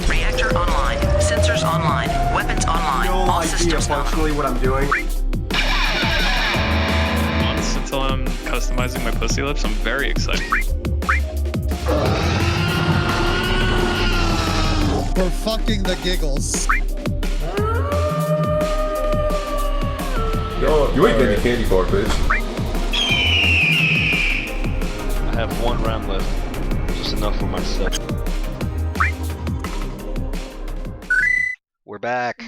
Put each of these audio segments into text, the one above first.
Reactor online. Sensors online. Weapons online. All systems functionally what I'm doing. Months until I'm customizing my pussy lips. I'm very excited. For fucking the giggles. Yo, you ain't getting any candy for it, bitch. I have 1 round left. Just enough for myself. We're back.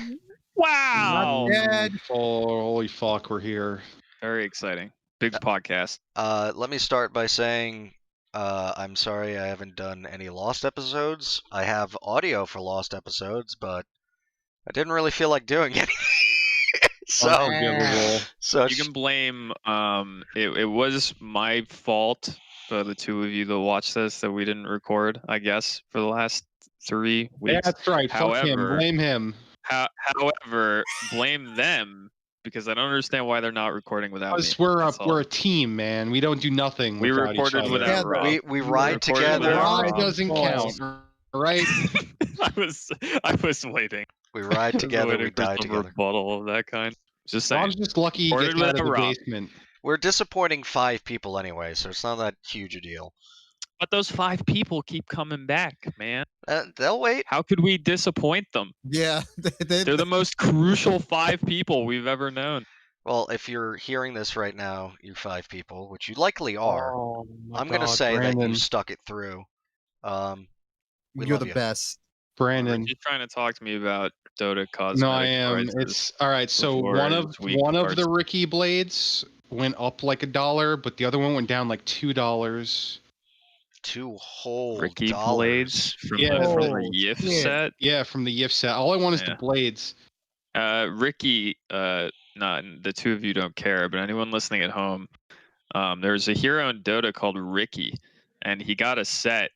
Wow! Dead. Oh, holy fuck, we're here. Very exciting. Big podcast. Let me start by saying I'm sorry I haven't done any Lost episodes. I have audio for Lost episodes, but I didn't really feel like doing it. So You can blame, it was my fault for the 2 of you that watched this that we didn't record, I guess, for the last 3 weeks. Yeah, that's right. Fuck him. Blame him. However, blame them because I don't understand why they're not recording without me. Because we're a team, man. We don't do nothing We without each recorded other. without Rob. we ride together. Ride doesn't count, right? I was waiting. We ride together, we die some together. rebuttal of that kind. Just saying. Rob's just lucky he Recorded gets out of the without Rob. basement. We're disappointing 5 people anyway, so it's not that huge a deal. But those 5 people keep coming back, man. They'll wait. How could we disappoint them? Yeah. They're the most crucial 5 people we've ever known. Well, if you're hearing this right now, you 5 people, which you likely are, Oh, my I'm gonna God, say that Brandon. you stuck it through. We You're love the you. best. Brandon. You're trying to talk to me about Dota cosmetics. No, I am. prices It's all right. So before one of this week the starts. Ricky blades went up like $1, but the other one went down like $2. 2 whole Ricky dollars. blades from Yeah. the Oh, Yif shit. set. Yeah, from the Yif set. All I want is Yeah. the blades. Ricky, not the 2 of you don't care, but anyone listening at home, there's a hero in Dota called Ricky, and he got a set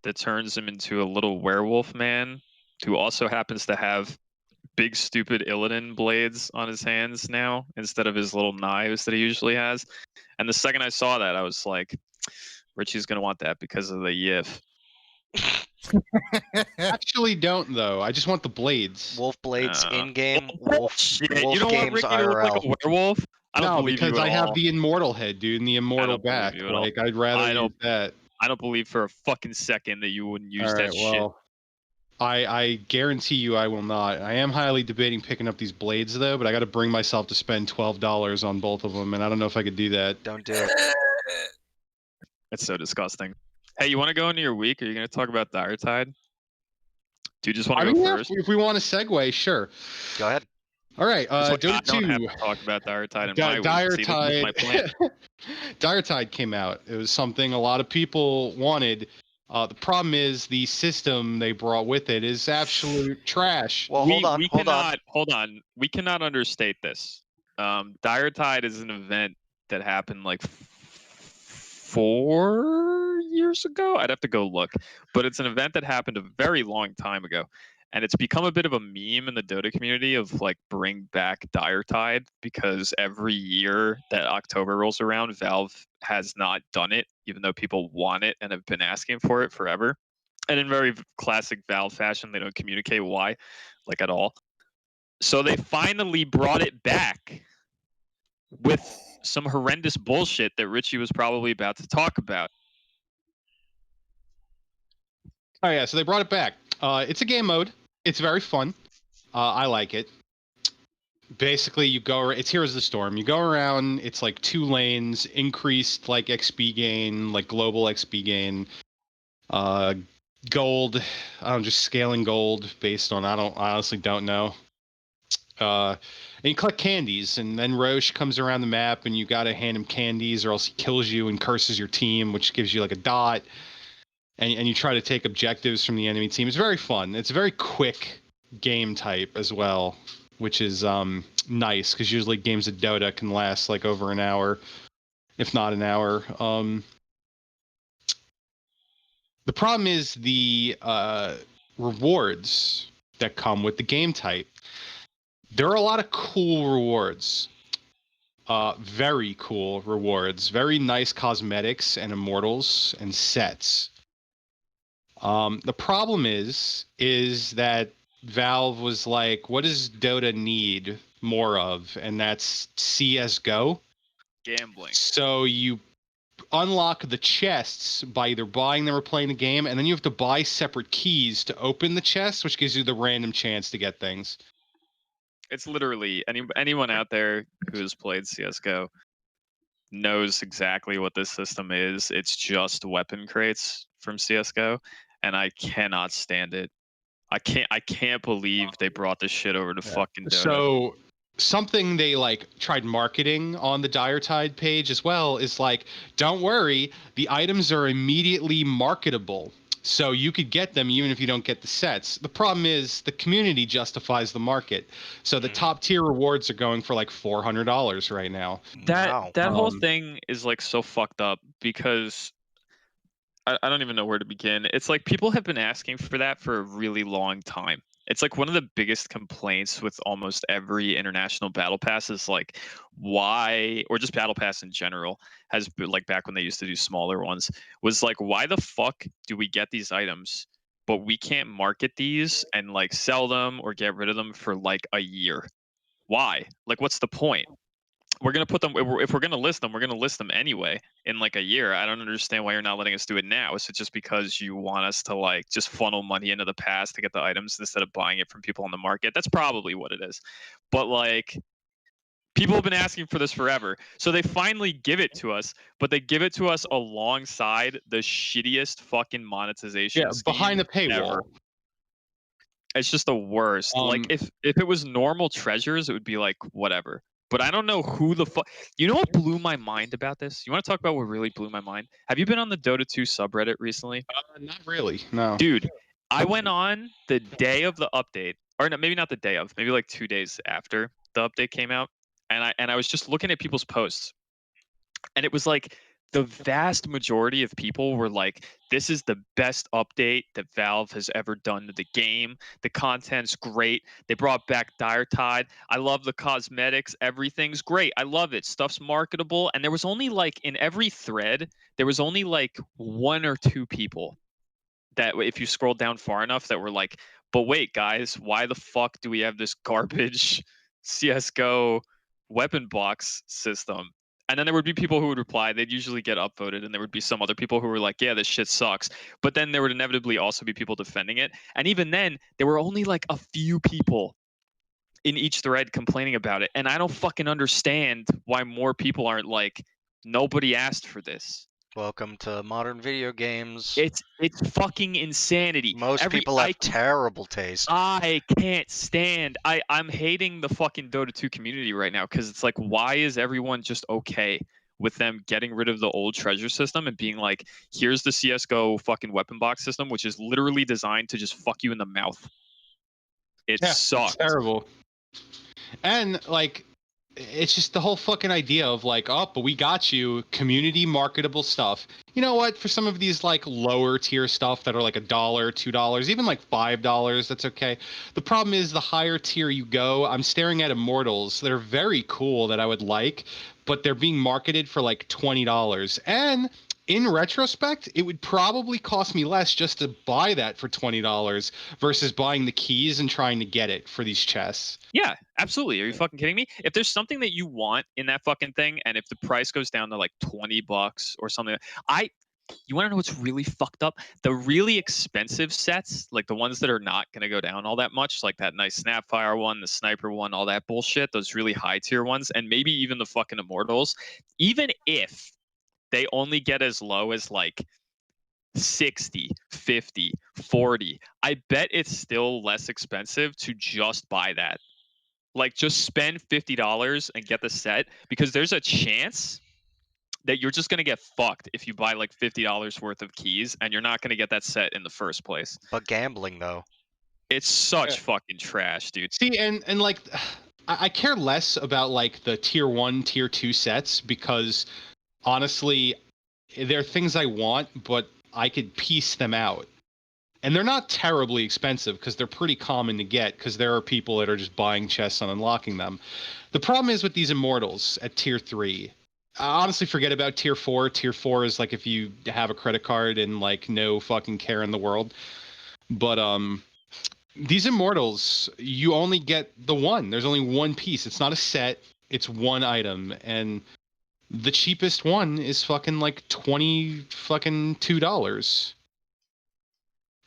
that turns him into a little werewolf man who also happens to have big stupid Illidan blades on his hands now instead of his little knives that he usually has. And the second I saw that, I was like, Richie's gonna want that because of the Yif. Actually, don't though. I just want the blades. Wolf blades Uh, in game. Wolf Shit, Wolf you don't want games Ricky to look like IRL. a werewolf? I don't No, believe because you at I have all. the immortal head, dude, and the immortal don't believe back. you at all. Like, I'd rather I use don't- that. I don't believe for a fucking second that you wouldn't use All that right, shit. well, I guarantee you I will not. I am highly debating picking up these blades though, but I got to bring myself to spend $12 on both of them, and I don't know if I could do that. Don't do it. It's so disgusting. Hey, you want to go into your week? Are you going to talk about Dire Tide? Do you just want I to mean, go yeah, first? if we want to segue, sure. Go ahead. All right, This way I Dota don't have 2. to talk about Dire Tide in Di- my Dire week. See, this is my plan. Tide. Dire Tide came out. It was something a lot of people wanted. The problem is the system they brought with it is absolute trash. Well, hold on. Hold on. We cannot understate this. Dire Tide is an event that happened like 4 years ago. I'd have to go look, but it's an event that happened a very long time ago, and it's become a bit of a meme in the Dota community of like bring back Dire Tide because every year that October rolls around, Valve has not done it, even though people want it and have been asking for it forever. And in very classic Valve fashion, they don't communicate why, like at all. So they finally brought it back with some horrendous bullshit that Richie was probably about to talk about. Oh yeah, so they brought it back. It's a game mode. It's very fun. I like it. Basically, you go. It's Heroes of the Storm. You go around. It's like 2 lanes, increased like XP gain, like global XP gain. Gold. I'm just scaling gold based on. I honestly don't know. And you collect candies, and then Roche comes around the map, and you gotta hand him candies, or else he kills you and curses your team, which gives you like a dot. And you try to take objectives from the enemy team. It's very fun. It's a very quick game type as well, which is nice because usually games of Dota can last like over an hour, if not an hour. The problem is the rewards that come with the game type. There are a lot of cool rewards. Very cool rewards. Very nice cosmetics and immortals and sets. The problem is that Valve was like, what does Dota need more of? And that's CSGO. Gambling. So you unlock the chests by either buying them or playing the game, and then you have to buy separate keys to open the chests, which gives you the random chance to get things. It's literally anyone out there who has played CS:GO knows exactly what this system is. It's just weapon crates from CS:GO, and I cannot stand it. I can't believe they brought this shit over to fucking Dota. So something they like tried marketing on the Dire Tide page as well is like, don't worry, the items are immediately marketable. So you could get them even if you don't get the sets. The problem is the community justifies the market. So the top tier rewards are going for like $400 right now. Wow. That whole thing is like so fucked up because I don't even know where to begin. It's like people have been asking for that for a really long time. It's like one of the biggest complaints with almost every international battle pass is like why, or just battle pass in general, has been like back when they used to do smaller ones, was like, why the fuck do we get these items, but we can't market these and like sell them or get rid of them for like a year? Why? Like, what's the point? We're gonna put them if we're gonna list them, we're gonna list them anyway in like a year. I don't understand why you're not letting us do it now. Is it just because you want us to like just funnel money into the past to get the items instead of buying it from people on the market? That's probably what it is. But like, people have been asking for this forever, so they finally give it to us. But they give it to us alongside the shittiest fucking monetization. Yeah, behind the paywall. Ever. It's just the worst. Like if it was normal treasures, it would be like whatever. But I don't know who the fuck. You know what blew my mind about this? You want to talk about what really blew my mind? Have you been on the Dota 2 subreddit recently? Not really. No. Dude, I went on the day of the update, or no, maybe not the day of, maybe like 2 days after the update came out, and I was just looking at people's posts, and it was like the vast majority of people were like, this is the best update that Valve has ever done to the game. The content's great. They brought back Dire Tide. I love the cosmetics. Everything's great. I love it. Stuff's marketable. And there was only like, in every thread, there was only like 1 or 2 people that, if you scroll down far enough, that were like, but wait, guys, why the fuck do we have this garbage CSGO weapon box system? And then there would be people who would reply. They'd usually get upvoted, and there would be some other people who were like, yeah, this shit sucks. But then there would inevitably also be people defending it. And even then, there were only like a few people in each thread complaining about it. And I don't fucking understand why more people aren't like, nobody asked for this. Welcome to modern video games. It's fucking insanity. Most people have terrible taste. I can't stand. I'm hating the fucking Dota 2 community right now because it's like, why is everyone just okay with them getting rid of the old treasure system and being like, here's the CS:GO fucking weapon box system, which is literally designed to just fuck you in the mouth. It sucks. It's terrible. And like, it's just the whole fucking idea of like, oh, but we got you community marketable stuff. You know what? For some of these like lower tier stuff that are like $1, $2, even like $5, that's okay. The problem is the higher tier you go, I'm staring at immortals that are very cool that I would like, but they're being marketed for like $20. And in retrospect, it would probably cost me less just to buy that for $20 versus buying the keys and trying to get it for these chests. Yeah, absolutely. Are you fucking kidding me? If there's something that you want in that fucking thing, and if the price goes down to like $20 or something, you want to know what's really fucked up? The really expensive sets, like the ones that are not going to go down all that much, like that nice Snapfire one, the Sniper one, all that bullshit, those really high tier ones, and maybe even the fucking Immortals, even if they only get as low as like 60, 50, 40, I bet it's still less expensive to just buy that. Like, just spend $50 and get the set, because there's a chance that you're just going to get fucked if you buy like $50 worth of keys and you're not going to get that set in the first place. But gambling, though. It's such fucking trash, dude. See, and like, I care less about like the tier 1, tier 2 sets because honestly, they're things I want, but I could piece them out. And they're not terribly expensive because they're pretty common to get because there are people that are just buying chests and unlocking them. The problem is with these immortals at tier 3. Honestly, forget about tier 4. Tier 4 is like if you have a credit card and like no fucking care in the world. But these immortals, you only get the one. There's only one piece. It's not a set. It's one item, and the cheapest one is fucking like $22.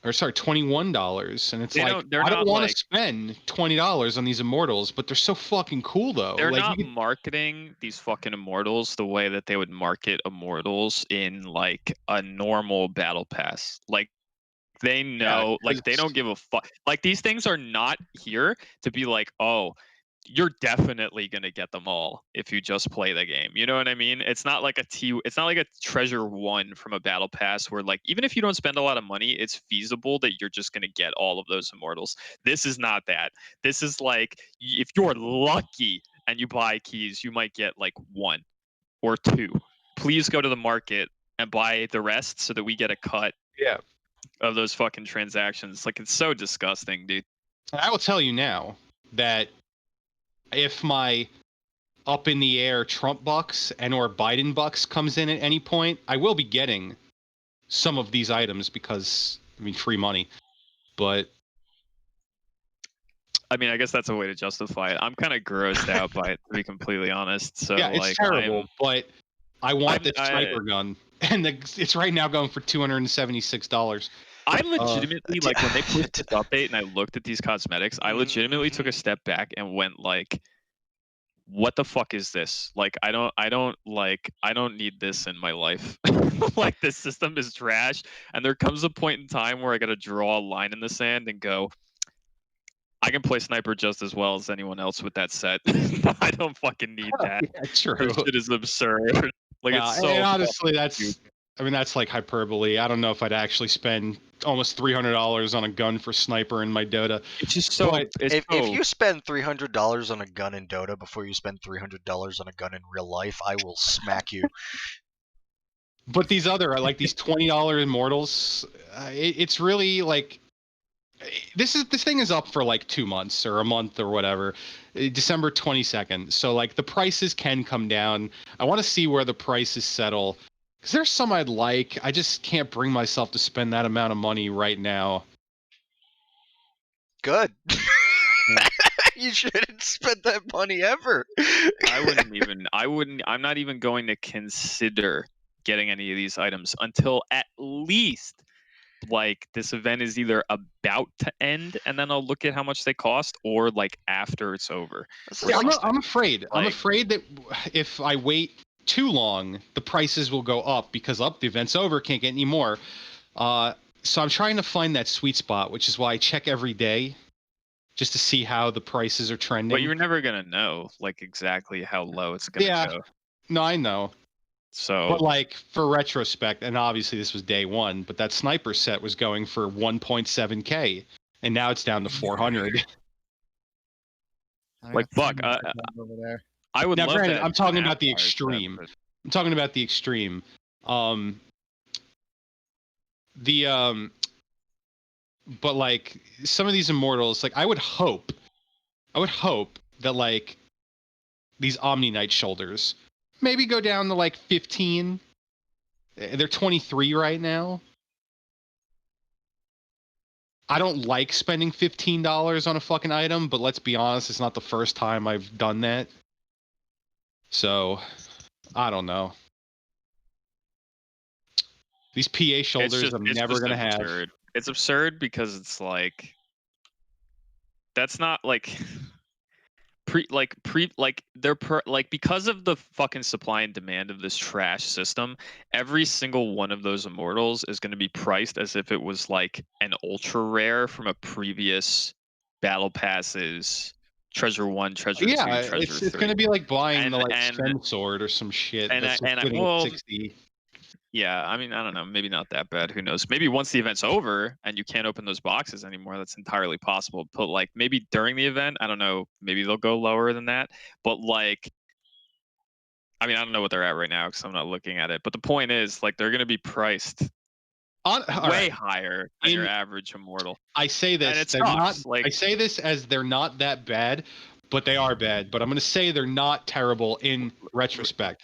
Or sorry, $21, and it's They like don't- they're I don't not want to like- spend $20 on these immortals, but they're so fucking cool though. They're like, not you could- marketing these fucking immortals the way that they would market immortals in like a normal battle pass. Like they know, like they 'cause- don't give a fuck. Like these things are not here to be like, oh, you're definitely gonna get them all if you just play the game. You know what I mean? It's not like it's not like a treasure one from a battle pass where like even if you don't spend a lot of money, it's feasible that you're just gonna get all of those immortals. This is not that. This is like if you're lucky and you buy keys, you might get like 1 or 2. Please go to the market and buy the rest so that we get a cut Yeah. of those fucking transactions. Like it's so disgusting, dude. I will tell you now that if my up in the air Trump bucks and or Biden bucks comes in at any point, I will be getting some of these items because I mean free money. But I mean, I guess that's a way to justify it. I'm kind of grossed out by it, to be completely honest. So yeah, it's like, terrible. But I want I'm- the sniper gun, and it's right now going for $276. I legitimately like when they put this update and I looked at these cosmetics, I legitimately took Mm-hmm. a step back and went like, what the fuck is this? Like I don't need this in my life. Like this system is trash. And there comes a point in time where I gotta draw a line in the sand and go, I can play sniper just as well as anyone else with that set. I don't fucking need that. Yeah, true. This shit is absurd. Like Yeah, it's so and honestly, fucking that's like hyperbole. I don't know if I'd actually spend almost $300 on a gun for sniper in my Dota. it's just so But it's If so you spend $300 on a gun in Dota before you spend $300 on a gun in real life, I will smack you. But these other like these $20 immortals, it's really like this thing is up for like 2 months or a month or whatever, December 22nd. So like the prices can come down. I want to see where the prices settle. Because there's some I'd like. I just can't bring myself to spend that amount of money right now. Good. You shouldn't spend that money ever. I'm not even going to consider getting any of these items until at least like this event is either about to end and then I'll look at how much they cost or like after it's over. Yeah, I'm afraid. I'm Like- afraid that if I wait too long, the prices will go up because the event's over, can't get any more. So I'm trying to find that sweet spot, which is why I check every day just to see how the prices are trending. But you're never gonna know like exactly how low it's gonna go. No, I know. So But like for retrospect, and obviously this was day one, but that sniper set was going for 1.7K, and now it's down to 400. Like, fuck, over there. I would Now, love granted, that. I'm talking map about the art, extreme. but- I'm talking about the extreme. But like some of these immortals, like I would hope that like these Omni Knight shoulders maybe go down to like 15. They're 23 right now. I don't like spending $15 on a fucking item, but let's be honest, it's not the first time I've done that. So, I don't know. These PA shoulders I'm it's never just going to have. absurd. It's absurd because it's like that's not like because of the fucking supply and demand of this trash system, every single one of those immortals is going to be priced as if it was like an ultra rare from a previous battle passes treasure 1, treasure 2, Yeah, treasure 3. it's going to be like buying And- the like and- Stem Sword or some shit. and that's I- and I- sitting at well, 60. Yeah, I mean, I don't know. Maybe not that bad. Who knows? Maybe once the event's over and you can't open those boxes anymore, that's entirely possible. But like maybe during the event, I don't know. Maybe they'll go lower than that. But like, I mean, I don't know what they're at right now because I'm not looking at it. But the point is, like, they're going to be priced way higher than your In- average immortal. I say this, And it they're not. sucks, like- I say this as they're not that bad, but they are bad. But I'm going to say they're not terrible in retrospect.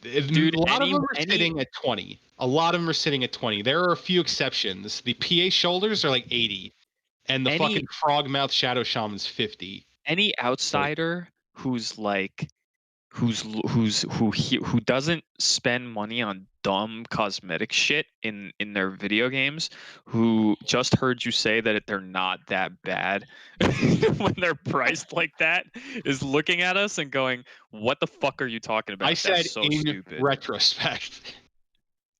Dude, a lot of any- them are any- sitting at 20. A lot of them are sitting at 20. There are a few exceptions. The PA shoulders are like 80, and the Any- fucking frogmouth shadow shaman's 50. Any outsider who's like who doesn't spend money on dumb cosmetic shit in their video games, who just heard you say that they're not that bad when they're priced like that, is looking at us and going, what the fuck are you talking about? I said That's so in stupid. retrospect.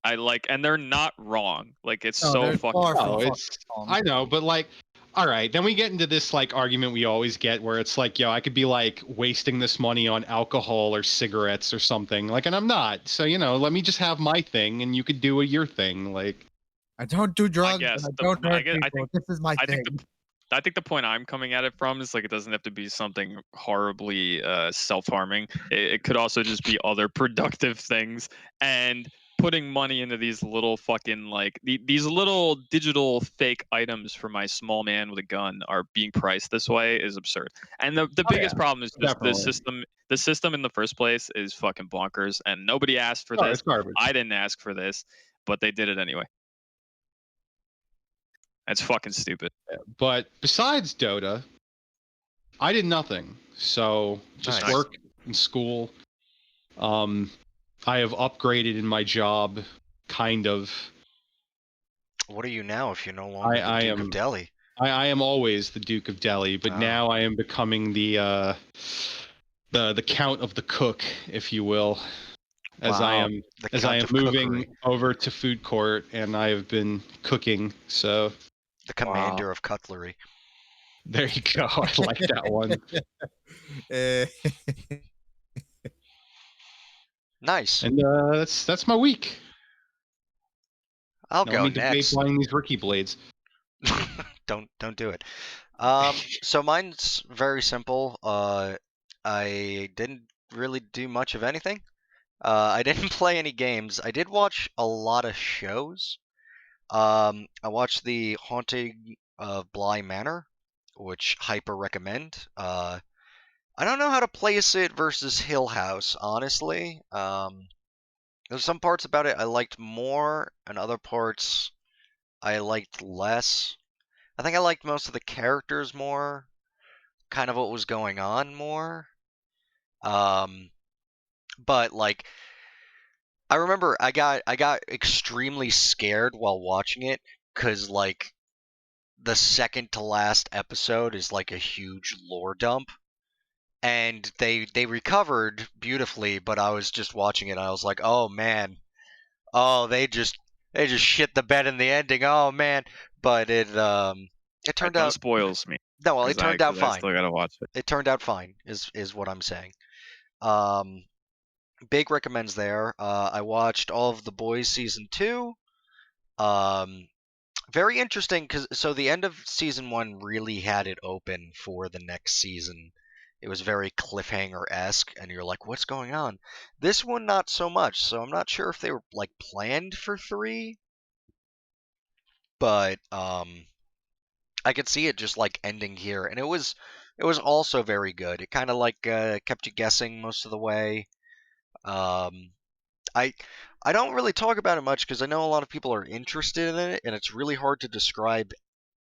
And they're not wrong. Like, it's No, so they're fucking far from No, fucking it's wrong. I know, but like, all right, then we get into this like argument we always get where it's like, yo, I could be like wasting this money on alcohol or cigarettes or something, like, and I'm not. So let me just have my thing, and you could do your thing, like. I don't do drugs. guess And the- I don't I hurt guess- I people. think- This is my I thing. think I think the point I'm coming at it from is like, it doesn't have to be something horribly self-harming. It could also just be other productive things, and putting money into these little fucking like these little digital fake items for my small man with a gun are being priced this way is absurd. And the biggest problem is just definitely. the system in the first place is fucking bonkers, and nobody asked for Oh, this. it's garbage. I didn't ask for this, but they did it anyway. That's fucking stupid. But besides Dota, I did nothing. So just Nice. work and school. I have upgraded in my job, kind of. What are you now if you're no longer the I Duke am- of Delhi? I am always the Duke of Delhi, but Oh. now I am becoming the Count of the Cook, if you will, as I Wow. am The as I Count am of moving Cookery, over to food court, and I have been cooking. So the commander of cutlery. there you go. I like that one. Eh, Nice. And that's my week. I'll No go need to debate next. buying these Ricky blades. don't do it. So mine's very simple. I didn't really do much of anything. I didn't play any games. I did watch a lot of shows. I watched The Haunting of Bly Manor, which hyper recommend. I don't know how to place it versus Hill House, honestly. There's some parts about it I liked more, and other parts I liked less. I think I liked most of the characters more, kind of what was going on more. But like, I remember I got extremely scared while watching it, because like the second to last episode is like a huge lore dump, and they recovered beautifully, but I was just watching it and I was like, oh man, oh they just shit the bed in the ending, oh man. But it turned That out spoils me. no, well, it 'cause I- turned out 'cause I fine. still gotta watch it. It turned out fine is what I'm saying. Big recommends there. I watched all of The Boys season 2. Very interesting, because so the end of season 1 really had it open for the next season. It was very cliffhanger-esque, and you're like, what's going on? This one, not so much, so I'm not sure if they were like planned for 3. But I could see it just like ending here, and it was also very good. It kind of like kept you guessing most of the way. I don't really talk about it much because I know a lot of people are interested in it, and it's really hard to describe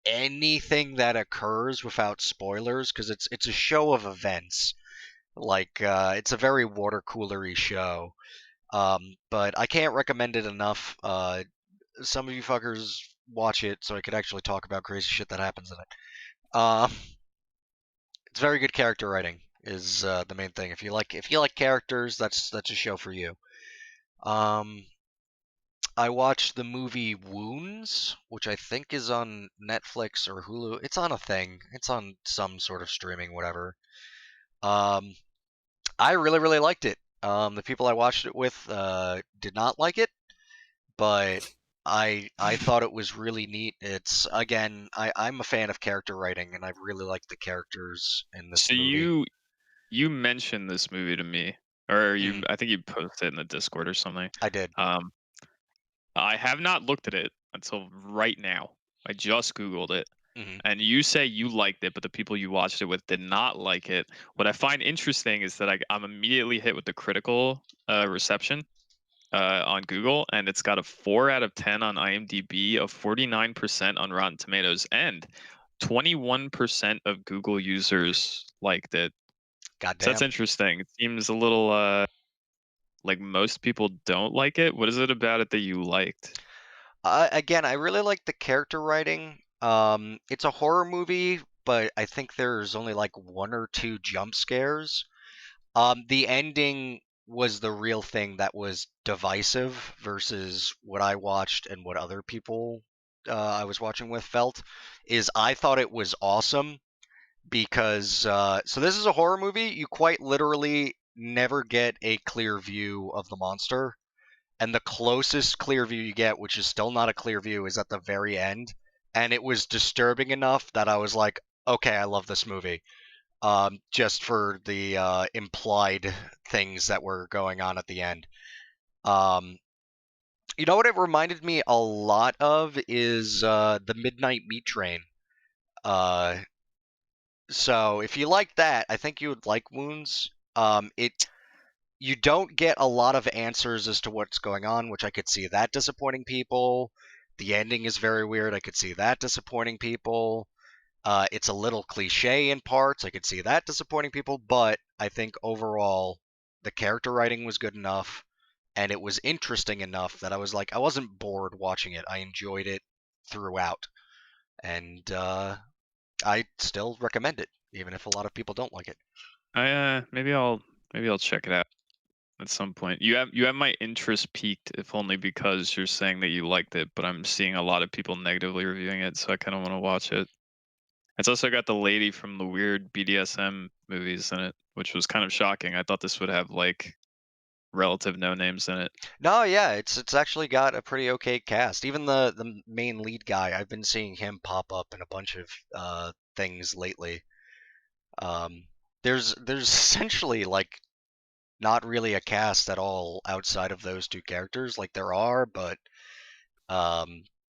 anything that occurs without spoilers, because it's a show of events. Like it's a very water coolery show. But I can't recommend it enough. Some of you fuckers watch it so I could actually talk about crazy shit that happens in it. It's very good character writing is the main thing. If you like characters, that's a show for you. I watched the movie Wounds, which I think is on Netflix or Hulu. It's on a thing. It's on some sort of streaming, whatever. I really, really liked it. The people I watched it with did not like it, but I thought it was really neat. It's, again, I'm a fan of character writing, and I really like the characters in this So movie. you mentioned this movie to me, or Mm. I think you posted it in the Discord or something. I did. I have not looked at it. until right now. I just Googled it. Mhm. And you say you liked it, but the people you watched it with did not like it. What I find interesting is that I'm immediately hit with the critical reception on Google, and it's got a 4 out of 10 on IMDb, a 49% on Rotten Tomatoes, and 21% of Google users liked it. So that's Goddamn. interesting. It seems a little like most people don't like it. What is it about it that you liked? Again, I really like the character writing. It's a horror movie, but I think there's only like 1 or 2 jump scares. The ending was the real thing that was divisive versus what I watched and what other people I was watching with felt. Is I thought it was awesome because so this is a horror movie. You quite literally never get a clear view of the monster. And the closest clear view you get, which is still not a clear view, is at the very end. And it was disturbing enough that I was like, okay, I love this movie. Just for the implied things that were going on at the end. You know what it reminded me a lot of is the Midnight Meat Train. So if you like that, I think you would like Wounds. You don't get a lot of answers as to what's going on, which I could see that disappointing people. The ending is very weird. I could see that disappointing people. It's a little cliche in parts. I could see that disappointing people, but I think overall the character writing was good enough and it was interesting enough that I was like, I wasn't bored watching it. I enjoyed it throughout. And I still recommend it, even if a lot of people don't like it. Maybe I'll check it out at some point. You have my interest peaked, if only because you're saying that you liked it, but I'm seeing a lot of people negatively reviewing it, so I kind of want to watch it. It's also got the lady from the weird BDSM movies in it, which was kind of shocking. I thought this would have like relative no names in it. No, yeah, it's actually got a pretty okay cast. Even the main lead guy, I've been seeing him pop up in a bunch of things lately. There's essentially like not really a cast at all outside of those 2 characters. Like there are, but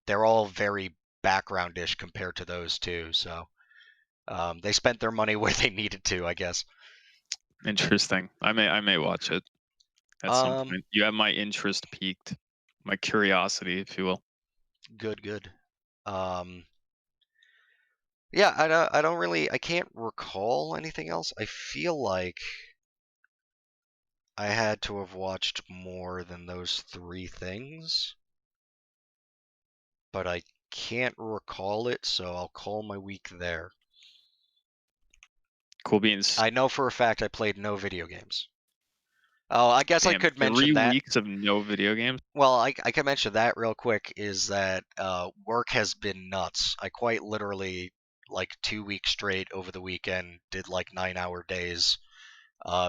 they're all very backgroundish compared to those 2. So they spent their money where they needed to, I guess. Interesting. I may watch it at some point. You have my interest peaked, my curiosity, if you will. Good. Yeah, I don't really, I can't recall anything else. I feel like I had to have watched more than those 3 things, but I can't recall it, so I'll call my week there. Cool beans. I know for a fact I played no video games. Oh, I guess I Damn, could mention 3 that. weeks of no video games? Well, I can mention that real quick, is that work has been nuts. I quite literally, like 2 weeks straight over the weekend, did like 9-hour days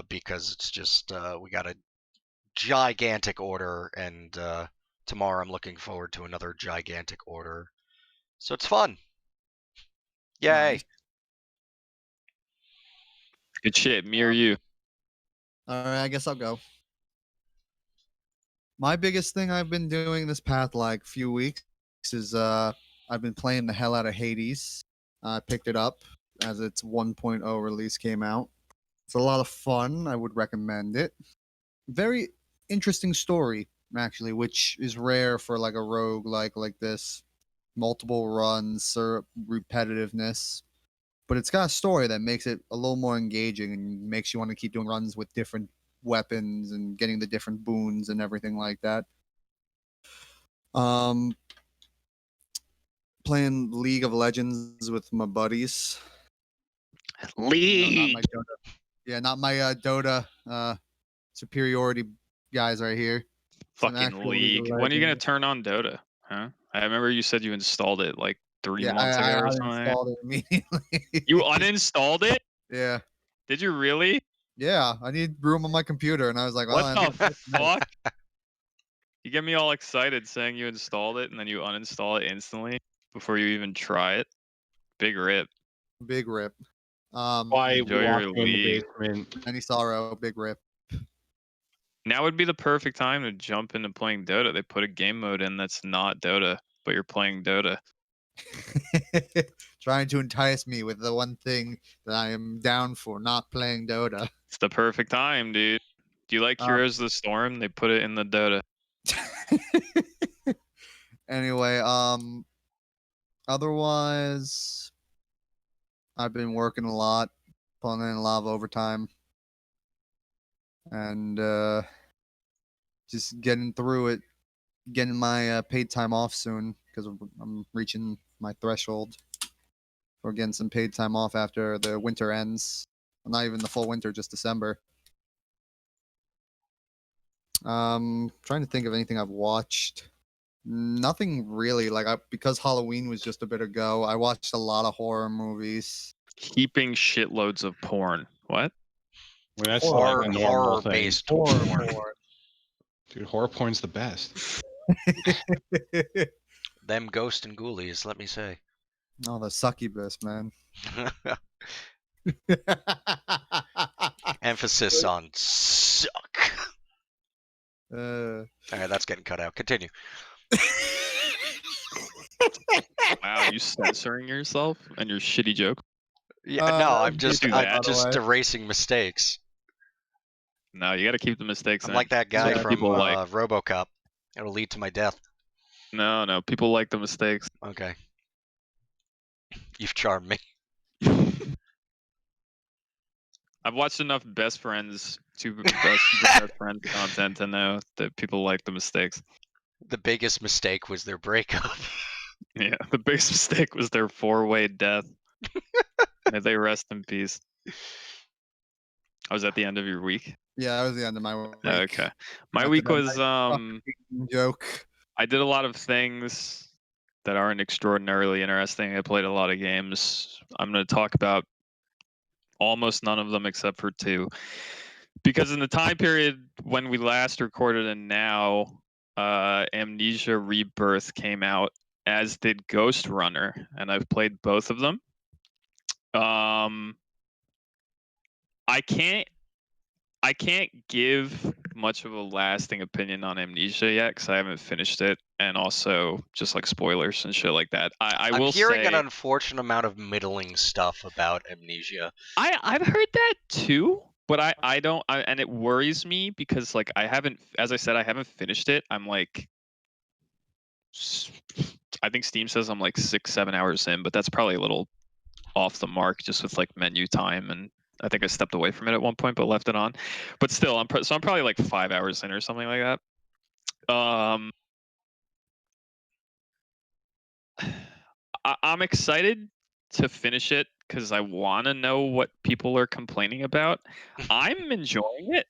because it's just, we got a gigantic order, and tomorrow I'm looking forward to another gigantic order. So it's fun. Yay. Nice. Good shit. Me or you? All right, I guess I'll go. My biggest thing I've been doing this past like few weeks is I've been playing the hell out of Hades. I picked it up as its 1.0 release came out. It's a lot of fun. I would recommend it. Very interesting story, actually, which is rare for like a rogue like this. Multiple runs, repetitiveness. But it's got a story that makes it a little more engaging and makes you want to keep doing runs with different weapons and getting the different boons and everything like that. Playing League of Legends with my buddies. League. No, not my Dota. Yeah, not my Dota superiority guys right here. Fucking actual League. League of When are you gonna Legends. turn on Dota? Huh? I remember you said you installed it like 3 Yeah, months ago I or something. uninstalled it immediately. You uninstalled it? Yeah. Did you really? Yeah, I need room on my computer, and I was like, What I the need to- fuck? You get me all excited saying you installed it and then you uninstall it instantly before you even try it. Big rip. Big rip. Why Enjoy your walk in the league. basement? Any sorrow, big rip. Now would be the perfect time to jump into playing Dota. They put a game mode in that's not Dota. but you're playing Dota. Trying to entice me with the one thing that I am down for, not playing Dota. It's the perfect time, dude. Do you like Heroes of the Storm? They put it in the Dota. Anyway, otherwise, I've been working a lot, pulling in a lot of overtime, and just getting through it, getting my paid time off soon because I'm reaching my threshold for getting some paid time off after the winter ends. Well, not even the full winter, just December. Trying to think of anything I've watched. Nothing really. Because Halloween was just a bit ago, I watched a lot of horror movies. Heaping shitloads of porn. What? Well, that's Horror, like a normal thing. horror-based Horror porn. porn. Dude, horror porn's the best. Them ghost and ghoulies, let me say. Oh, the succubus, man. Emphasis on suck. Uh, Alright, that's getting cut out. Continue. Wow, you censoring yourself and your shitty joke? Yeah, no, I'm just do that, I'm by just erasing mistakes. No, you got to keep the mistakes I'm in. like that guy what from people like. RoboCop. It'll lead to my death. No, people like the mistakes. Okay. You've charmed me. I've watched enough Best Friends, Super Best Friends content to know that people like the mistakes. The biggest mistake was their breakup. Yeah, the biggest mistake was their 4-way death. May they rest in peace. I was at the end of your week. yeah, that was the end of my week. Okay, my After week that was joke. I did a lot of things that aren't extraordinarily interesting. I played a lot of games. I'm going to talk about almost none of them except for 2. Because in the time period when we last recorded and now, Amnesia Rebirth came out, as did Ghostrunner, and I've played both of them. I can't give much of a lasting opinion on Amnesia yet because I haven't finished it, and also just like spoilers and shit like that. I'm will hearing say, an unfortunate amount of middling stuff about Amnesia. I've heard that too, but I don't, and it worries me because like I haven't, as I said, I haven't finished it. I'm like, I think Steam says I'm like 6-7 hours in, but that's probably a little off the mark just with like menu time, and I think I stepped away from it at one point but left it on. But still, I'm probably like 5 hours in or something like that. I'm excited to finish it because I want to know what people are complaining about. I'm enjoying it.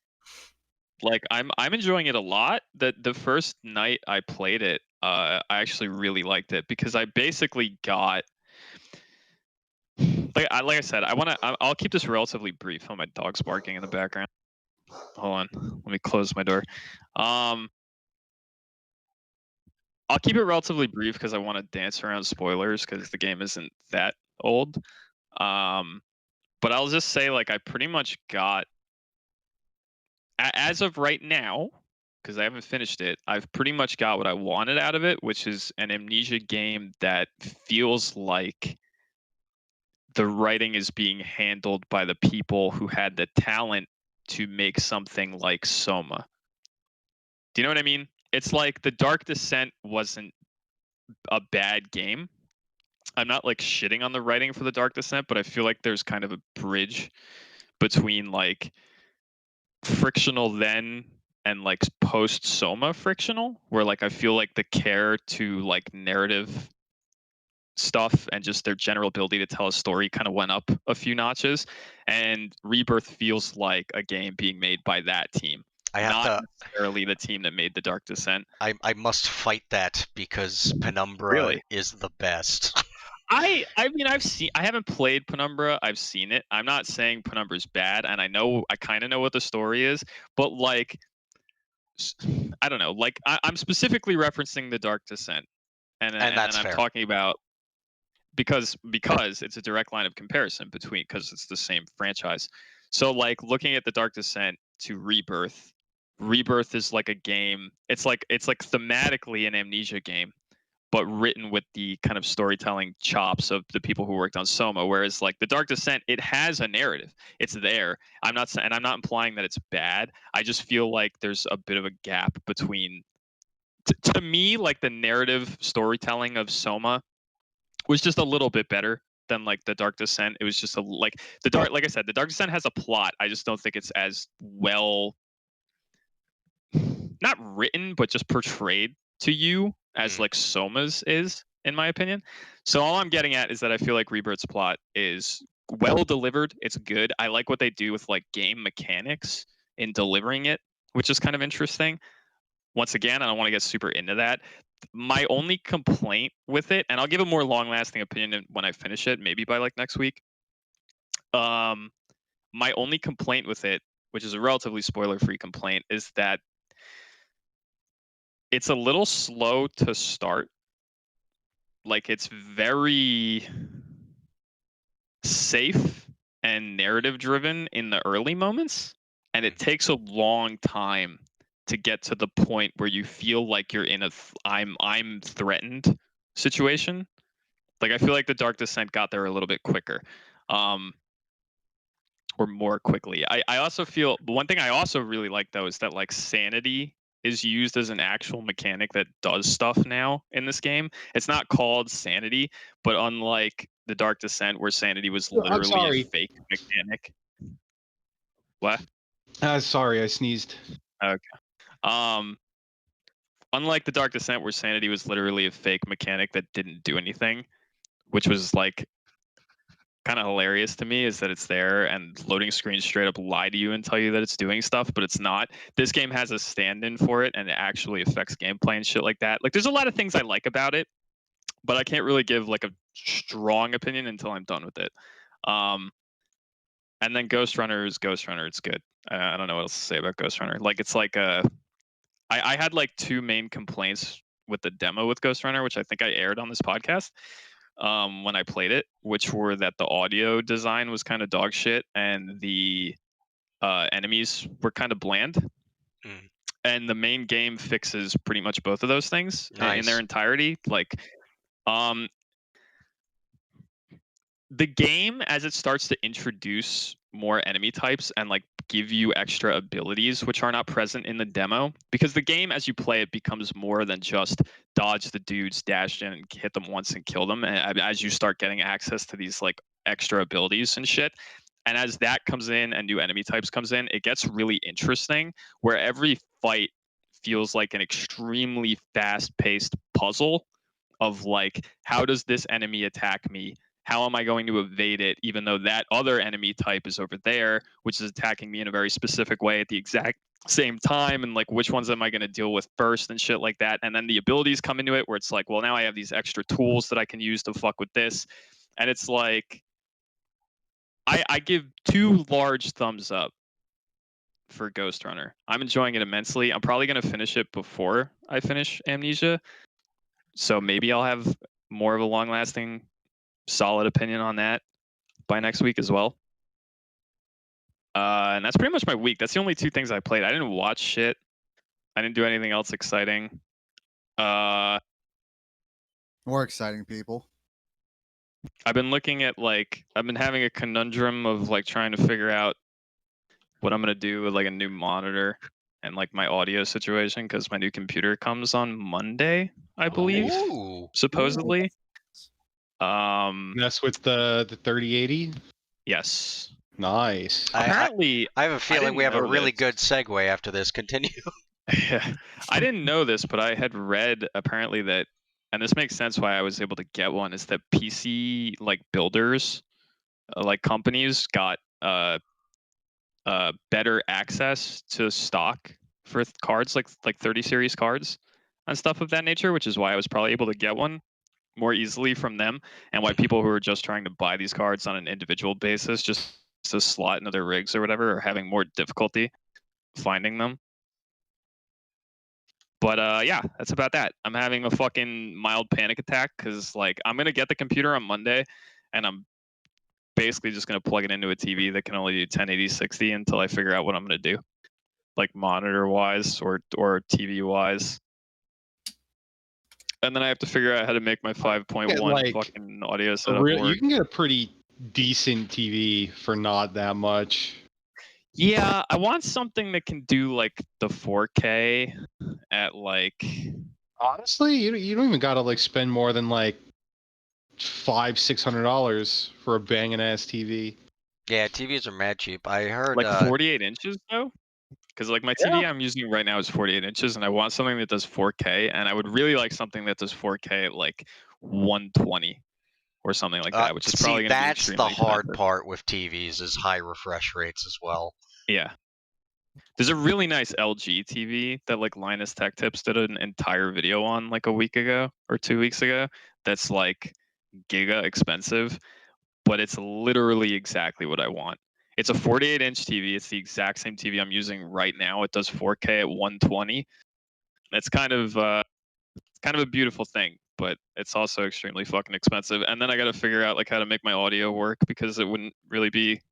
Like I'm enjoying it a lot. The first night I played it, I actually really liked it because I basically got like I said, I'll keep this relatively brief. Oh, my dog's barking in the background. Hold on, let me close my door. I'll keep it relatively brief because I want to dance around spoilers because the game isn't that old. But I'll just say like I pretty much got, as of right now, because I haven't finished it, I've pretty much got what I wanted out of it, which is an Amnesia game that feels like the writing is being handled by the people who had the talent to make something like Soma. Do you know what I mean? It's like The Dark Descent wasn't a bad game. I'm not like shitting on the writing for The Dark Descent, but I feel like there's kind of a bridge between like frictional then and like post Soma frictional, where like I feel like the care to like narrative stuff and just their general ability to tell a story kind of went up a few notches, and Rebirth feels like a game being made by that team, not necessarily the team that made The Dark Descent. I must fight that because Penumbra is the best. I mean, I haven't played Penumbra. I've seen it. I'm not saying Penumbra's bad, and I kind of know what the story is, but like, I don't know. Like, I'm specifically referencing The Dark Descent, and that's I'm fair. talking about because it's a direct line of comparison because it's the same franchise. So like looking at The Dark Descent to Rebirth is like a game. It's like thematically an Amnesia game, but written with the kind of storytelling chops of the people who worked on Soma. Whereas like the Dark Descent, it has a narrative. It's there. I'm not implying that it's bad. I just feel like there's a bit of a gap between. To me, like the narrative storytelling of Soma was just a little bit better than like the Dark Descent. It was just like I said, the Dark Descent has a plot. I just don't think it's as well, not written, but just portrayed to you as like Soma's is, in my opinion. So all I'm getting at is that I feel like Rebirth's plot is well delivered. It's good. I like what they do with like game mechanics in delivering it, which is kind of interesting. Once again, I don't want to get super into that. My only complaint with it, and I'll give a more long-lasting opinion when I finish it, maybe by like next week. My only complaint with it, which is a relatively spoiler-free complaint, is that it's a little slow to start. Like it's very safe and narrative-driven in the early moments, and it takes a long time to get to the point where you feel like you're in a I'm threatened situation. Like I feel like the Dark Descent got there a little bit quicker, or more quickly. I also feel one thing I also really like though is that like sanity is used as an actual mechanic that does stuff now in this game. It's not called sanity, but unlike the Dark Descent where sanity was literally a fake mechanic. What? Sorry, I sneezed. Okay. Unlike the Dark Descent, where sanity was literally a fake mechanic that didn't do anything, which was like kind of hilarious to me, is that it's there and loading screens straight up lie to you and tell you that it's doing stuff, but it's not. This game has a stand-in for it, and it actually affects gameplay and shit like that. Like, there's a lot of things I like about it, but I can't really give like a strong opinion until I'm done with it. And then Ghostrunner is Ghostrunner. It's good. I don't know what else to say about Ghostrunner. Like, it's like I had like two main complaints with the demo with Ghostrunner, which I think I aired on this podcast when I played it, which were that the audio design was kind of dog shit and the enemies were kind of bland. And the main game fixes pretty much both of those things in their entirety. Like, the game, as it starts to introduce more enemy types and like give you extra abilities which are not present in the demo, because the game as you play it becomes more than just dodge the dudes, dash in and hit them once and kill them, and as you start getting access to these like extra abilities and shit, and as that comes in and new enemy types comes in, it gets really interesting where every fight feels like an extremely fast-paced puzzle of like, how does this enemy attack me? How am I going to evade it, even though that other enemy type is over there, which is attacking me in a very specific way at the exact same time? And like, which ones am I going to deal with first and shit like that? And then the abilities come into it where it's like, well, now I have these extra tools that I can use to fuck with this. And it's like, I give 2 large thumbs up for Ghostrunner. I'm enjoying it immensely. I'm probably going to finish it before I finish Amnesia. So maybe I'll have more of a long-lasting solid opinion on that by next week as well. And that's pretty much my week. That's the only 2 things I played. I didn't watch shit. I didn't do anything else exciting. More exciting, people. I've been looking at like, I've been having a conundrum of like trying to figure out what I'm gonna do with like a new monitor and like my audio situation, because my new computer comes on Monday, I believe, supposedly. That's with the 3080. Yes. Nice. Apparently, I have a feeling we have a really good segue after this. Continue. Yeah, I didn't know this, but I had read apparently that, and this makes sense why I was able to get one, is that PC like builders, like companies, got better access to stock for cards like 30 series cards and stuff of that nature, which is why I was probably able to get one more easily from them, and why people who are just trying to buy these cards on an individual basis just to slot into their rigs or whatever are having more difficulty finding them. But yeah, that's about that. I'm having a fucking mild panic attack because like I'm gonna get the computer on Monday, and I'm basically just gonna plug it into a TV that can only do 1080 60 until I figure out what I'm gonna do, like monitor wise or TV wise. And then I have to figure out how to make my 5.1 like, fucking audio setup You work. can get a pretty decent TV for not that much. Yeah, I want something that can do like the 4K at like. Honestly, you don't even gotta like spend more than like $500-600 for a banging ass TV. Yeah, TVs are mad cheap. I heard Like 48 inches though, because like my TV I'm using right now is 48 inches, and I want something that does 4K, and I would really like something that does 4K at like 120 or something like that, which is probably going to be that's the extremely hard expensive. part with TVs is high refresh rates as well. Yeah. There's a really nice LG TV that like Linus Tech Tips did an entire video on like a week ago or 2 weeks ago. That's like giga expensive, but it's literally exactly what I want. It's a 48-inch TV. It's the exact same TV I'm using right now. It does 4K at 120. It's kind of a beautiful thing, but it's also extremely fucking expensive. And then I got to figure out like how to make my audio work, because it wouldn't really be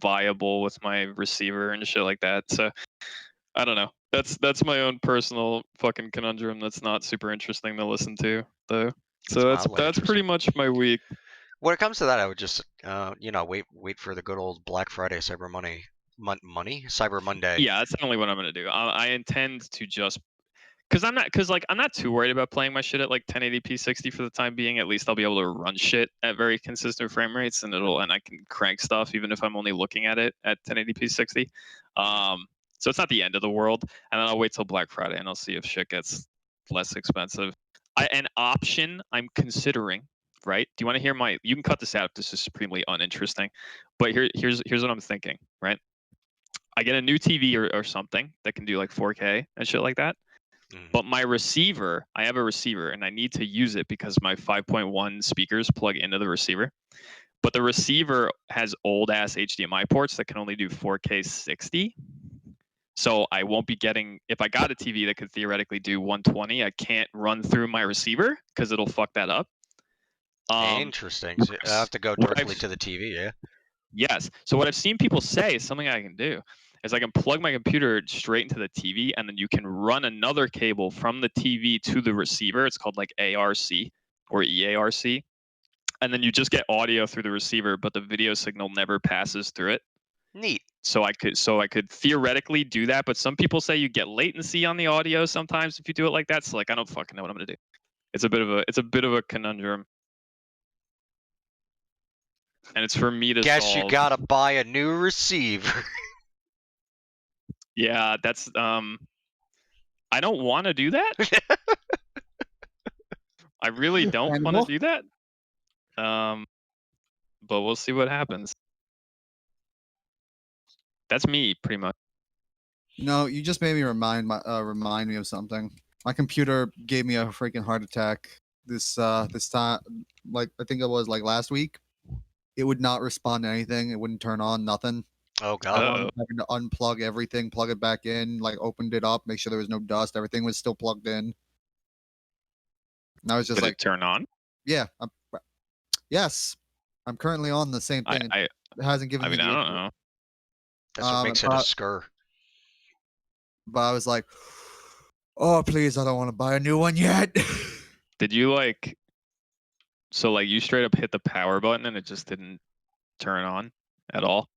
viable with my receiver and shit like that. So I don't know. That's my own personal fucking conundrum. That's not super interesting to listen to though. So It's mildly that's pretty interesting. much my week. When it comes to that, I would just wait for the good old Black Friday, Cyber Monday. Yeah, that's definitely what I'm gonna do. I intend to just because I'm not too worried about playing my shit at like 1080p 60 for the time being. At least I'll be able to run shit at very consistent frame rates, and I can crank stuff even if I'm only looking at it at 1080p 60. So it's not the end of the world. And then I'll wait till Black Friday and I'll see if shit gets less expensive. An option I'm considering, right? Do you want to hear my? You can cut this out if this is supremely uninteresting. But here's what I'm thinking, right? I get a new TV or something that can do like 4K and shit like that. But my receiver, I have a receiver and I need to use it because my 5.1 speakers plug into the receiver. But the receiver has old ass HDMI ports that can only do 4K 60. So I won't be getting, if I got a TV that could theoretically do 120, I can't run through my receiver because it'll fuck that up. Interesting. So I have to go directly to the TV, yeah? Yes. So what I've seen people say is something I can do is I can plug my computer straight into the TV, and then you can run another cable from the TV to the receiver. It's called like ARC or EARC. And then you just get audio through the receiver, but the video signal never passes through it. Neat. So I could theoretically do that, but some people say you get latency on the audio sometimes if you do it like that. So like I don't fucking know what I'm gonna do. It's a bit of a conundrum. And it's for me to Guess solve. you gotta buy a new receiver. Yeah, that's I don't want to do that. I really don't want to do that. But we'll see what happens. That's me, pretty much. No, you just made me remind me of something. My computer gave me a freaking heart attack this time. Like I think it was like last week. It would not respond to anything. It wouldn't turn on, nothing. Oh I god. was having to unplug everything, plug it back in, like opened it up, make sure there was no dust, everything was still plugged in. And I was just Did like, it turn on? yeah, yes, I'm currently on the same thing. It hasn't given me. I don't know. That's what makes it a scur. But I was like, oh please, I don't want to buy a new one yet. Did you like? So like you straight up hit the power button and it just didn't turn on at all?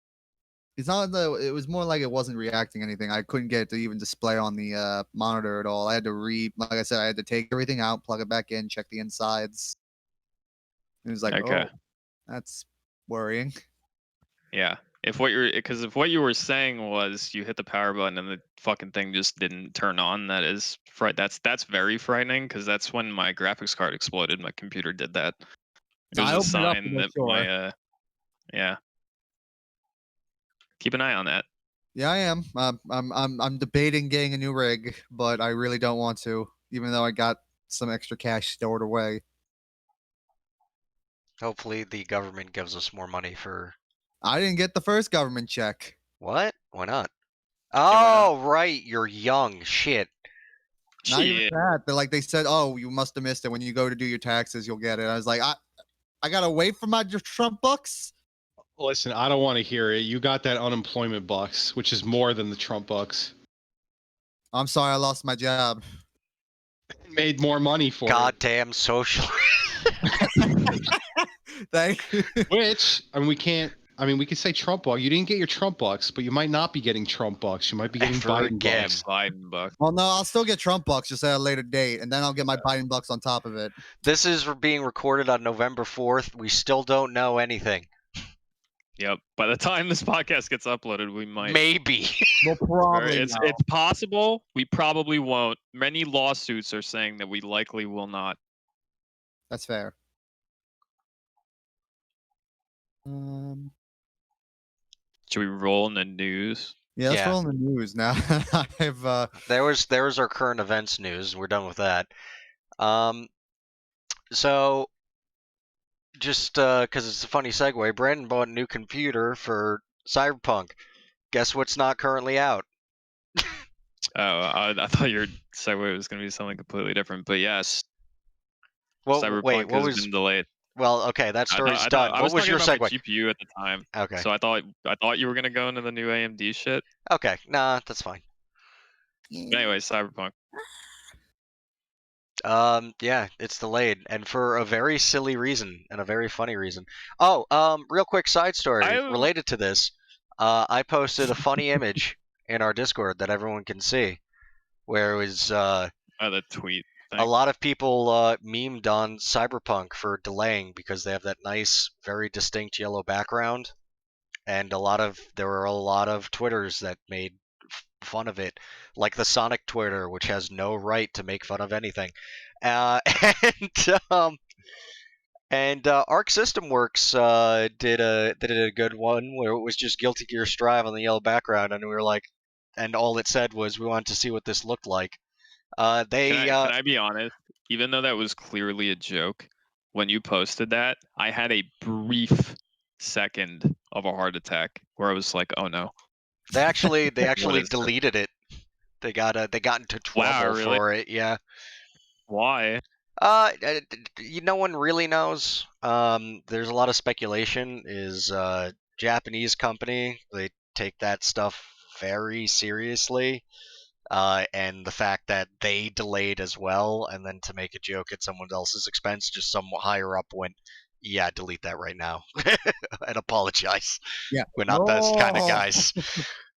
It's not that it was more like it wasn't reacting anything. I couldn't get it to even display on the monitor at all. I had to like I said, I had to take everything out, plug it back in, check the insides. It was like, Okay. oh, that's worrying. Yeah. If what you were saying was you hit the power button and the fucking thing just didn't turn on, that's very frightening, because that's when my graphics card exploded. My computer did that. It was a sign that my yeah. Keep an eye on that. Yeah, I am. I'm debating getting a new rig, but I really don't want to, even though I got some extra cash stored away. Hopefully the government gives us more money for... I didn't get the first government check. What? Why not? Oh, right. You're young. Shit. Not even that. They said, oh, you must have missed it. When you go to do your taxes, you'll get it. I was like, I gotta wait for my Trump bucks? Listen, I don't want to hear it. You got that unemployment bucks, which is more than the Trump bucks. I'm sorry, I lost my job. Made more money for Goddamn social. Thank you. it. Which, I mean, we can't. I mean, we could say Trump bucks. You didn't get your Trump bucks, but you might not be getting Trump bucks. You might be getting Ever Biden again. bucks. Biden buck. Well, no, I'll still get Trump bucks just at a later date, and then I'll get my Biden bucks on top of it. This is being recorded on November 4th. We still don't know anything. Yep. By the time this podcast gets uploaded, we might. Maybe. We'll probably It's know. it's possible. We probably won't. Many lawsuits are saying that we likely will not. That's fair. Um, Should we roll in the news? yeah, let's Yeah. roll in the news now. I've There was our current events news. We're done with that. So just because it's a funny segue, Brandon bought a new computer for Cyberpunk. Guess what's not currently out? Oh, I thought your segue was going to be something completely different. But yes, Well, Cyberpunk wait, what has was? been delayed. Well, okay, that story's done. I What was talking your about my segue? GPU at the time. Okay. So I thought you were going to go into the new AMD shit. Okay, nah, that's fine. But anyway, Cyberpunk. Yeah, it's delayed, and for a very silly reason and a very funny reason. Oh, real quick side story related to this. I posted a funny image in our Discord that everyone can see, where it was The tweet thing. a lot of people memed on Cyberpunk for delaying because they have that nice, very distinct yellow background, and there were a lot of Twitters that made fun of it, like the Sonic Twitter, which has no right to make fun of anything. And Arc System Works did a good one where it was just Guilty Gear Strive on the yellow background, and we were like, and all it said was we wanted to see what this looked like. Can I be honest? Even though that was clearly a joke, when you posted that, I had a brief second of a heart attack where I was like, "Oh no!" they actually is this? deleted it. They got into trouble Wow, really? for it. Yeah. Why? No one really knows. There's a lot of speculation. Is Japanese company, they take that stuff very seriously, and the fact that they delayed as well, and then to make a joke at someone else's expense, just some higher up went, yeah, delete that right now and apologize. Yeah. We're not those kind of guys.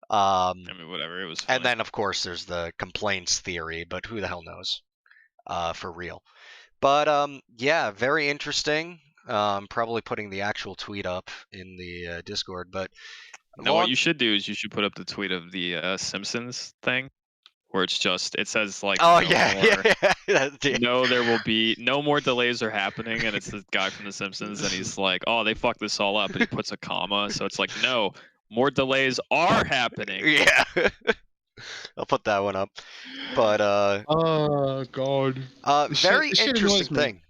I mean, whatever. It was. And Funny. then of course there's the complaints theory, but who the hell knows? For real. But yeah, very interesting. Probably putting the actual tweet up in the Discord. But no, what you should do is you should put up the tweet of the Simpsons thing, where it says like, oh no yeah. no, there will be no more delays are happening, and it's the guy from the Simpsons, and he's like, oh, they fucked this all up, and he puts a comma, so it's like, no, more delays are happening. Yeah. I'll put that one up. But Oh god. very this shit interesting annoys me. thing.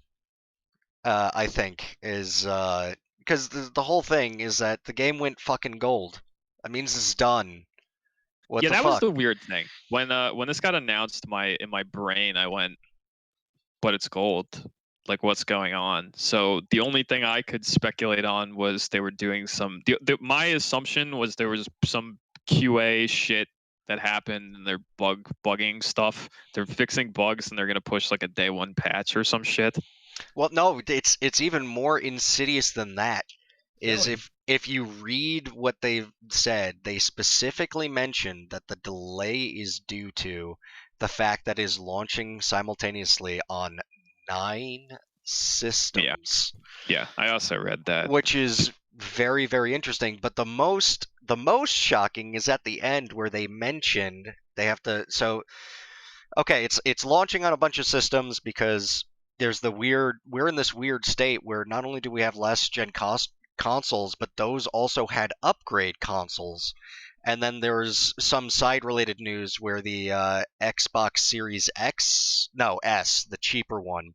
I think is because the whole thing is that the game went fucking gold. That means it's done. What Yeah, the that fuck? was the weird thing. When this got announced, in my brain, I went, but it's gold. Like, what's going on? So the only thing I could speculate on was they were doing some. My assumption was there was some QA shit that happened, and they're bugging stuff. They're fixing bugs, and they're gonna push like a day one patch or some shit. Well, no, it's even more insidious than that. Is Really? if you read what they've said, they specifically mentioned that the delay is due to the fact that it is launching simultaneously on 9 systems. Yeah, I also read that. Which is very, very interesting. But the most shocking is at the end where they mentioned they have to. So, okay, it's launching on a bunch of systems because there's we're in this weird state where not only do we have last gen consoles, but those also had upgrade consoles. And then there's some side related news where the Xbox Series S, the cheaper one,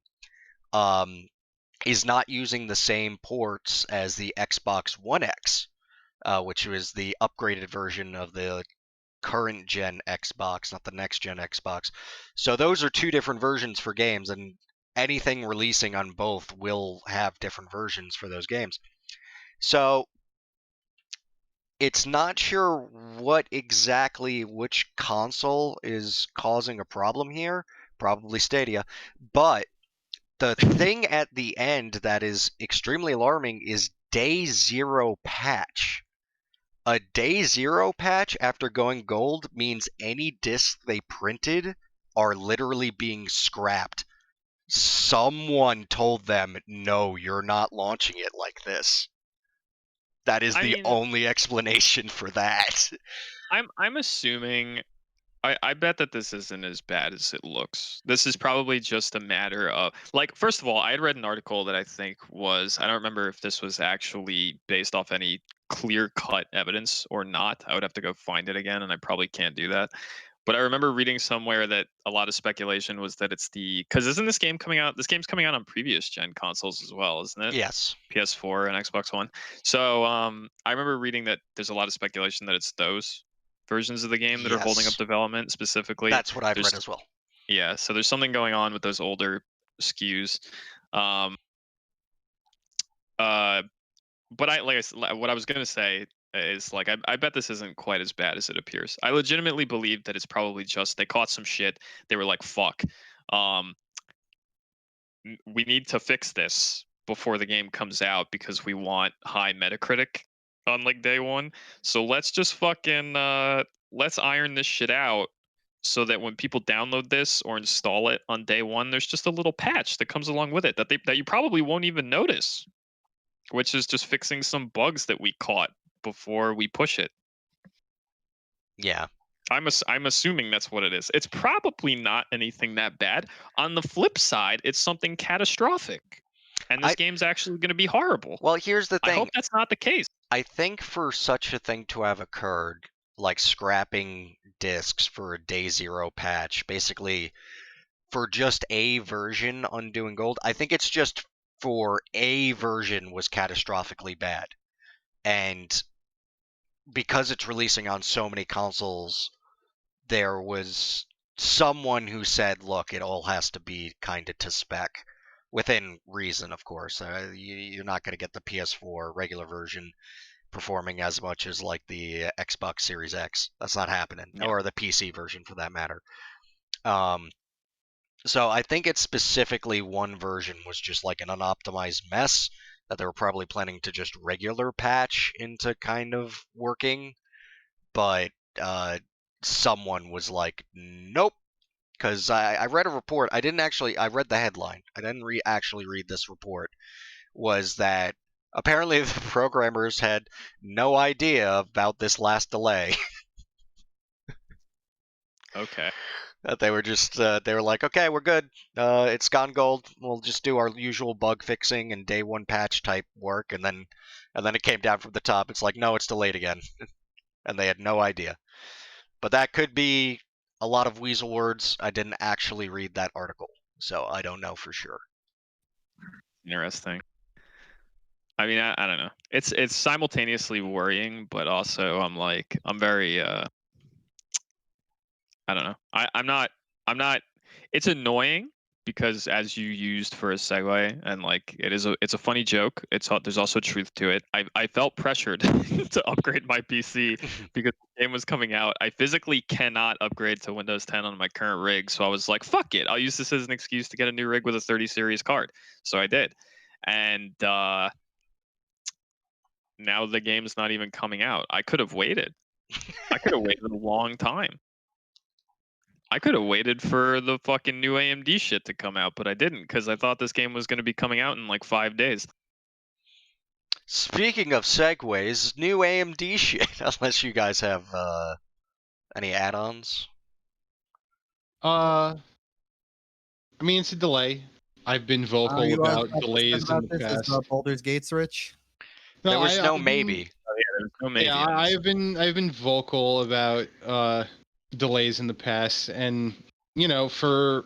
is not using the same ports as the Xbox One X, which was the upgraded version of the current gen Xbox, not the next gen Xbox. So those are two different versions for games, and anything releasing on both will have different versions for those games. So it's not sure which console is causing a problem here. probably Stadia. But the thing at the end that is extremely alarming is day 0 patch. A day 0 patch after going gold means any discs they printed are literally being scrapped. Someone told them, no, you're not launching it like this. That is the only explanation for that. I'm assuming. I bet that this isn't as bad as it looks. This is probably just a matter of, like, first of all, I had read an article that I think was, I don't remember if this was actually based off any clear-cut evidence or not. I would have to go find it again, and I probably can't do that. But I remember reading somewhere that a lot of speculation was that it's because isn't this game coming out? This game's coming out on previous gen consoles as well, isn't it? Yes. PS4 and Xbox One. So I remember reading that there's a lot of speculation that it's those versions of the game that are holding up development specifically. That's what I've read as well. Yeah, so there's something going on with those older SKUs. But what I was gonna say is, like, I bet this isn't quite as bad as it appears. I legitimately believe that it's probably just they caught some shit. They were like, "Fuck, we need to fix this before the game comes out because we want high Metacritic on like day 1. So let's just fucking let's iron this shit out so that when people download this or install it on day 1, there's just a little patch that comes along with it that you probably won't even notice, which is just fixing some bugs that we caught before we push it." Yeah. I'm assuming that's what it is. It's probably not anything that bad. On the flip side, it's something catastrophic. And this game's actually going to be horrible. Well, here's the thing. I hope that's not the case. I think for such a thing to have occurred, like scrapping discs for a day 0 patch, basically for just a version undoing gold, I think it's just for a version was catastrophically bad. And because it's releasing on so many consoles, there was someone who said, look, it all has to be kind of to spec. Within reason, of course. You're not going to get the PS4 regular version performing as much as like the Xbox Series X. That's not happening. Yeah. Or the PC version for that matter. So I think it's specifically one version was just like an unoptimized mess that they were probably planning to just regular patch into kind of working. But someone was like, nope. Because I read a report. I read the headline. I didn't actually read this report. Was that apparently the programmers had no idea about this last delay. Okay. That they were just, they were like, okay, we're good. It's gone gold. We'll just do our usual bug fixing and day 1 patch type work. And then it came down from the top. It's like, no, it's delayed again. And they had no idea. But that could be a lot of weasel words. I didn't actually read that article, so I don't know for sure. Interesting. I mean, I don't know. It's simultaneously worrying, but also I'm very I don't know. I'm not. It's annoying because, as you used for a segue, and like it's a funny joke. There's also truth to it. I felt pressured to upgrade my PC because the game was coming out. I physically cannot upgrade to Windows 10 on my current rig, so I was like, fuck it. I'll use this as an excuse to get a new rig with a 30 series card. So I did, and now the game's not even coming out. I could have waited. I could have waited a long time. I could have waited for the fucking new AMD shit to come out, but I didn't because I thought this game was going to be coming out in like 5 days. Speaking of segues, new AMD shit. Unless you guys have any add-ons. I mean, it's a delay. I've been vocal about delays in the past. Is Baldur's Gates, Rich? No, there was no maybe. There's no maybe. Yeah, I've been vocal about delays in the past, and for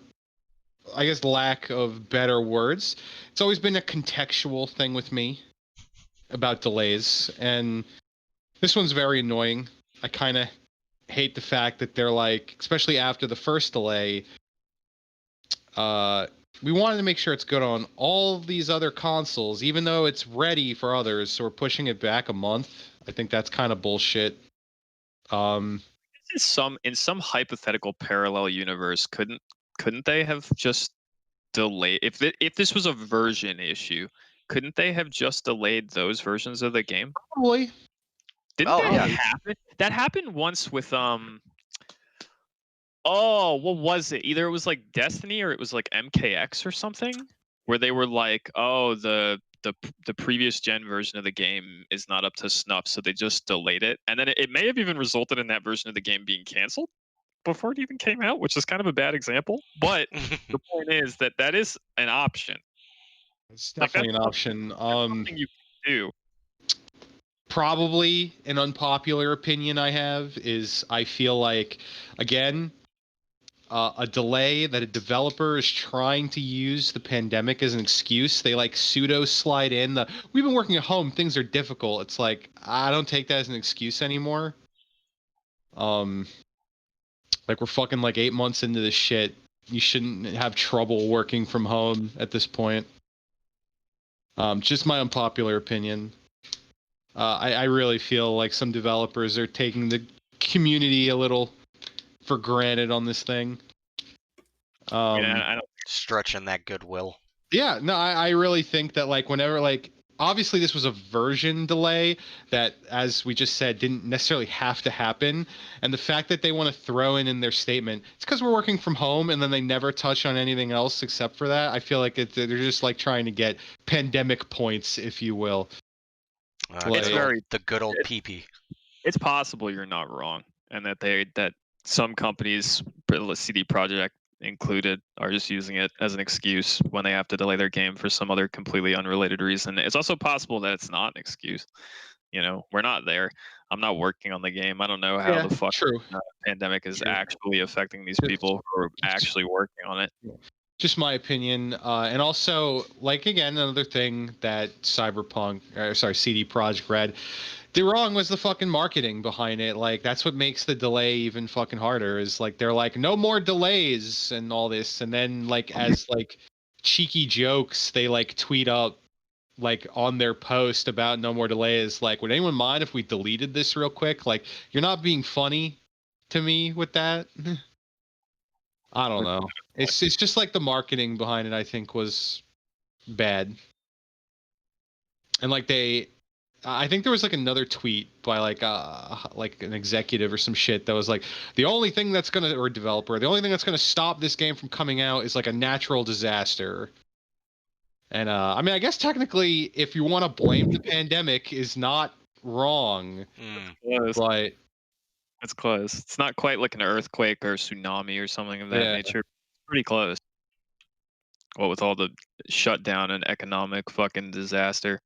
I guess lack of better words, it's always been a contextual thing with me about delays, and this one's very annoying. I kind of hate the fact that they're like, especially after the first delay, we wanted to make sure it's good on all these other consoles, even though it's ready for others, so we're pushing it back a month. I think that's kind of bullshit. In some hypothetical parallel universe, couldn't couldn't they have just delayed if this was a version issue? Couldn't they have just delayed those versions of the game? Probably. Didn't Oh, that yeah. happen? That happened once with Oh, what was it? Either it was like Destiny or it was like MKX or something, where they were like, "Oh, the previous gen version of the game is not up to snuff," so they just delayed it, and then it may have even resulted in that version of the game being canceled before it even came out, which is kind of a bad example. But the point is that that is an option. It's Like, definitely that's an option. something you can do. Probably an unpopular opinion I have is I feel like, again, a delay that a developer is trying to use the pandemic as an excuse. They like pseudo slide in the we've been working at home, things are difficult. It's like I don't take that as an excuse anymore. Like we're fucking like 8 months into this shit. You shouldn't have trouble working from home at this point. Just my unpopular opinion. I really feel like some developers are taking the community a little for granted on this thing. Yeah, I don't. Stretching that goodwill. Yeah, no, I really think that like whenever like obviously this was a version delay that, as we just said, didn't necessarily have to happen, and the fact that they want to throw in their statement, it's because we're working from home, and then they never touch on anything else except for that. I feel like they're just like trying to get pandemic points, if you will. It's very the good old PP. It's possible you're not wrong, and that some companies, CD Projekt included, are just using it as an excuse when they have to delay their game for some other completely unrelated reason. It's also possible that it's not an excuse. You know, we're not there. I'm not working on the game. I don't know how the fuck the pandemic is actually affecting these people who are actually working on it. Just my opinion, and also, like, again, another thing that CD Projekt Red did wrong was the fucking marketing behind it. Like, that's what makes the delay even fucking harder. Is like they're like, no more delays and all this, and then like as like cheeky jokes, they like tweet up like on their post about no more delays. Like, would anyone mind if we deleted this real quick? Like, you're not being funny to me with that. I don't know. It's just like the marketing behind it, I think, was bad. And like I think there was like another tweet by like an executive or some shit that was like, the only thing that's or a developer, the only thing that's gonna stop this game from coming out is like a natural disaster. And I mean, I guess technically, if you want to blame the pandemic, is not wrong. But it's close. It's not quite like an earthquake or tsunami or something of that nature. Pretty close. What with all the shutdown and economic fucking disaster.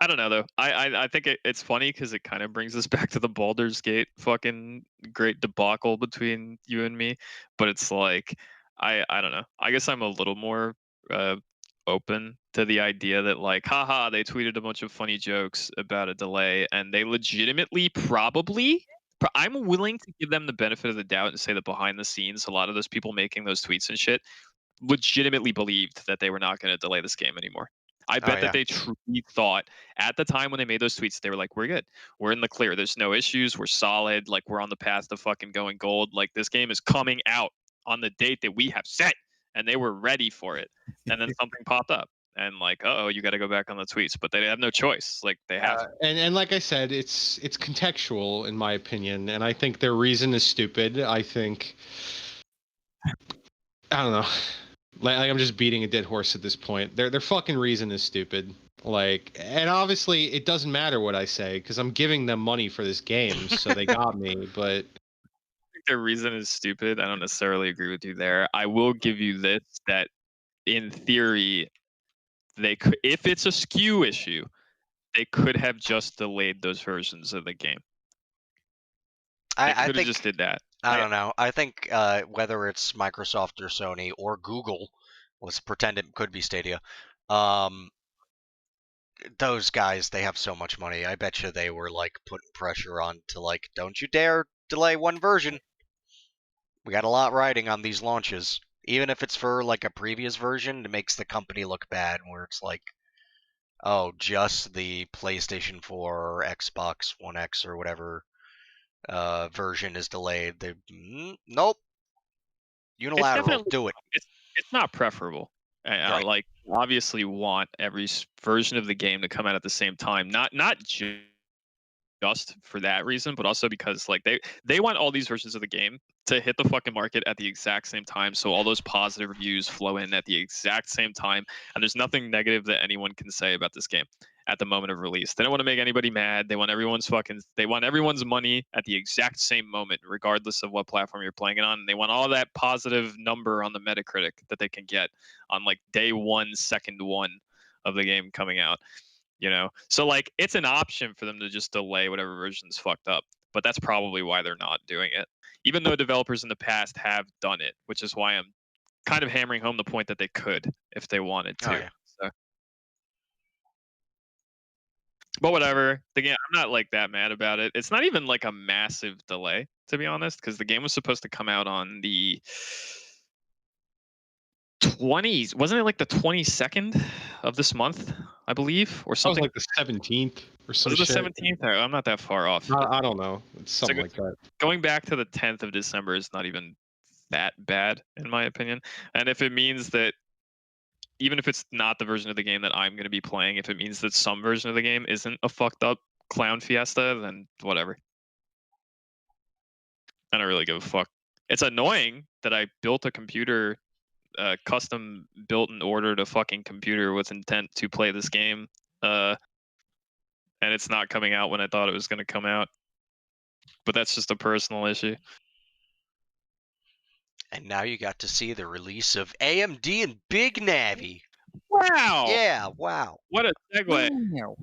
I don't know though. I think it's funny because it kind of brings us back to the Baldur's Gate fucking great debacle between you and me. But it's like I don't know. I guess I'm a little more open to the idea that like, haha, they tweeted a bunch of funny jokes about a delay, and they legitimately probably. I'm willing to give them the benefit of the doubt and say that behind the scenes, a lot of those people making those tweets and shit legitimately believed that they were not going to delay this game anymore. I bet that they truly thought at the time when they made those tweets, they were like, we're good. We're in the clear. There's no issues. We're solid. Like, we're on the path to fucking going gold. Like, this game is coming out on the date that we have set. And they were ready for it. And then something popped up. And like, you got to go back on the tweets. But they have no choice. Like, they have. And like I said, it's contextual in my opinion. And I think their reason is stupid. I think, I don't know. Like I'm just beating a dead horse at this point. Their fucking reason is stupid. Like, and obviously it doesn't matter what I say because I'm giving them money for this game, so they got me. But I think their reason is stupid. I don't necessarily agree with you there. I will give you this: that in theory, they could, if it's a skew issue, they could have just delayed those versions of the game. I think just did that. I don't know. I think whether it's Microsoft or Sony or Google, let's pretend it could be Stadia, those guys, they have so much money. I bet you they were like putting pressure on to like, don't you dare delay one version. We got a lot riding on these launches. Even if it's for like a previous version, it makes the company look bad where it's like, oh, just the PlayStation 4 or Xbox One X or whatever version is delayed. Nope. Unilateral, definitely do it. it's not preferable. I Right. like obviously want every version of the game to come out at the same time. Not just for that reason, but also because like they want all these versions of the game to hit the fucking market at the exact same time, so all those positive reviews flow in at the exact same time, and there's nothing negative that anyone can say about this game at the moment of release. They don't want to make anybody mad. They want everyone's money at the exact same moment, regardless of what platform you're playing it on. And they want all that positive number on the Metacritic that they can get on like day one, second one of the game coming out. So like it's an option for them to just delay whatever version's fucked up, but that's probably why they're not doing it, even though developers in the past have done it, which is why I'm kind of hammering home the point that they could if they wanted to. Oh, yeah. So. But whatever, the game, I'm not like that mad about it. It's not even like a massive delay, to be honest, because the game was supposed to come out on the 20s, wasn't it like the 22nd of this month, I believe, or That was something? like the 17th or some Was it the shit. 17th? I'm not that far off. I don't know. It's something So like that. Going back to the 10th of December is not even that bad, in my opinion. And if it means that, even if it's not the version of the game that I'm going to be playing, if it means that some version of the game isn't a fucked up clown fiesta, then whatever. I don't really give a fuck. It's annoying that I built a computer, custom built and ordered a fucking computer with intent to play this game, and it's not coming out when I thought it was going to come out. But that's just a personal issue. And now you got to see the release of AMD and Big Navi. Wow! Yeah, wow. What a segue.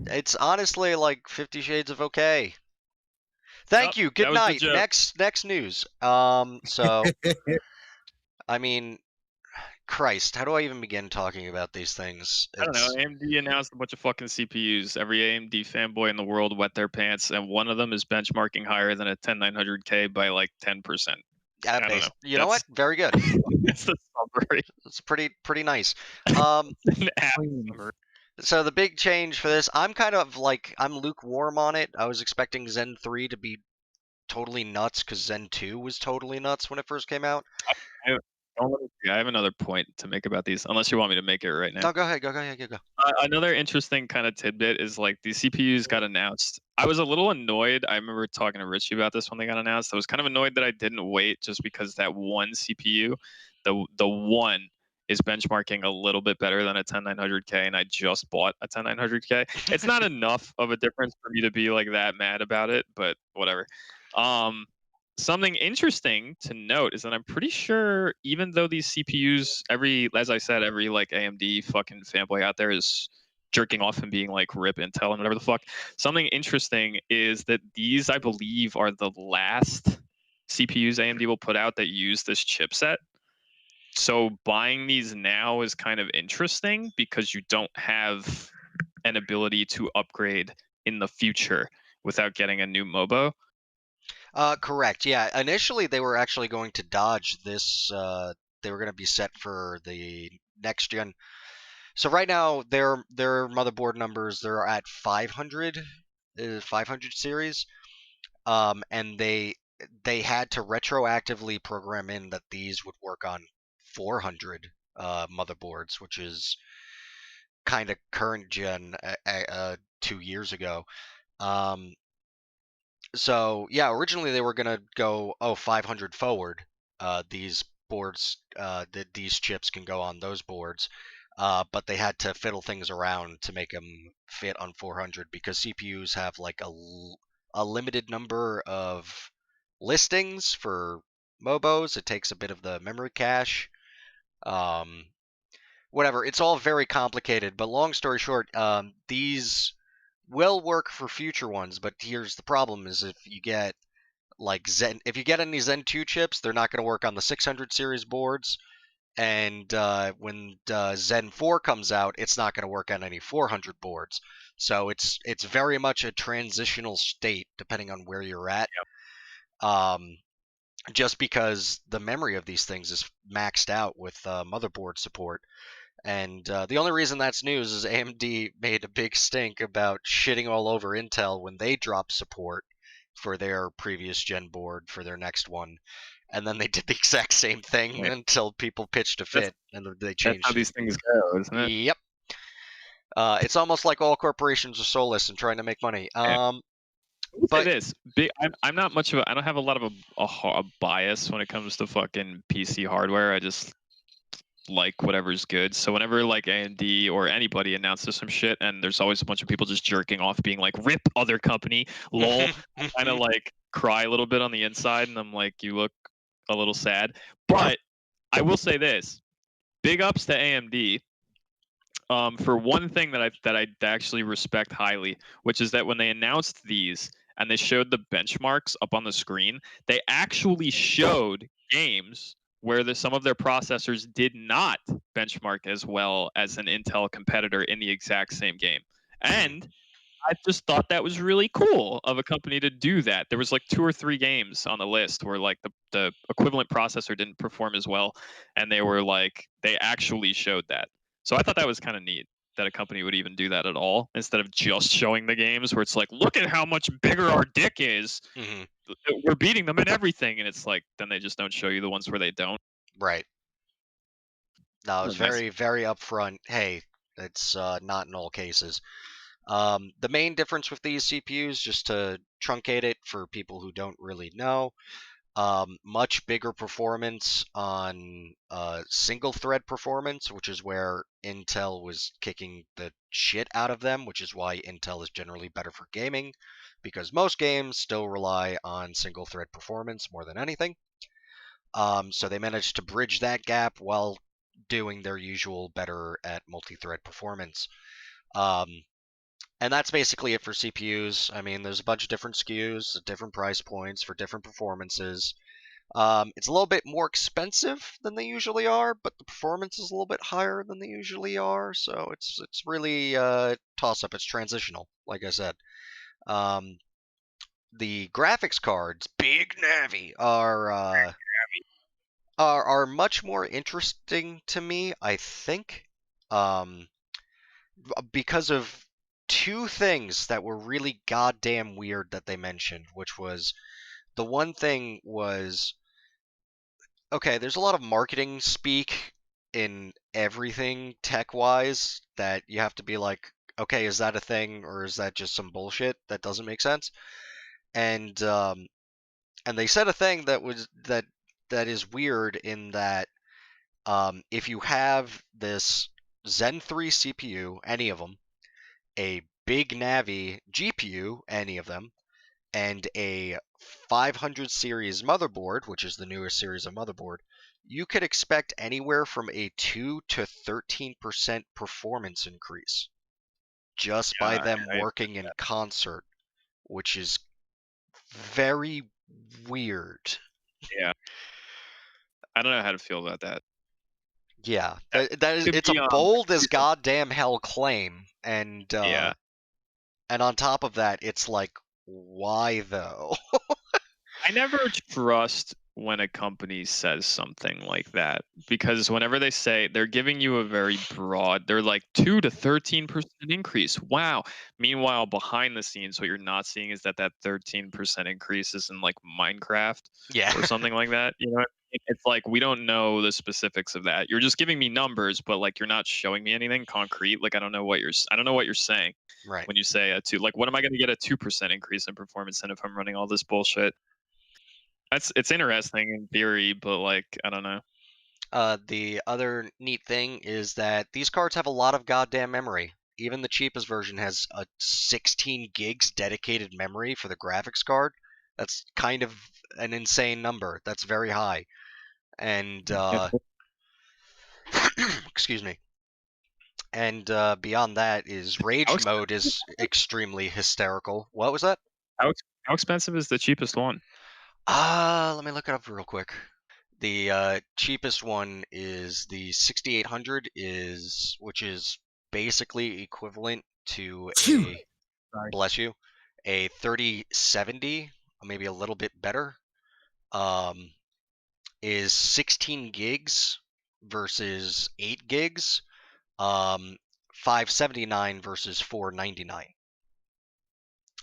It's honestly like 50 Shades of okay. Thank you. Good that was the night. joke. Next news. So I mean, Christ, how do I even begin talking about these things? I don't know. AMD announced a bunch of fucking CPUs. Every AMD fanboy in the world wet their pants, and one of them is benchmarking higher than a 10900K by like 10%. I don't know. You know what? Very good. That's the summary. It's pretty nice. An app summary. So the big change for this, I'm lukewarm on it. I was expecting Zen 3 to be totally nuts because Zen 2 was totally nuts when it first came out. I have another point to make about these, unless you want me to make it right now. No, go ahead. Go. Another interesting kind of tidbit is like the CPUs got announced. I was a little annoyed. I remember talking to Richie about this when they got announced. I was kind of annoyed that I didn't wait just because that one CPU, the one, is benchmarking a little bit better than a 10900K, and I just bought a 10900K. It's not enough of a difference for me to be like that mad about it, but whatever. Something interesting to note is that I'm pretty sure, even though these CPUs, as I said, every like AMD fucking fanboy out there is jerking off and being like rip Intel and whatever the fuck. Something interesting is that these, I believe, are the last CPUs AMD will put out that use this chipset. So buying these now is kind of interesting because you don't have an ability to upgrade in the future without getting a new MOBO. Correct. Yeah. Initially, they were actually going to dodge this. They were going to be set for the next gen. So right now, their motherboard numbers, they're at 500 series, and they had to retroactively program in that these would work on 400 motherboards, which is kind of current gen 2 years ago. So yeah, originally they were gonna go 500 forward. These boards, these chips can go on those boards, but they had to fiddle things around to make them fit on 400 because CPUs have like a limited number of listings for MOBOs. It takes a bit of the memory cache. Whatever. It's all very complicated. But long story short, these will work for future ones, but here's the problem: is if you get any Zen 2 chips, they're not going to work on the 600 series boards, and when Zen 4 comes out, it's not going to work on any 400 boards. So it's very much a transitional state depending on where you're at. Yep. Just because the memory of these things is maxed out with motherboard support. And the only reason that's news is AMD made a big stink about shitting all over Intel when they dropped support for their previous gen board for their next one. and then they did the exact same thing Right. until people pitched a fit, and they That's changed how it. these things go, isn't it? Yep. It's almost like all corporations are soulless and trying to make money. I will say But this, I'm not much of a, I don't have a lot of a bias when it comes to fucking PC hardware. I just like whatever's good. So whenever like AMD or anybody announces some shit, and there's always a bunch of people just jerking off, being like, "Rip other company," lol. Kind of like cry a little bit on the inside, and I'm like, "You look a little sad." But I will say this: big ups to AMD. For one thing that I actually respect highly, which is that when they announced these and they showed the benchmarks up on the screen, they actually showed games where some of their processors did not benchmark as well as an Intel competitor in the exact same game. And I just thought that was really cool of a company to do that. There was like 2 or 3 games on the list where like the equivalent processor didn't perform as well, and they were like they actually showed that. So I thought that was kind of neat that a company would even do that at all instead of just showing the games where it's like, look at how much bigger our dick is. Mhm. We're beating them in everything, and it's like then they just don't show you the ones where they don't. Right. No, it's Nice. very, very upfront. Hey, it's not in all cases. The main difference with these CPUs, just to truncate it for people who don't really know, much bigger performance on single thread performance, which is where Intel was kicking the shit out of them, which is why Intel is generally better for gaming, because most games still rely on single thread performance more than anything. So they managed to bridge that gap while doing their usual better at multi-thread performance. And that's basically it for CPUs. I mean, there's a bunch of different SKUs at different price points for different performances. It's a little bit more expensive than they usually are, but the performance is a little bit higher than they usually are. So it's really toss up. It's transitional, like I said. The graphics cards, Big Navi, are much more interesting to me, I think, because of 2 things that were really goddamn weird that they mentioned, which was the one thing was, okay, there's a lot of marketing speak in everything tech-wise that you have to be like, okay, is that a thing or is that just some bullshit that doesn't make sense? And they said a thing that is weird in that if you have this Zen 3 CPU, any of them, a Big Navi GPU, any of them, and a 500 series motherboard, which is the newest series of motherboard, you could expect anywhere from a 2 to 13% performance increase just by them working in concert, which is very weird. Yeah. I don't know how to feel about that. Yeah, that is, could it's a be, bold as goddamn hell claim, and Yeah. and on top of that, it's like, why though? I never trust when a company says something like that, because whenever they say they're giving you a very broad, they're like 2 to 13% increase. Wow. Meanwhile, behind the scenes, what you're not seeing is that 13% increase is in like Minecraft Yeah, or something like that. You know what I mean? It's like we don't know the specifics of that. You're just giving me numbers, but like you're not showing me anything concrete. Like I don't know what you're saying right. when you say a 2. Like what am I going to get a 2% increase in performance and if I'm running all this bullshit? It's interesting in theory, but like I don't know. The other neat thing is that these cards have a lot of goddamn memory. Even the cheapest version has a 16 gigs dedicated memory for the graphics card. That's kind of an insane number. That's very high. And excuse me. And beyond that is rage mode is extremely hysterical. What was that? How expensive is the cheapest one? Let me look it up real quick. The cheapest one is the 6800 which is basically equivalent to Sorry. bless you, a 3070, maybe a little bit better. Is 16 gigs versus 8 gigs. 579 versus 499.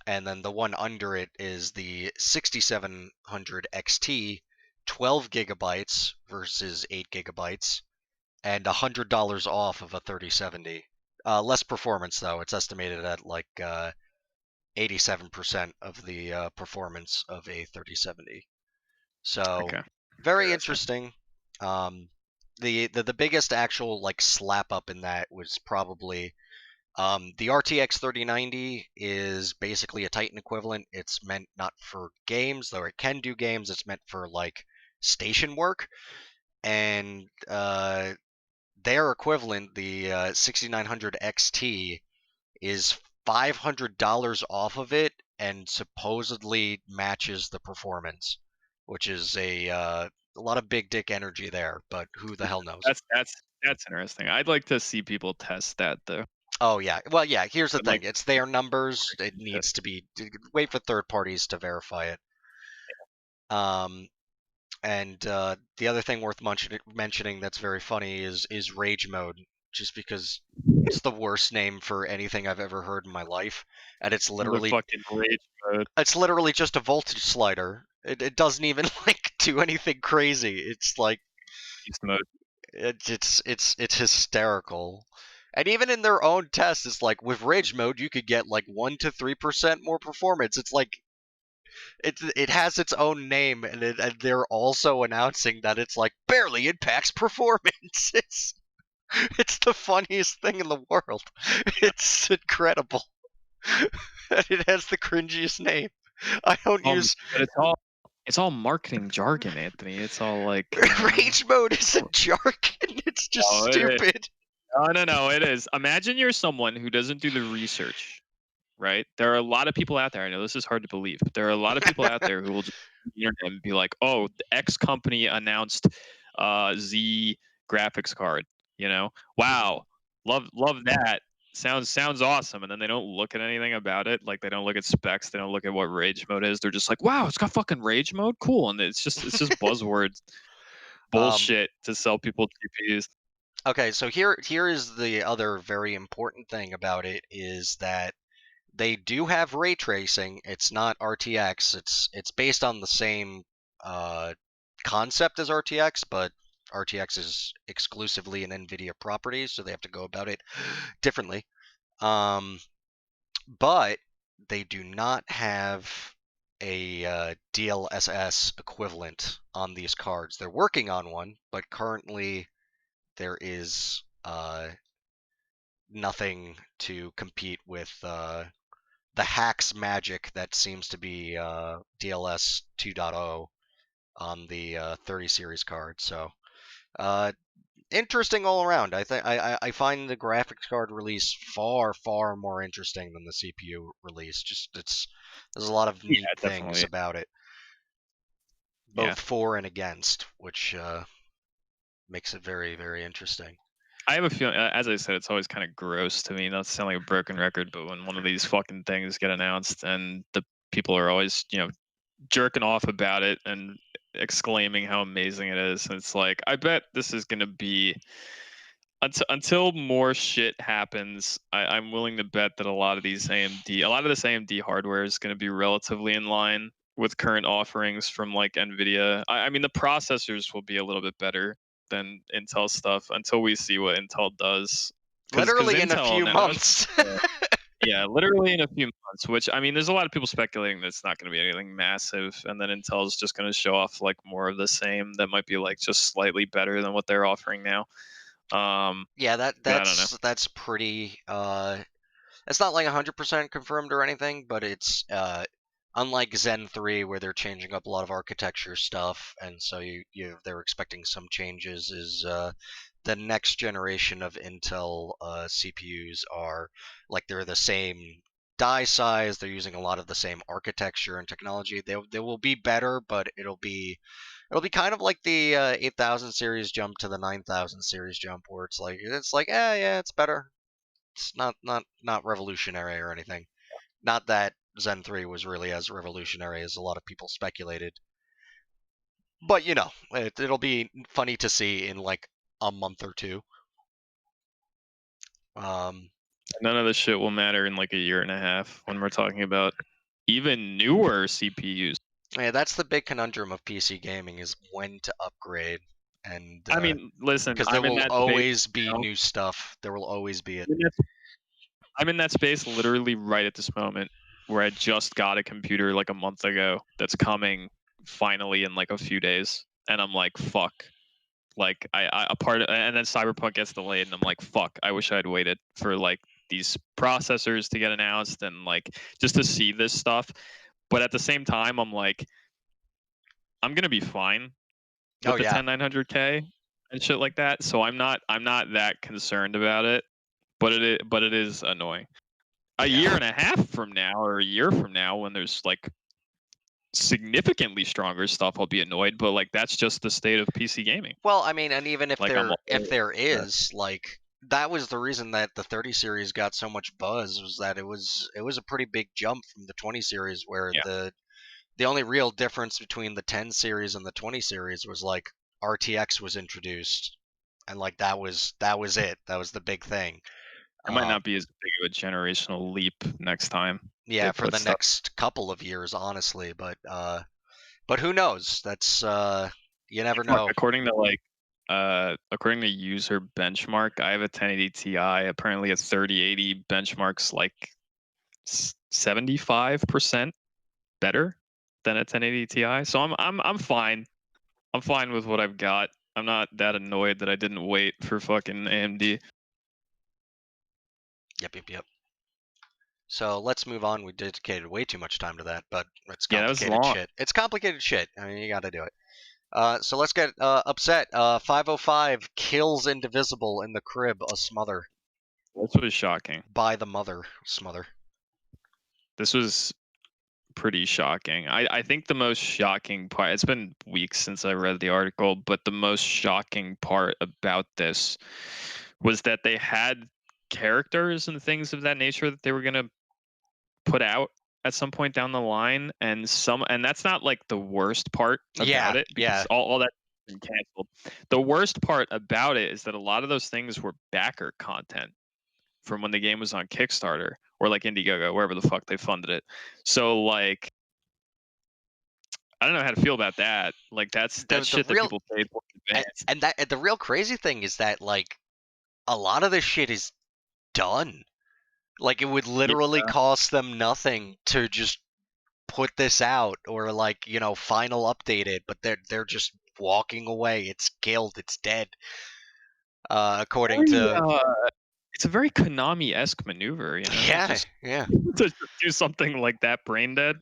And then the one under it is the 6700 XT, 12 gigabytes versus 8 gigabytes, and $100 off of a 3070. Less performance though. It's estimated at like 87% of the performance of a 3070. So Okay. very Interesting. interesting. The biggest actual like slap up in that was probably the RTX 3090 is basically a Titan equivalent. It's meant not for games, though it can do games. It's meant for like station work, and their equivalent, the 6900 XT, is $500 off of it, and supposedly matches the performance, which is a lot of big dick energy there. But who the hell knows? That's interesting. I'd like to see people test that though. Oh yeah. Well, yeah. Here's the But, thing. like, It's their numbers. It needs to be wait for third parties to verify it. And the other thing worth mentioning that's very funny is rage mode, just because it's the worst name for anything I've ever heard in my life, and it's the literally fucking rage mode. it's literally just a voltage slider. It doesn't even like do anything crazy. It's like Beast mode. it's hysterical. And even in their own tests, it's like with rage mode, you could get like 1 to 3% more performance. It's like it has its own name, and they're also announcing that it's like barely impacts performance. It's the funniest thing in the world. It's incredible. And it has the cringiest name. I don't use But it's all marketing jargon, Anthony. It's all like rage mode isn't jargon. It's just No, it is. stupid. No, it is. Imagine you're someone who doesn't do the research, right? There are a lot of people out there. I know this is hard to believe, but there are a lot of people out there who will just go on the internet and be like, "Oh, the X company announced Z graphics card." You know, wow, love that. Sounds awesome. And then they don't look at anything about it. Like they don't look at specs. They don't look at what rage mode is. They're just like, "Wow, it's got fucking rage mode. Cool." And it's just buzzwords bullshit to sell people GPUs. Okay, so here is the other very important thing about it is that they do have ray tracing. It's not RTX. It's based on the same concept as RTX, but RTX is exclusively an NVIDIA property, so they have to go about it differently. But they do not have a DLSS equivalent on these cards. They're working on one, but currently there is nothing to compete with the hacks magic that seems to be DLS 2.0 on the 30 series card. So interesting all around. I find the graphics card release far more interesting than the CPU release. Just there's a lot of neat things definitely. about it, both Yeah. for and against, which makes it very interesting. I have a feeling, as I said, it's always kind of gross to me. Not to sound like a broken record, but when one of these fucking things get announced and the people are always, jerking off about it and exclaiming how amazing it is, and it's like, I bet this is gonna be until more shit happens. I'm willing to bet that a lot of this AMD hardware is gonna be relatively in line with current offerings from like NVIDIA. I mean, the processors will be a little bit better than Intel stuff until we see what Intel does. Literally in a few months. Yeah, literally in a few months, which, I mean, there's a lot of people speculating that it's not going to be anything massive, and then Intel's just going to show off like more of the same that might be like just slightly better than what they're offering now. Yeah, I don't know. that's pretty it's not like 100% confirmed or anything, but it's unlike Zen 3 where they're changing up a lot of architecture stuff, and so they're expecting some changes, is the next generation of Intel CPUs are like they're the same die size, they're using a lot of the same architecture and technology. They will be better, but it'll be kind of like the 8000 series jump to the 9000 series jump, where it's like yeah, it's better. It's not revolutionary or anything. Not that Zen 3 was really as revolutionary as a lot of people speculated. But it'll be funny to see in like a month or two. None of this shit will matter in like a year and a half when we're talking about even newer CPUs. Yeah, that's the big conundrum of PC gaming is when to upgrade, and I mean, listen, because there I'm in will that space. always be now. new stuff. There will always be it. I'm in that space literally right at this moment where I just got a computer like a month ago that's coming finally in like a few days, and I'm like, fuck. Like and then Cyberpunk gets delayed, and I'm like, fuck. I wish I'd waited for like these processors to get announced and like just to see this stuff. But at the same time, I'm like, I'm gonna be fine with Oh the yeah, 10900K and shit like that. So I'm not that concerned about it. But it is annoying. A Yeah. year and a half from now or a year from now, when there's like significantly stronger stuff, I'll be annoyed. But like that's just the state of PC gaming. Well, I mean, and even if Like, I'm there is like that was the reason that the 30 series got so much buzz was that it was a pretty big jump from the 20 series where Yeah. the only real difference between the 10 series and the 20 series was like RTX was introduced and like that was it. That was the big thing. It might not be as big of a generational leap next time. Yeah, they for put the stuff- next couple of years, honestly, but who knows? That's you never know. According to user benchmark, I have a 1080 Ti. Apparently, a 3080 benchmarks like 75% better than a 1080 Ti. So I'm fine. I'm fine with what I've got. I'm not that annoyed that I didn't wait for fucking AMD. Yep. So let's move on. We dedicated way too much time to that, but it's Yeah, that was complicated long. shit. It's complicated shit. I mean, you got to do it. So let's get upset. 505 kills Indivisible in the crib, a smother This was shocking. by the mother smother. This was pretty shocking. I think the most shocking part, it's been weeks since I read the article, but the most shocking part about this was that they had characters and things of that nature that they were going to put out at some point down the line, and that's not like the worst part about it, because all that been canceled. The worst part about it is that a lot of those things were backer content from when the game was on Kickstarter or like Indiegogo, wherever the fuck they funded it. So like, I don't know how to feel about that. Like that's shit that people paid for in advance. And the real crazy thing is that like a lot of this shit is done. Like it would literally cost them nothing to just put this out or like, you know, final update it, but they're just walking away. It's killed, it's dead. According to it's a very Konami-esque maneuver, you know? Yeah. To do something like that brain dead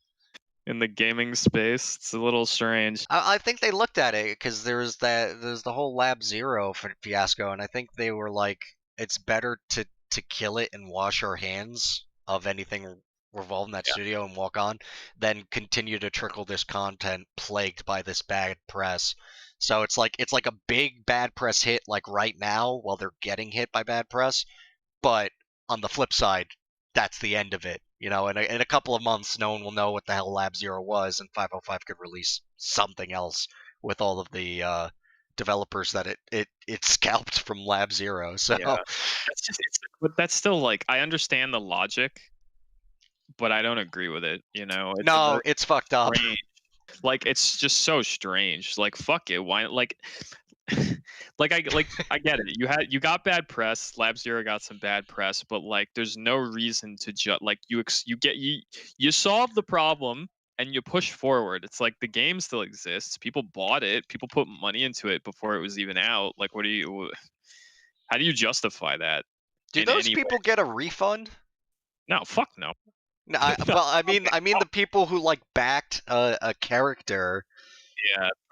in the gaming space. It's a little strange. I think they looked at it because there's the whole Lab Zero fiasco, and I think they were like, it's better to kill it and wash our hands of anything revolved in that studio and walk on than continue to trickle this content plagued by this bad press. So it's like a big bad press hit like right now while they're getting hit by bad press, but on the flip side, that's the end of it. You know, in a couple of months, no one will know what the hell Lab Zero was, and 505 could release something else with all of the developers that it scalped from Lab Zero. So but that's still like, I understand the logic, but I don't agree with it. You know, it's fucked up. Like it's just so strange. Like fuck it, why? Like, I get it. You got bad press. Lab Zero got some bad press, but like, there's no reason to like you solve the problem and you push forward. It's like the game still exists. People bought it. People put money into it before it was even out. Like, how do you justify that? Do those people get a refund? No, fuck no. No, I mean the people who like backed a character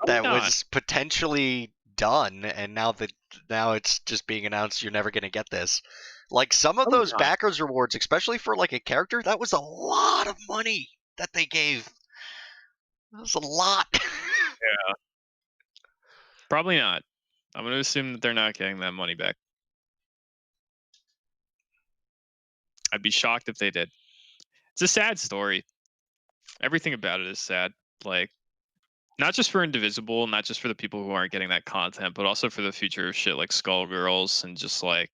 that was potentially done, and now it's just being announced you're never gonna get this. Like some of those backers rewards, especially for like a character, that was a lot of money that they gave. That was a lot. Yeah. Probably not. I'm gonna assume that they're not getting that money back. I'd be shocked if they did. It's a sad story. Everything about it is sad. Like, not just for Indivisible, not just for the people who aren't getting that content, but also for the future of shit like Skullgirls and just like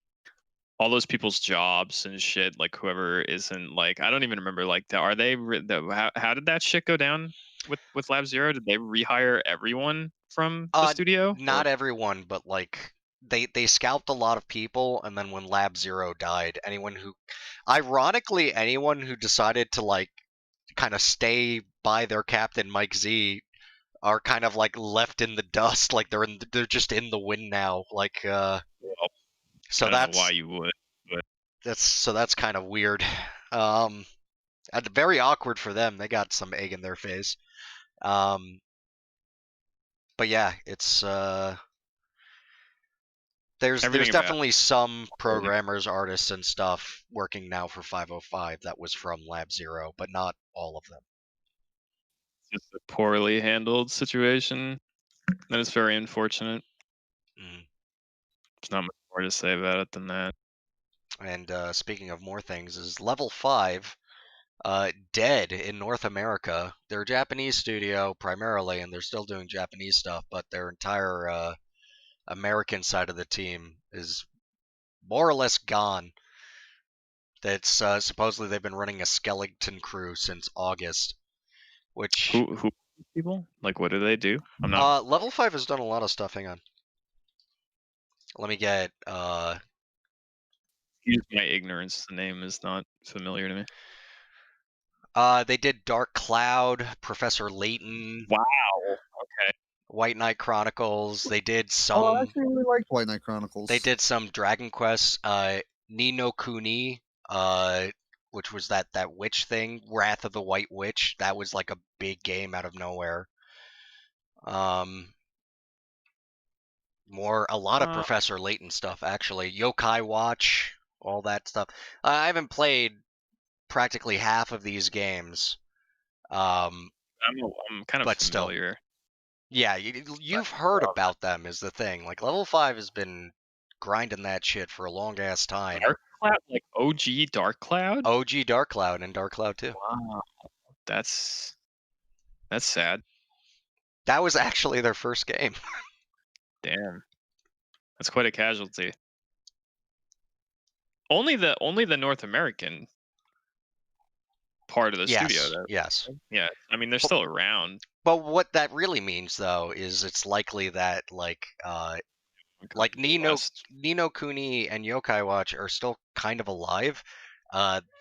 all those people's jobs and shit. Like whoever isn't like, I don't even remember like, how did that shit go down? with Lab Zero? Did they rehire everyone from the studio? Not everyone, but like they scalped a lot of people, and then when Lab Zero died, ironically, anyone who decided to like kind of stay by their captain Mike Z are kind of like left in the dust, like they're just in the wind now, like Well, so I don't that's know why you would. that's kind of weird. Very awkward for them. They got some egg in their face. But yeah, it's there's Everything about definitely some programmers, artists, and stuff working now for 505 that was from Lab Zero, but not all of them. It's just a poorly handled situation. That is very unfortunate. Mm. There's not much more to say about it than that. And speaking of more things, is Level 5 dead in North America. They're a Japanese studio primarily, and they're still doing Japanese stuff, but their entire American side of the team is more or less gone. That's supposedly they've been running a skeleton crew since August, which Who people? Like, what do they do? I'm not. Level 5 has done a lot of stuff. Hang on. Let me get Excuse my ignorance. The name is not familiar to me. they did Dark Cloud, Professor Layton, Wow. Okay. White Knight Chronicles. They did Oh, some I actually really liked White Knight Chronicles. they did some Dragon Quest, Ni no Kuni, which was that witch thing, Wrath of the White Witch. That was like a big game out of nowhere. A lot of Professor Layton stuff actually. Yokai Watch, all that stuff. I haven't played practically half of these games. I'm kind of but still. familiar. Yeah, you've heard about them is the thing. Like Level 5 has been grinding that shit for a long ass time. Dark Cloud, like OG Dark Cloud. OG Dark Cloud and Dark Cloud 2. Wow, that's sad. That was actually their first game. Damn, that's quite a casualty. Only the North American part of the studio, though. Yes. Yeah, I mean they're still around. But what that really means, though, is it's likely that like Ni no Kuni and Yokai Watch are still kind of alive.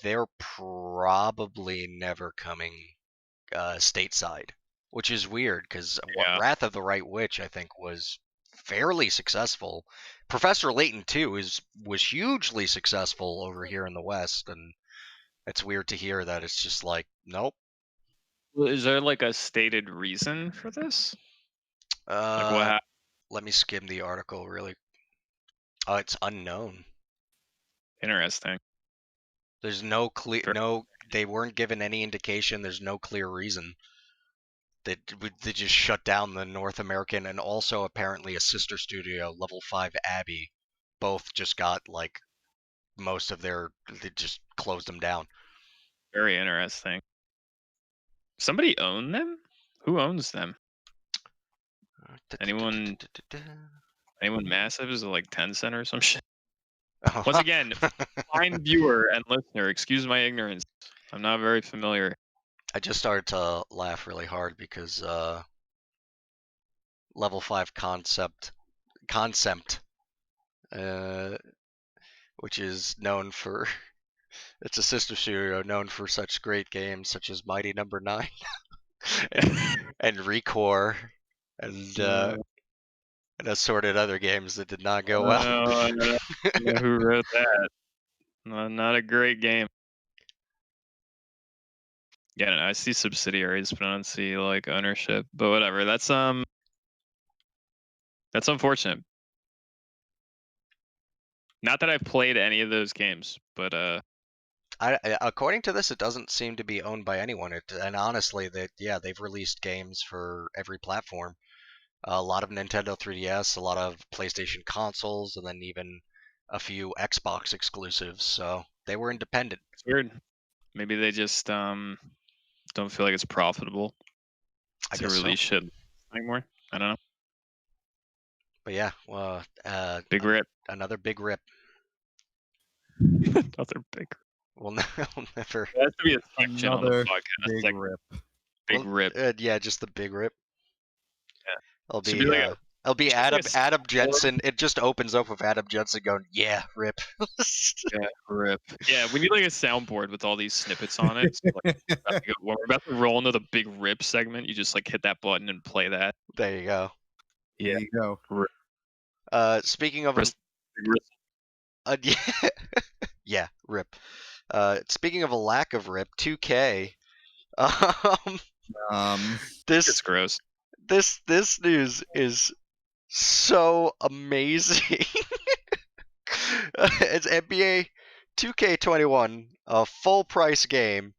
They're probably never coming stateside, which is weird because Wrath of the Right Witch, I think, was fairly successful. Professor Layton too was hugely successful over here in the West, and it's weird to hear that it's just like nope. Is there like a stated reason for this? Like what happened? Let me skim the article really. Oh, it's unknown. Interesting. There's no clear they weren't given any indication. There's no clear reason. They just shut down the North American and also apparently a sister studio, Level 5 Abbey. Both just got like most of they just closed them down. Very interesting. Somebody own them? Who owns them? Anyone massive? Is it like Tencent or some shit? Once again, fine viewer and listener, excuse my ignorance. I'm not very familiar. I just started to laugh really hard because Level 5 Concept, which is known for, it's a sister studio known for such great games such as Mighty Number 9 and Recore and assorted other games that did not go well. I don't know who wrote that? Not a great game. Yeah, I see subsidiaries, but I don't see like ownership. But whatever. That's unfortunate. Not that I've played any of those games, but according to this, it doesn't seem to be owned by anyone. And honestly, they've released games for every platform. A lot of Nintendo 3DS, a lot of PlayStation consoles, and then even a few Xbox exclusives. So they were independent. It's weird. Maybe they just don't feel like it's profitable to release shit anymore. I don't know. But yeah, well, big rip. Another big rip. Another big. We'll never. There has to be a section on the podcast. Big rip. Big rip. Yeah, just the big rip. Yeah. It'll be just Adam like a Adam Jensen. It just opens up with Adam Jensen going, "Yeah, rip." Yeah, rip. Yeah, we need like a soundboard with all these snippets on it. So, like, when we're about to roll into the big rip segment, you just like hit that button and play that. There you go. Yeah. There you go. Speaking of Rip. yeah, yeah, rip. Speaking of a lack of rip, 2K. This It's gross. this news is so amazing. It's NBA 2K21, a full price game,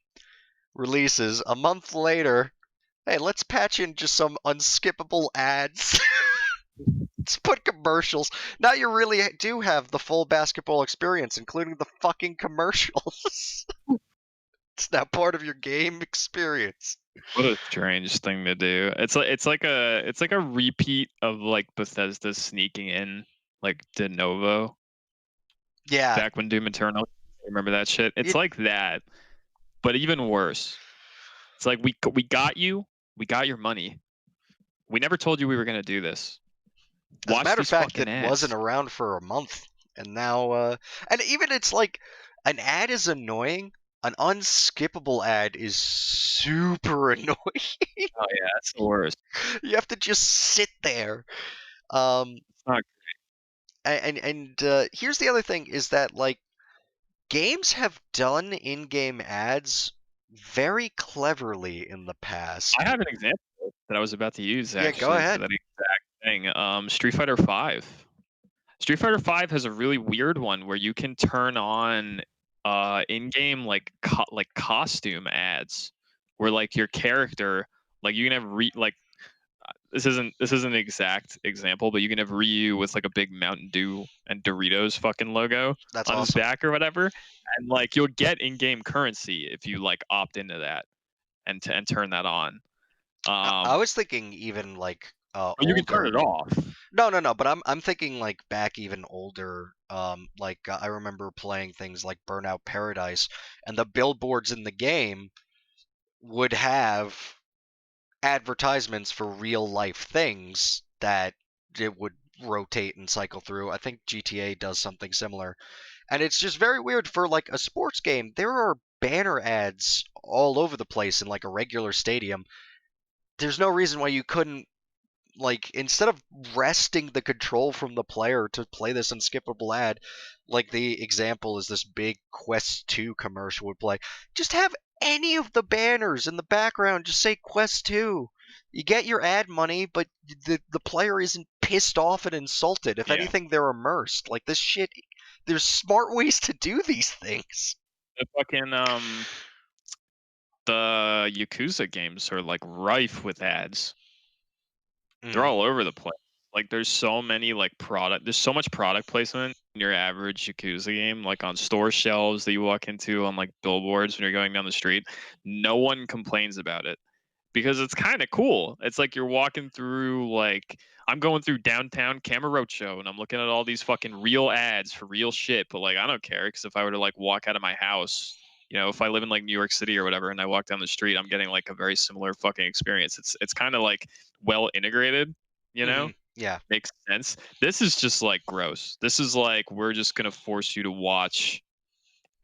releases a month later. Hey, let's patch in just some unskippable ads. Let's put commercials. Now you really do have the full basketball experience, including the fucking commercials. It's now part of your game experience. What a strange thing to do. It's like a repeat of like Bethesda sneaking in like de novo Yeah, back when Doom Eternal. Remember that shit? It's like that, but even worse. It's like we got you. We got your money. We never told you we were gonna do this. as a Watch matter of these fact, fucking it ads. wasn't around for a month, and now, and even it's like an ad is annoying. An unskippable ad is super annoying. Oh yeah, that's the worst. You have to just sit there. Not great. And here's the other thing is that like games have done in-game ads very cleverly in the past. I have an example that I was about to use actually. Yeah, go ahead. For that exact thing. Street Fighter V. Street Fighter V has a really weird one where you can turn on in-game like costume ads, where like your character, like you can have this isn't an exact example, but you can have Ryu with like a big Mountain Dew and Doritos fucking logo That's on his awesome. back or whatever, and like you'll get in-game currency if you like opt into that and turn that on. I was thinking even like you can turn it off. No, but I'm thinking like back even older. I remember playing things like Burnout Paradise, and the billboards in the game would have advertisements for real life things that it would rotate and cycle through. I think GTA does something similar. And it's just very weird for like a sports game. There are banner ads all over the place in like a regular stadium. There's no reason why you couldn't, like, instead of wresting the control from the player to play this unskippable ad, like the example is this big Quest 2 commercial would play, just have any of the banners in the background just say Quest 2. You get your ad money, but the player isn't pissed off and insulted. If anything, they're immersed. Like, this shit, there's smart ways to do these things. The fucking the Yakuza games are like rife with ads. They're all over the place. Like there's so many like there's so much product placement in your average Yakuza game, like on store shelves that you walk into, on like billboards when you're going down the street. No one complains about it because it's kind of cool. It's like you're walking through, like I'm going through downtown Camarocho and I'm looking at all these fucking real ads for real shit, but like I don't care, because if I were to like walk out of my house, you know, if I live in like New York City or whatever and I walk down the street, I'm getting like a very similar fucking experience. It's kind of like well integrated, you know? Yeah. Makes sense. This is just like gross. This is like, we're just going to force you to watch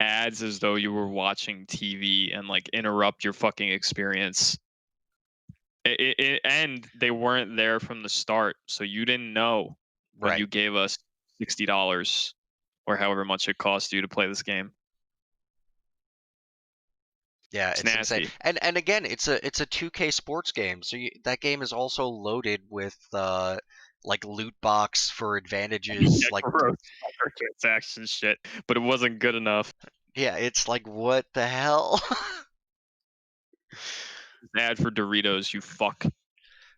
ads as though you were watching TV and like interrupt your fucking experience. And they weren't there from the start, so you didn't know when you gave us $60 or however much it cost you to play this game. Yeah, it's insane. And again, it's a 2K sports game, so that game is also loaded with like loot box for advantages, like transaction shit, but it wasn't good enough. Yeah, it's like, what the hell? Ad for Doritos, you fuck.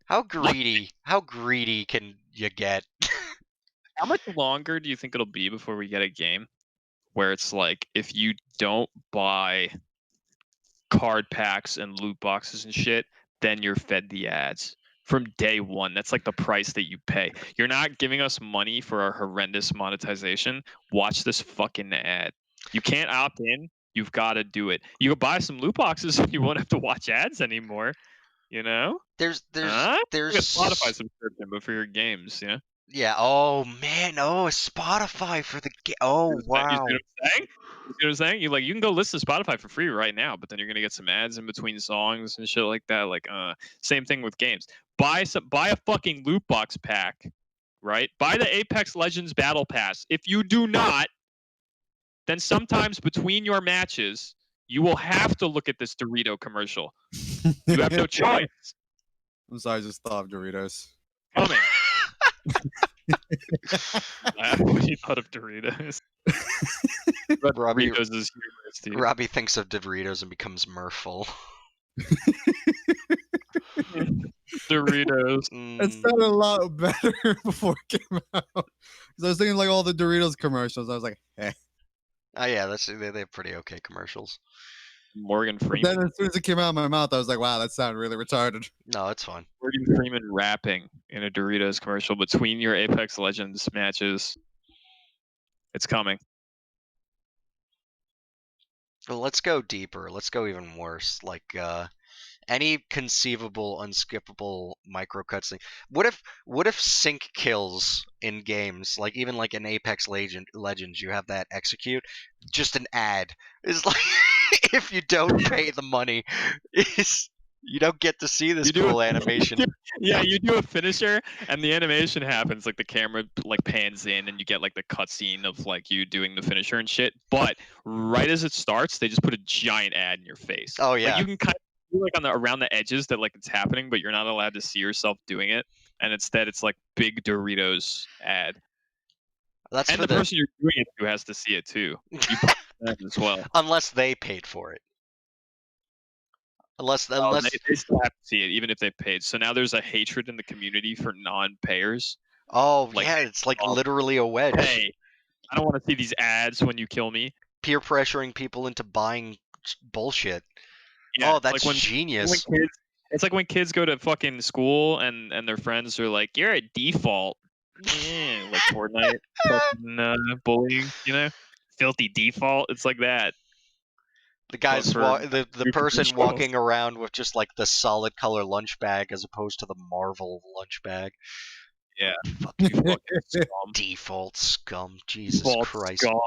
How greedy can you get? How much longer do you think it'll be before we get a game where it's like, if you don't buy card packs and loot boxes and shit, then you're fed the ads from day one? That's like the price that you pay. You're not giving us money for our horrendous monetization. Watch this fucking ad. You can't opt in. You've got to do it. You can buy some loot boxes and you won't have to watch ads anymore. You know? There's Like a there's Spotify subscription, but for your games, yeah. Yeah. Oh man. Oh, Spotify for the game. Oh You see wow. what I'm saying? You see what I'm saying? You can go listen to Spotify for free right now, but then you're gonna get some ads in between songs and shit like that. Like, same thing with games. Buy a fucking loot box pack, right? Buy the Apex Legends Battle Pass. If you do not, then sometimes between your matches, you will have to look at this Dorito commercial. You have no choice. I'm sorry, I just thought of Doritos. Coming. I actually thought of Doritos. But Robbie- Doritos is humorous to you. Robbie thinks of Doritos and becomes mirthful. Doritos. It Mm, sounded a lot better before it came out. Because I was thinking like all the Doritos commercials. I was like, eh. oh yeah, they have pretty okay commercials. Morgan But Freeman. then as soon as it came out of my mouth, I was like, wow, that sounded really retarded. No, it's fine. Morgan Freeman rapping in a Doritos commercial between your Apex Legends matches. It's coming. Well, let's go deeper. Let's go even worse. Like any conceivable unskippable micro cutscene. What if sync kills in games, like even like in Apex Legends, you have that execute, just an ad. It's like if you don't pay the money, you don't get to see this You do cool it- animation. Yeah, you do a finisher and the animation happens, like the camera like pans in and you get like the cutscene of like you doing the finisher and shit. But right as it starts, they just put a giant ad in your face. Oh Like yeah. you can kind of feel like on the around the edges that like it's happening, but you're not allowed to see yourself doing it. And instead it's like big Doritos ad. That's And for the person you're doing it to has to see it too. You put that as well. unless they paid for it. Unless Oh, they still have to see it, even if they paid. So now there's a hatred in the community for non-payers. oh like, yeah, it's like oh, literally a wedge. Hey, I don't want to see these ads when you kill me. Peer pressuring people into buying bullshit. Yeah, Oh, that's like genius. it's like when kids go to fucking school and their friends are like, "You're a default," like Fortnite, fucking, bullying, you know, filthy default. It's like that. The guys, for the new person commercials. walking around with just like the solid color lunch bag as opposed to the Marvel lunch bag. Yeah, fuck you, fucking scum. Default scum. Jesus Default Christ. scum.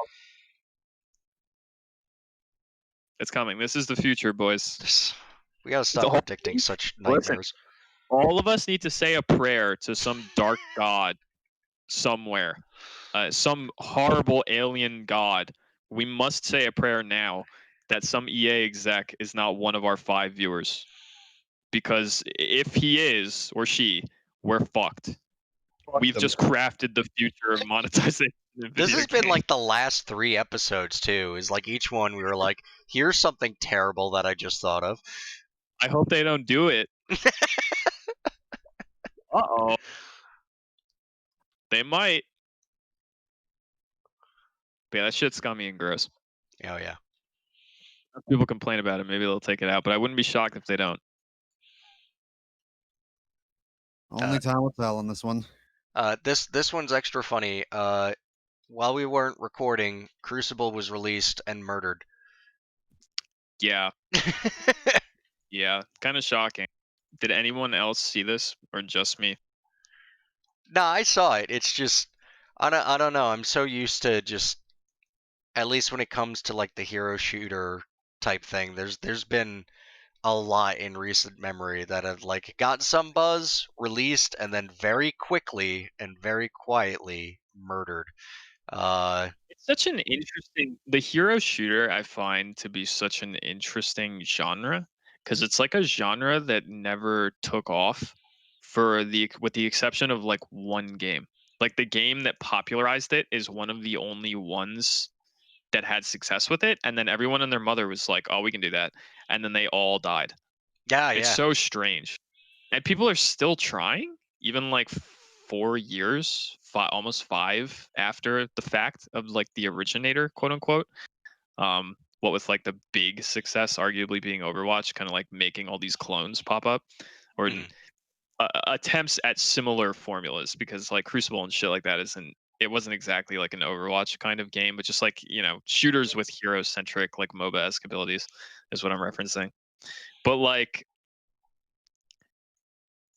It's coming. This is the future, boys. We gotta The stop whole predicting such Listen. nightmares. All of us need to say a prayer to some dark god somewhere, some horrible alien god. We must say a prayer now that some EA exec is not one of our 5 viewers, because if he is or she, we're fucked. We've just crafted the future of monetization. of This video has been games. like the last 3 episodes too. Is like each one we were like, here's something terrible that I just thought of. I hope they don't do it. Uh-oh. They might. But yeah, that shit's scummy and gross. Oh yeah. If people complain about it, maybe they'll take it out, but I wouldn't be shocked if they don't. Only time will tell on this one. This one's extra funny. While we weren't recording, Crucible was released and murdered. Yeah, yeah, kind of shocking. Did anyone else see this or just me? No, I saw it. It's just I don't know. I'm so used to just, at least when it comes to like the hero shooter type thing, there's been a lot in recent memory that have like got some buzz, released, and then very quickly and very quietly murdered. It's such an interesting. The hero shooter I find to be such an interesting genre because it's like a genre that never took off with the exception of like one game. Like the game that popularized it is one of the only ones that had success with it, and then everyone and their mother was like, "Oh, we can do that," and then they all died. Yeah, It's yeah. so strange, and people are still trying, even like 4 years, almost 5 after the fact of like the originator, quote unquote. What with like the big success, arguably being Overwatch, kind of like making all these clones pop up, or attempts at similar formulas, because like Crucible and shit like that it wasn't exactly like an Overwatch kind of game, but just like, shooters with hero centric like MOBA-esque abilities is what I'm referencing. But like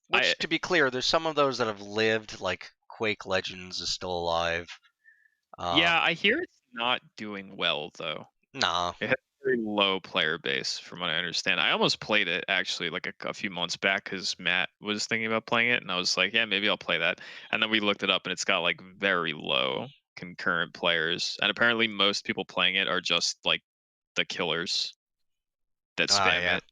Which, to be clear, there's some of those that have lived, like Quake Legends is still alive. Yeah, I hear it's not doing well though. Nah. It has a very low player base, from what I understand. I almost played it actually like a few months back because Matt was thinking about playing it, and I was like, yeah, maybe I'll play that. And then we looked it up, and it's got like very low concurrent players, and apparently most people playing it are just like the killers that spam Yeah. it.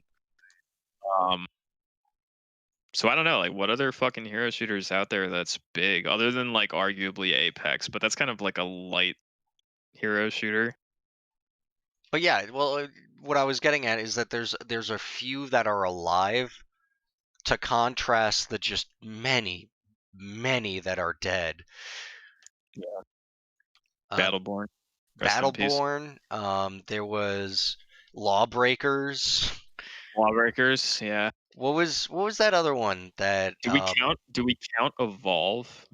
So I don't know, like, what other fucking hero shooters out there that's big, other than like arguably Apex, but that's kind of like a light hero shooter. But yeah, well, what I was getting at is that there's a few that are alive, to contrast the just many that are dead. Yeah. Um, Battleborn. Rest in peace. Battleborn. There was Lawbreakers. Lawbreakers, yeah. What was that other one that? Do we count Evolve?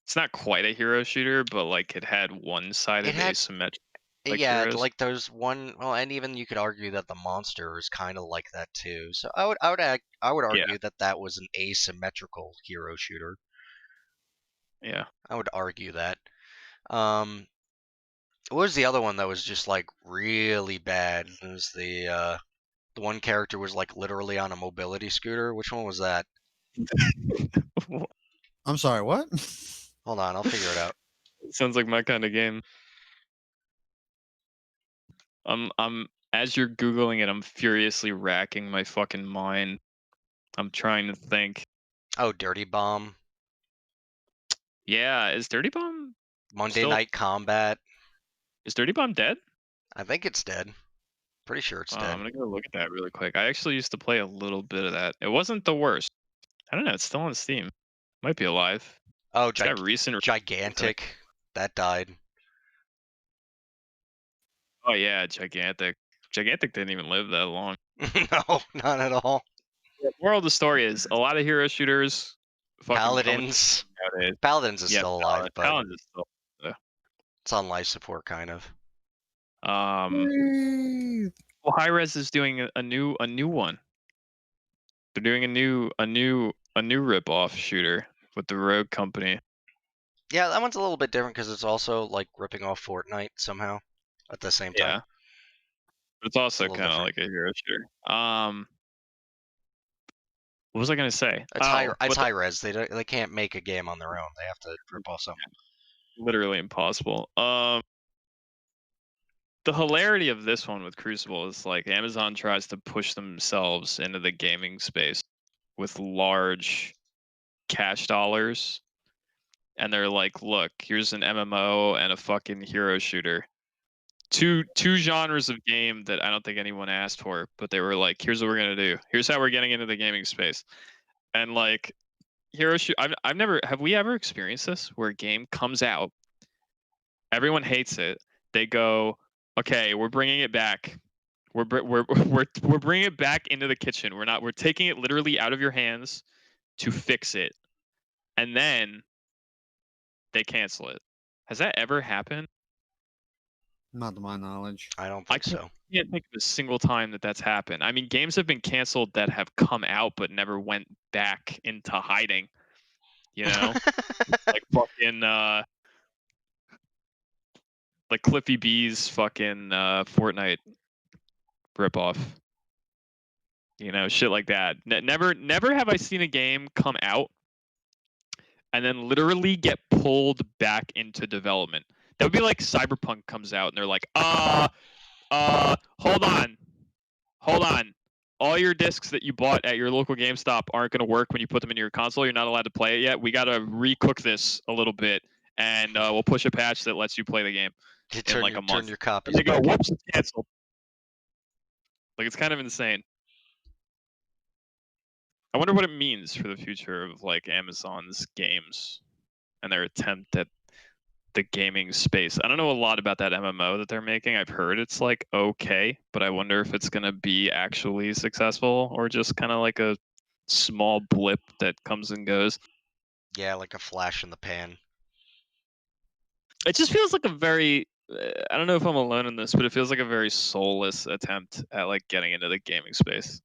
It's not quite a hero shooter, but like it had one-sided asymmetric. Yeah, heroes. like there's one. Well, and even you could argue that the monster is kind of like that too. So I would argue that was an asymmetrical hero shooter. Yeah. I would argue that. What was the other one that was just like really bad? It was the one character was like literally on a mobility scooter. Which one was that? I'm sorry, what? Hold on, I'll figure it out. Sounds like my kind of game. I'm as you're Googling it, I'm furiously racking my fucking mind. I'm trying to think. Oh, Dirty Bomb. Yeah, is Dirty Bomb Monday Night Combat? Is Dirty Bomb dead? I think it's dead. Pretty sure it's dead. I'm gonna go look at that really quick. I actually used to play a little bit of that. It wasn't the worst. I don't know. It's still on Steam. Might be alive. Oh, it's got recent. Gigantic. That died. Oh yeah, Gigantic. Gigantic didn't even live that long. No, not at all. The moral of the story is a lot of hero shooters. Paladins. Paladins is still alive, but Paladins is still. It's on life support, kind of. Well, Hi-Rez is doing a new one. They're doing a new rip-off shooter with the Rogue Company. Yeah, that one's a little bit different because it's also like ripping off Fortnite somehow at the same time. Yeah, but it's also kind of like a hero shooter. What was I gonna say? It's Hi-Rez. They can't make a game on their own. They have to rip off something. Literally impossible. The hilarity of this one with Crucible is like Amazon tries to push themselves into the gaming space with large cash dollars, and they're like, look, here's an MMO and a fucking hero shooter. Two genres of game that I don't think anyone asked for, but they were like, here's what we're gonna do. Here's how we're getting into the gaming space. And like hero shoot, have we ever experienced this where a game comes out, everyone hates it, they go, okay, we're bringing it back. We're bringing it back into the kitchen. We're taking it literally out of your hands to fix it, and then they cancel it. Has that ever happened? Not to my knowledge. I don't think so. I can't think of a single time that's happened. I mean, games have been canceled that have come out but never went back into hiding. You know, like fucking like Cliffy B's fucking Fortnite ripoff. You know, shit like that. Never have I seen a game come out and then literally get pulled back into development. That would be like Cyberpunk comes out and they're like, hold on. All your discs that you bought at your local GameStop aren't going to work when you put them into your console. You're not allowed to play it yet. We got to recook this a little bit, and we'll push a patch that lets you play the game in like a month. Turn your copies. And they go, whoops, it's canceled. Like, it's kind of insane. I wonder what it means for the future of like Amazon's games and their attempt at the gaming space. I don't know a lot about that MMO that they're making. I've heard it's like okay, but I wonder if it's going to be actually successful or just kind of like a small blip that comes and goes. Yeah, like a flash in the pan. It just feels like a very I don't know if I'm alone in this, but it feels like a very soulless attempt at like getting into the gaming space.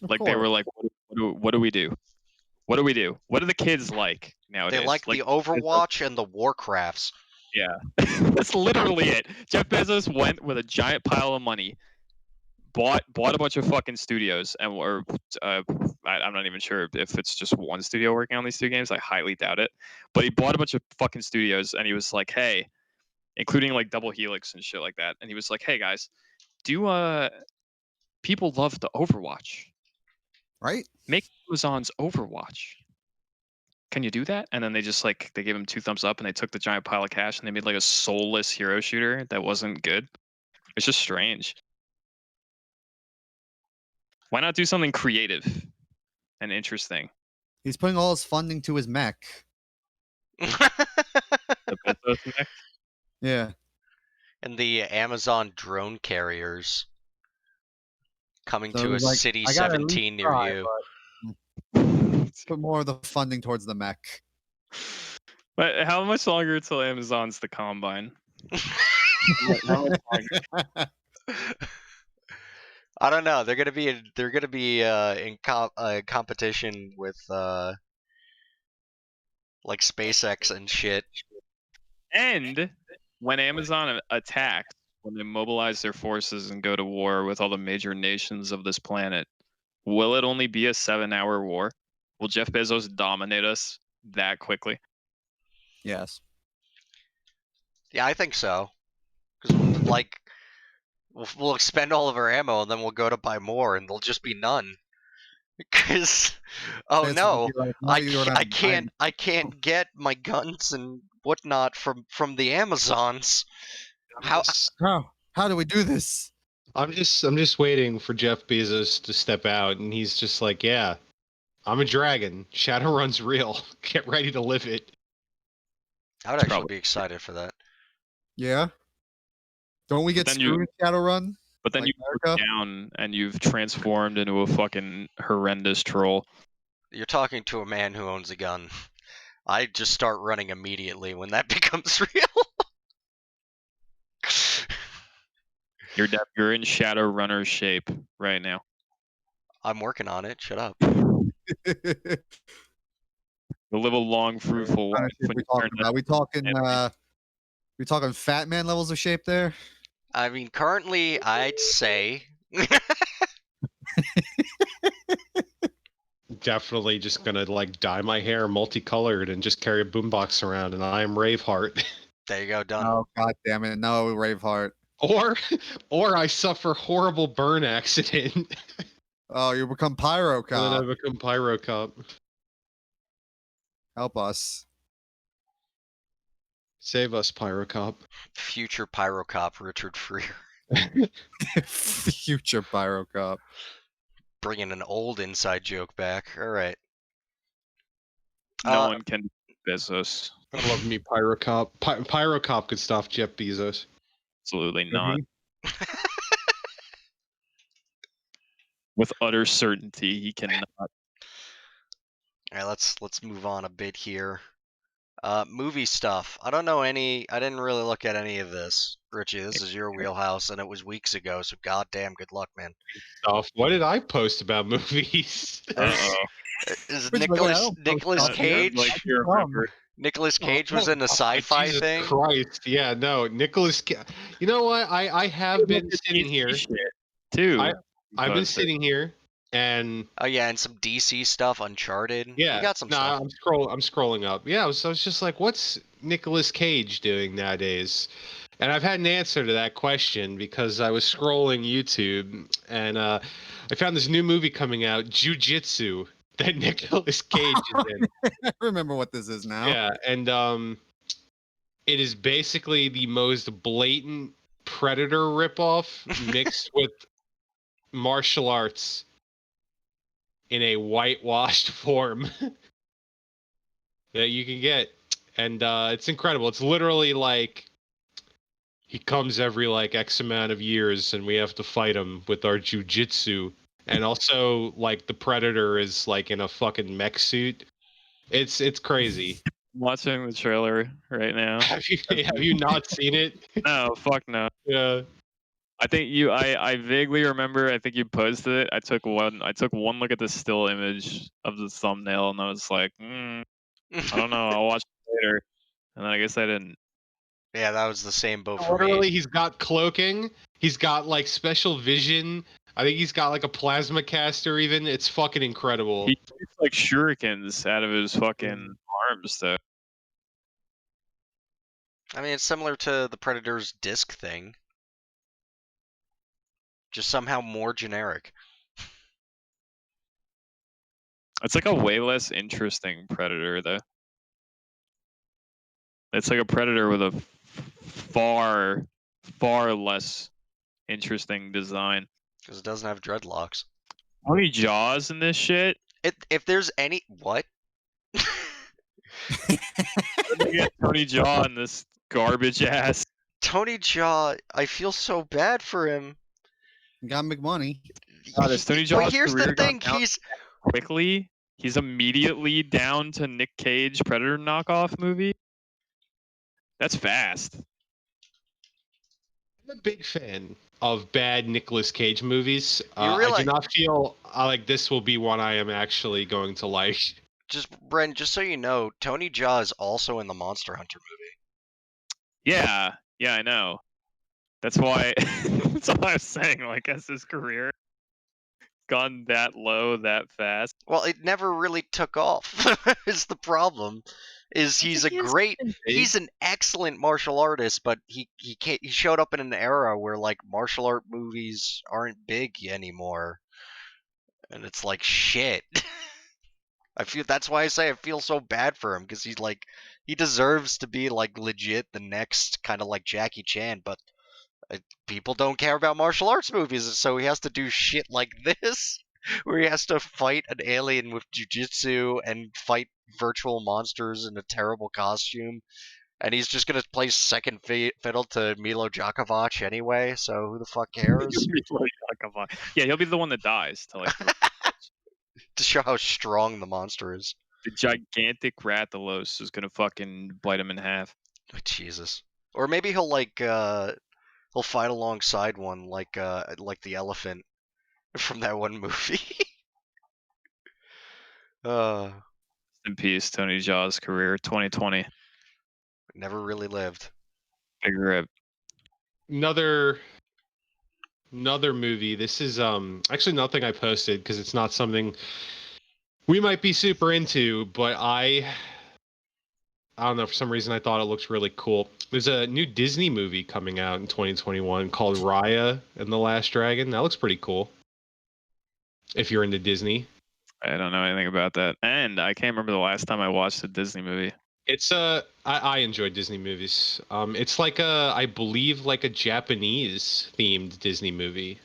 Like they were like, what do we do? What do we do? What do the kids like nowadays? They like the Overwatch and the Warcrafts. Yeah, that's literally it. Jeff Bezos went with a giant pile of money, bought a bunch of fucking studios, and I'm not even sure if it's just one studio working on these two games. I highly doubt it. But he bought a bunch of fucking studios, and he was like, "Hey," including like Double Helix and shit like that. And he was like, "Hey guys, do people love the Overwatch? Right? Make Amazon's Overwatch. Can you do that?" And then they just like they gave him 2 thumbs up, and they took the giant pile of cash and they made like a soulless hero shooter that wasn't good. It's just strange. Why not do something creative and interesting? He's putting all his funding to his mech. The Bezos mech? Yeah. And the Amazon drone carriers coming So to a he's like, city I gotta at least 17 near try, you. Put more of the funding towards the mech. But how much longer till Amazon's the Combine? I don't know. They're gonna be in competition with like SpaceX and shit. And when Amazon attacks, when they mobilize their forces and go to war with all the major nations of this planet, will it only be a 7-hour war? Will Jeff Bezos dominate us that quickly? Yes. Yeah, I think so. Because like we'll expend all of our ammo and then we'll go to buy more and there'll just be none. Because It's no, like, now you're not I can't get my guns and whatnot from the Amazons. How How do we do this? I'm just waiting for Jeff Bezos to step out, and he's just like, yeah, I'm a dragon. Shadowrun's real. Get ready to live it. I would actually be excited for that. Yeah. Don't we get Then you- screwed in Shadowrun? But then Like you go America? down and you've transformed into a fucking horrendous troll. You're talking to a man who owns a gun. I just start running immediately when that becomes real. You're in Shadowrunner shape right now. I'm working on it. Shut up. You'll live a long, fruitful What kind life. of shape when we you talking turn about? We talking fat man levels of shape there? I mean, currently, I'd say Definitely just gonna like dye my hair multicolored and just carry a boombox around, and I am Raveheart. there you go, done. Oh god damn it! No, Raveheart. Or I suffer horrible burn accident Oh, you become Pyro and then I Cop. become Pyro Cop. Help us. Save us, Pyro Cop. Future Pyrocop Richard Freer. Future Pyro Cop. Bringing an old inside joke back. All right. No one can Bezos. I love me, Pyro Cop. Pyro Cop could stop Jeff Bezos. Absolutely not. With utter certainty, he cannot. All right, let's move on a bit here. Movie stuff. I don't know any. I didn't really look at any of this. Richie, this is your wheelhouse, and it was weeks ago. So goddamn, good luck, man. Stuff. What did I post about movies? Uh-oh. Is Which way I don't Nicolas post Cage? Like you remember. Nicolas Cage was in a sci-fi Jesus thing. Christ, yeah, no, Nicholas. You know what? I have been sitting here. Too. I've been sitting here, and Oh yeah, and some DC stuff, Uncharted. yeah, you got some no, stuff. I'm scrolling up. Yeah, I was just like, what's Nicolas Cage doing nowadays? And I've had an answer to that question because I was scrolling YouTube, and I found this new movie coming out, Jiu-Jitsu, that Nicolas Cage is in. I remember what this is now. Yeah, and it is basically the most blatant Predator ripoff mixed with martial arts in a whitewashed form that you can get, and it's incredible. It's literally like he comes every like X amount of years, and we have to fight him with our jujitsu. And also, like, the Predator is like in a fucking mech suit. It's crazy. I'm watching the trailer right now. Have you not seen it? No, fuck no. Yeah. I think I vaguely remember. I think you posted it. I took one look at the still image of the thumbnail, and I was like, I don't know. I'll watch it later. And then I guess I didn't. Yeah, that was the same boat for Literally, me. he's got cloaking. He's got like special vision. I think he's got like a plasma caster. Even it's fucking incredible. He shoots like shurikens out of his fucking arms, though. I mean, it's similar to the Predator's disc thing. Just somehow more generic. It's like a way less interesting predator, though. It's like a predator with a far less interesting design. Because it doesn't have dreadlocks. How many jaws in this shit? If there's any... What? You get Tony Jaw in this garbage ass. Tony Jaw, I feel so bad for him. Got McMoney. God, is Tony But Jaw's here's the career gone thing, down he's... quickly. He's immediately down to Nick Cage Predator knockoff movie. That's fast. I'm a big fan of bad Nicolas Cage movies. I realize- do not feel like this will be one I am actually going to like. Bren, just so you know, Tony Jaa is also in the Monster Hunter movie. Yeah, I know. That's why. That's all I was saying. Like, has his career gone that low that fast? Well, it never really took off. Is the problem? Is he's he's an excellent martial artist, but he showed up in an era where like martial art movies aren't big anymore, and it's like shit. I feel that's why I say I feel so bad for him, because he's like he deserves to be like legit the next kind of like Jackie Chan, but people don't care about martial arts movies, so he has to do shit like this, where he has to fight an alien with jujitsu and fight virtual monsters in a terrible costume, and he's just gonna play second fiddle to Milo Djokovic anyway. So who the fuck cares? Yeah, he'll be the one that dies to like To show how strong the monster is. the gigantic Rathalos is gonna fucking bite him in half. Oh, Jesus. Or maybe he'll like he'll fight alongside one like the elephant from that one movie. Rest in peace, Tony Jaw's career, 2020. Never really lived. Big rip. Another movie. This is actually nothing I posted because it's not something we might be super into, but I don't know, for some reason I thought it looks really cool. There's a new Disney movie coming out in 2021 called Raya and the Last Dragon. That looks pretty cool. If you're into Disney. I don't know anything about that, and I can't remember the last time I watched a Disney movie. It's I enjoy Disney movies. It's like I believe like a Japanese themed Disney movie.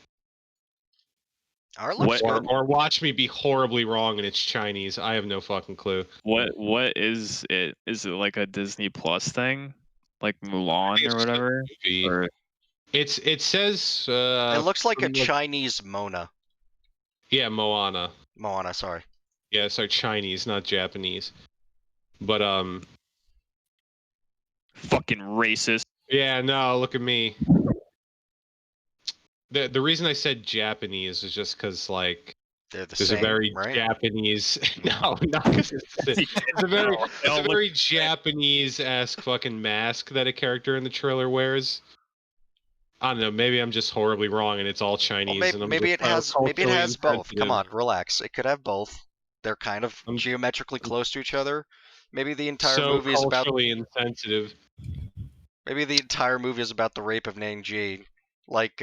Looks What- good. Or watch me be horribly wrong and it's Chinese. I have no fucking clue. What is it? Is it like a Disney Plus thing, like Mulan It's or just a whatever? movie. Or It says It looks like a from, Chinese Mona. yeah, Moana. Moana, sorry. Yeah, so Chinese, not Japanese. But fucking racist. yeah, no, look at me. The reason I said Japanese is just because like They're the there's same, a very right? Japanese no, not because it's a very Japanese-esque fucking mask that a character in the trailer wears. I don't know, maybe I'm just horribly wrong and it's all Chinese. Well, and I'm maybe just it has both. insensitive. Come on, relax. It could have both. They're kind of I'm- geometrically close to each other. Maybe the entire So movie is about. culturally insensitive. Maybe the entire movie is about the rape of Nanjing. Like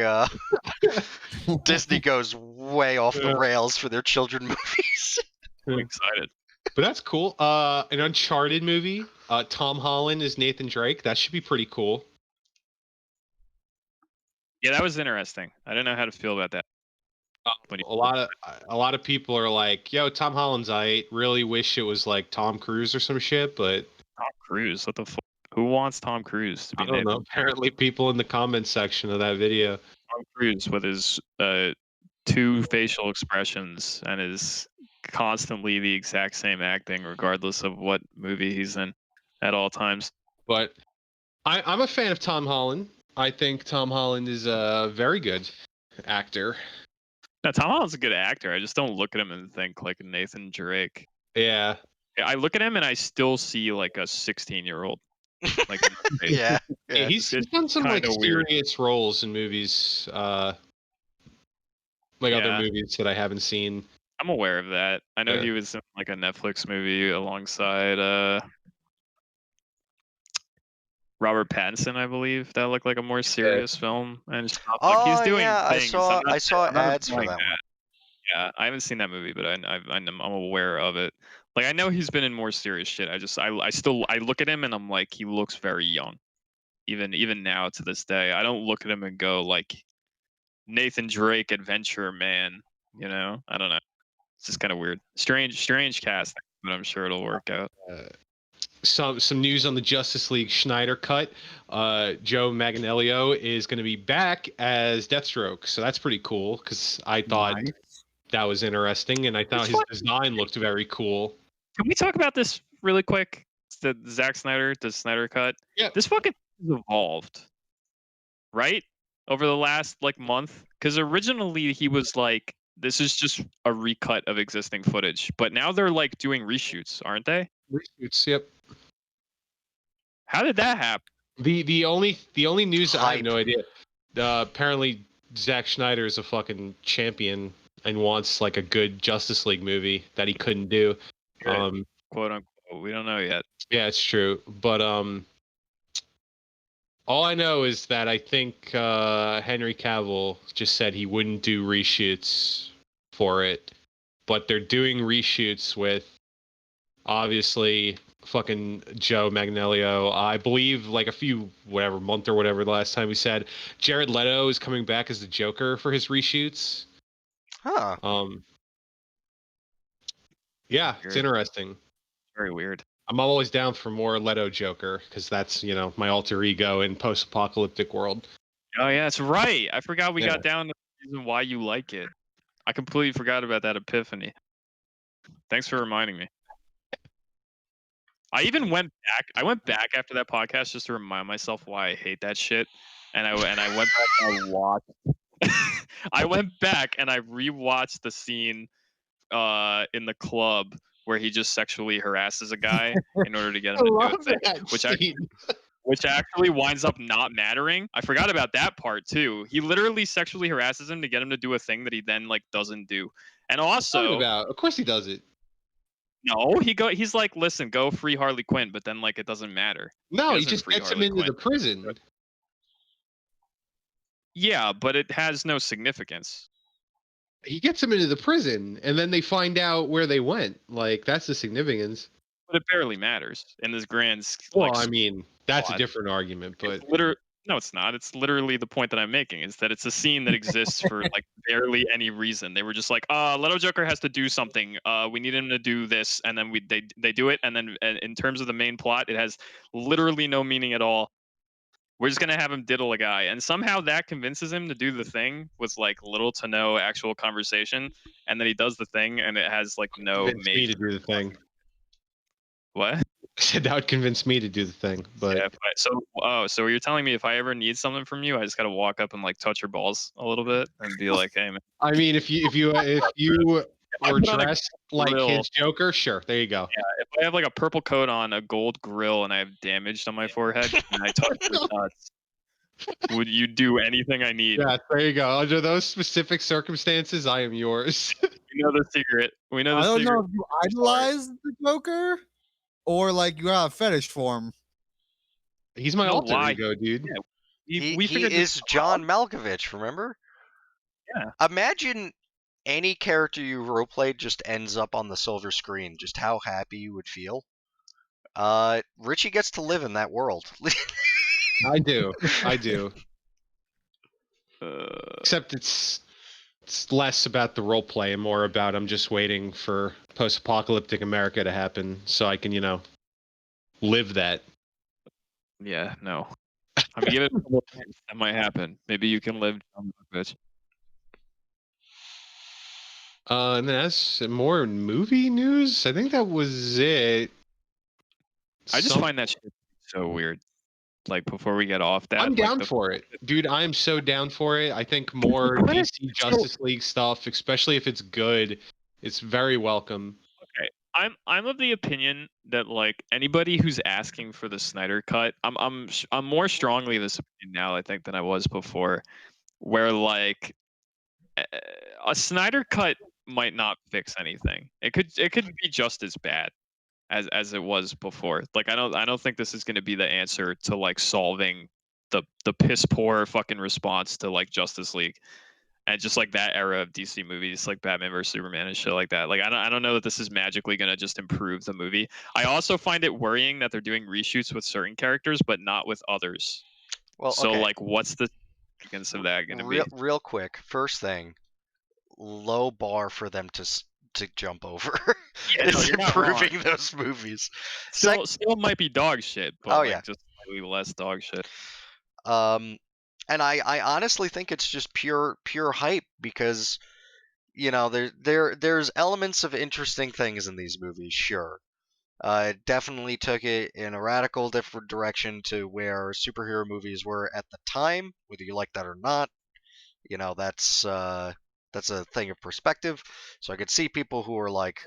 Disney goes way off the Yeah. rails for their children movies. I'm excited. But that's cool. An Uncharted movie. Tom Holland is Nathan Drake. That should be pretty cool. Yeah, that was interesting. I didn't know how to feel about that. When you- A lot of people are like, "Yo, Tom Holland's I really wish it was like Tom Cruise or some shit," but Tom Cruise. What the fuck? Who wants Tom Cruise to be I don't know. Nathan? Apparently, people in the comments section of that video. Tom Cruise with his two facial expressions and is constantly the exact same acting, regardless of what movie he's in at all times. But I'm a fan of Tom Holland. I think Tom Holland is a very good actor. Now, Tom Holland's a good actor. I just don't look at him and think like Nathan Drake. Yeah. I look at him and I still see like a 16-year-old. Like, in his face. Yeah. Yeah, he's done some like kinda weird. serious roles in movies, like other Yeah. movies that I haven't seen. I'm aware of that. I know Yeah. he was in like a Netflix movie alongside Robert Pattinson, I believe. That looked like a more serious film and stuff. Like he's Oh doing yeah, things. I saw I'm not ads for implying that one. Yeah, I haven't seen that movie, but I'm aware of it. Like I know he's been in more serious shit. I still look at him and I'm like he looks very young. Even now to this day, I don't look at him and go like Nathan Drake adventure man, you know? I don't know. It's just kind of weird. Strange casting, but I'm sure it'll work out. Some news on the Justice League Schneider cut. Joe Manganiello is going to be back as Deathstroke, so that's pretty cool because I thought that was interesting, and I thought his design looked very cool. Can we talk about this really quick? The Snyder cut. Yeah. This fucking has evolved, right? Over the last like month, because originally he was like, "This is just a recut of existing footage," but now they're like doing reshoots, aren't they? Reshoots, yep. How did that happen? The only news I have Hype. no idea. Apparently, Zack Snyder is a fucking champion and wants like a good Justice League movie that he couldn't do. Good. Quote unquote. We don't know yet. Yeah, it's true. But all I know is that I think Henry Cavill just said he wouldn't do reshoots for it, but they're doing reshoots with obviously fucking Joe Manganiello. I believe like a few month or whatever the last time we said Jared Leto is coming back as the Joker for his reshoots. Huh. Yeah, it's Weird. interesting. Very weird. I'm always down for more Leto Joker because that's, my alter ego in post-apocalyptic world. Oh yeah, that's right. I forgot we Yeah. got down to the reason why you like it. I completely forgot about that epiphany. Thanks for reminding me. I even went back. I went back after that podcast just to remind myself why I hate that shit. And I went back and I watched. I went back and I rewatched the scene in the club where he just sexually harasses a guy in order to get him to do a thing, which actually winds up not mattering. I forgot about that part too. He literally sexually harasses him to get him to do a thing that he then like doesn't do. And also, of course he does it. no, he's like, listen, go free Harley Quinn, but then like it doesn't matter. No, he doesn't just free gets him Harley into Quinn. the prison. Yeah, but it has no significance. He gets him into the prison, and then they find out where they went. Like, that's the significance. But it barely matters in this grand. Well, like, I mean, that's a plot. different argument, but No, it's not. It's literally the point that I'm making is that it's a scene that exists for like barely any reason. They were just like, Leto Joker has to do something. We need him to do this, and then they do it, and then in terms of the main plot, it has literally no meaning at all. We're just gonna have him diddle a guy, and somehow that convinces him to do the thing with like little to no actual conversation, and then he does the thing, and it has like no convince me to do the thing. What? I said that would convince me to do the thing, but Yeah, so you're telling me if I ever need something from you, I just gotta walk up and like touch your balls a little bit and be like, hey man. I mean, if you were dressed like grill. his Joker, sure, there you go. Yeah, if I have like a purple coat on, a gold grill, and I have damage on my forehead, and I touch your nuts, would you do anything I need? Yeah, there you go. Under those specific circumstances, I am yours. We know the secret. We know the I don't secret. know if you idolize the Joker or like you got a fetish for him. He's my No, alter why? ego, dude. Yeah, He we figured this is John Malkovich, remember? Yeah. Imagine any character you roleplayed just ends up on the silver screen, just how happy you would feel. Richie gets to live in that world. I do. Uh, Except it's less about the role play and more about I'm just waiting for post-apocalyptic America to happen so I can, live that. yeah, no. I'm giving it a couple of hints that might happen. Maybe you can live John Malkovich. And then as more movie news, I think that was it. I just find that shit so weird. Like before we get off that. I'm like, down the- for it, dude. I'm so down for it. I think more What is- DC Justice League stuff, especially if it's good, it's very welcome. Okay. I'm of the opinion that like anybody who's asking for the Snyder cut, I'm more strongly of this opinion now, I think, than I was before, where like a Snyder cut might not fix anything. It could be just as bad as it was before. Like I don't think this is going to be the answer to like solving the piss poor fucking response to like Justice League and just like that era of DC movies, like Batman vs Superman and shit like that. Like I don't know that this is magically going to just improve the movie. I also find it worrying that they're doing reshoots with certain characters but not with others. Well, So okay. like what's the significance of that going to be? Real quick, first thing, low bar for them to jump over. Yeah, no, is you're not wrong. improving those movies. Still might be dog shit, but Oh, like yeah. just slightly less dog shit. And I honestly think it's just pure hype because you know there's elements of interesting things in these movies, sure. It definitely took it in a radical different direction to where superhero movies were at the time, whether you like that or not. You know, that's a thing of perspective. So I could see people who are like,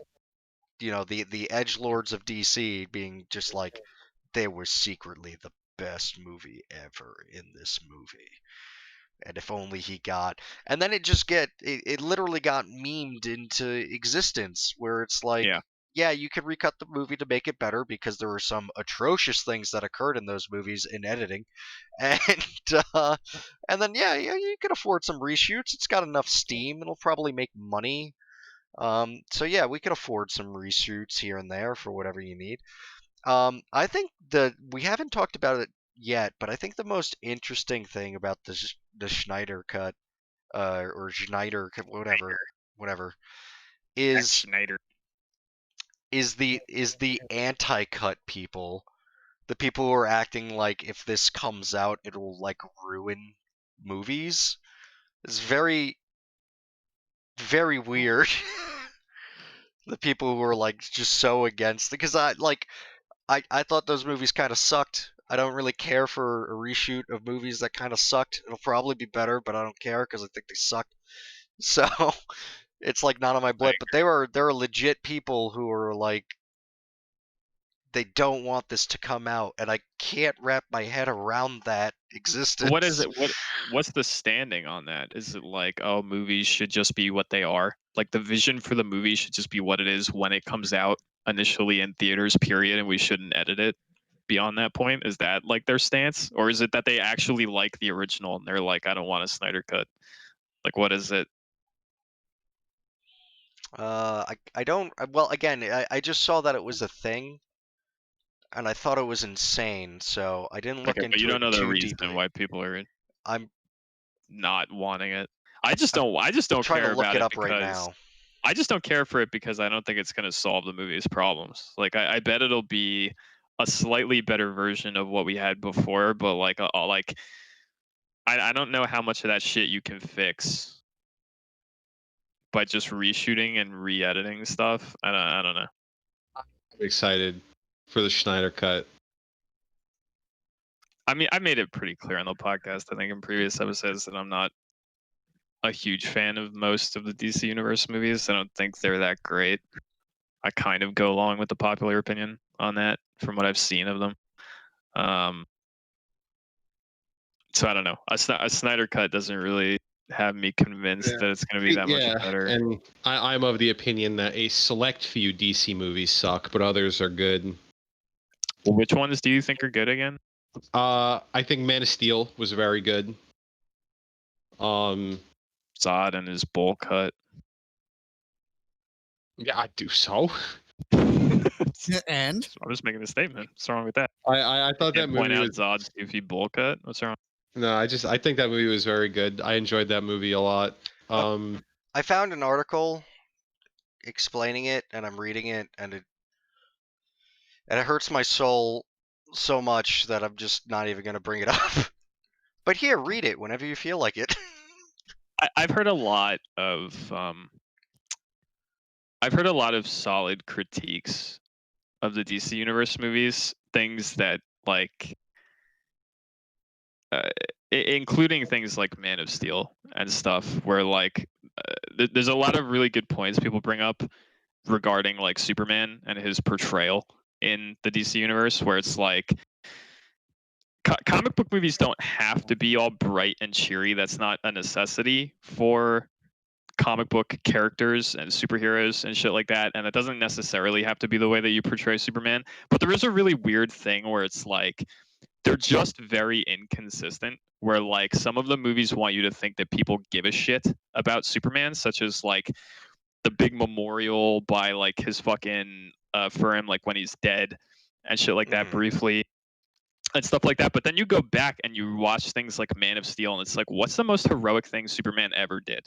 you know, the edgelords of DC being just like, they were secretly the best movie ever in this movie. And if only he got, and then it literally got memed into existence where it's like, yeah, you can recut the movie to make it better because there were some atrocious things that occurred in those movies in editing, and then you can afford some reshoots. It's got enough steam; it'll probably make money. So yeah, we could afford some reshoots here and there for whatever you need. I think we haven't talked about it yet, but I think the most interesting thing about the Schneider cut, or Schneider, whatever, is Schneider. is the anti-cut people, the people who are acting like if this comes out it'll like ruin movies. It's very, very weird. The people who are like just so against, because I thought those movies kind of sucked. I don't really care for a reshoot of movies that kind of sucked. It'll probably be better, but I don't care because I think they sucked. So it's like not on my blood. But there are legit people who are like, they don't want this to come out, and I can't wrap my head around that existence. What is it? What's the standing on that? Is it like, oh, movies should just be what they are? Like the vision for the movie should just be what it is when it comes out initially in theaters, period, and we shouldn't edit it beyond that point? Is that like their stance? Or is it that they actually like the original and they're like, I don't want a Snyder cut? Like, what is it? I don't. Well, again, I just saw that it was a thing, and I thought it was insane, so I didn't look Okay, into but you don't it know the too reason deeply. why people are I'm not wanting it. I just don't trying care to look about it it up because right now. I just don't care for it because I don't think it's going to solve the movie's problems. Like I bet it'll be a slightly better version of what we had before, but like I don't know how much of that shit you can fix by just reshooting and re-editing stuff. I don't know. I'm excited for the Schneider cut. I mean, I made it pretty clear on the podcast, I think, in previous episodes that I'm not a huge fan of most of the DC Universe movies. I don't think they're that great. I kind of go along with the popular opinion on that from what I've seen of them. So I don't know. A Snyder cut doesn't really have me convinced that it's going to be that much better. And I'm of the opinion that a select few DC movies suck, but others are good. Well, which ones do you think are good again? I think Man of Steel was very good. Zod and his bowl cut. Yeah, I do so. And I'm just making a statement. What's wrong with that? I thought that Point movie out was. Zod's goofy bowl cut. What's wrong? No, I think that movie was very good. I enjoyed that movie a lot. I found an article explaining it, and I'm reading it, and it hurts my soul so much that I'm just not even going to bring it up. But here, read it whenever you feel like it. I've heard a lot of solid critiques of the DC Universe movies. Things that like including things like Man of Steel and stuff, where like there's a lot of really good points people bring up regarding like Superman and his portrayal in the DC universe, where it's like comic book movies don't have to be all bright and cheery. That's not a necessity for comic book characters and superheroes and shit like that, and it doesn't necessarily have to be the way that you portray Superman. But there is a really weird thing where it's like they're just very inconsistent, where like some of the movies want you to think that people give a shit about Superman, such as like the big memorial by like his fucking for him like when he's dead and shit like that briefly and stuff like that. But then you go back and you watch things like Man of Steel, and it's like, what's the most heroic thing Superman ever did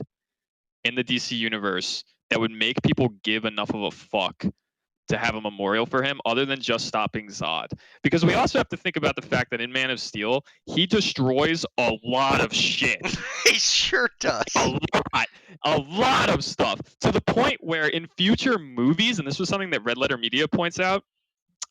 in the DC universe that would make people give enough of a fuck to have a memorial for him other than just stopping Zod? Because we also have to think about the fact that in Man of Steel, he destroys a lot of shit. He sure does. A lot of stuff, to the point where in future movies, and this was something that Red Letter Media points out,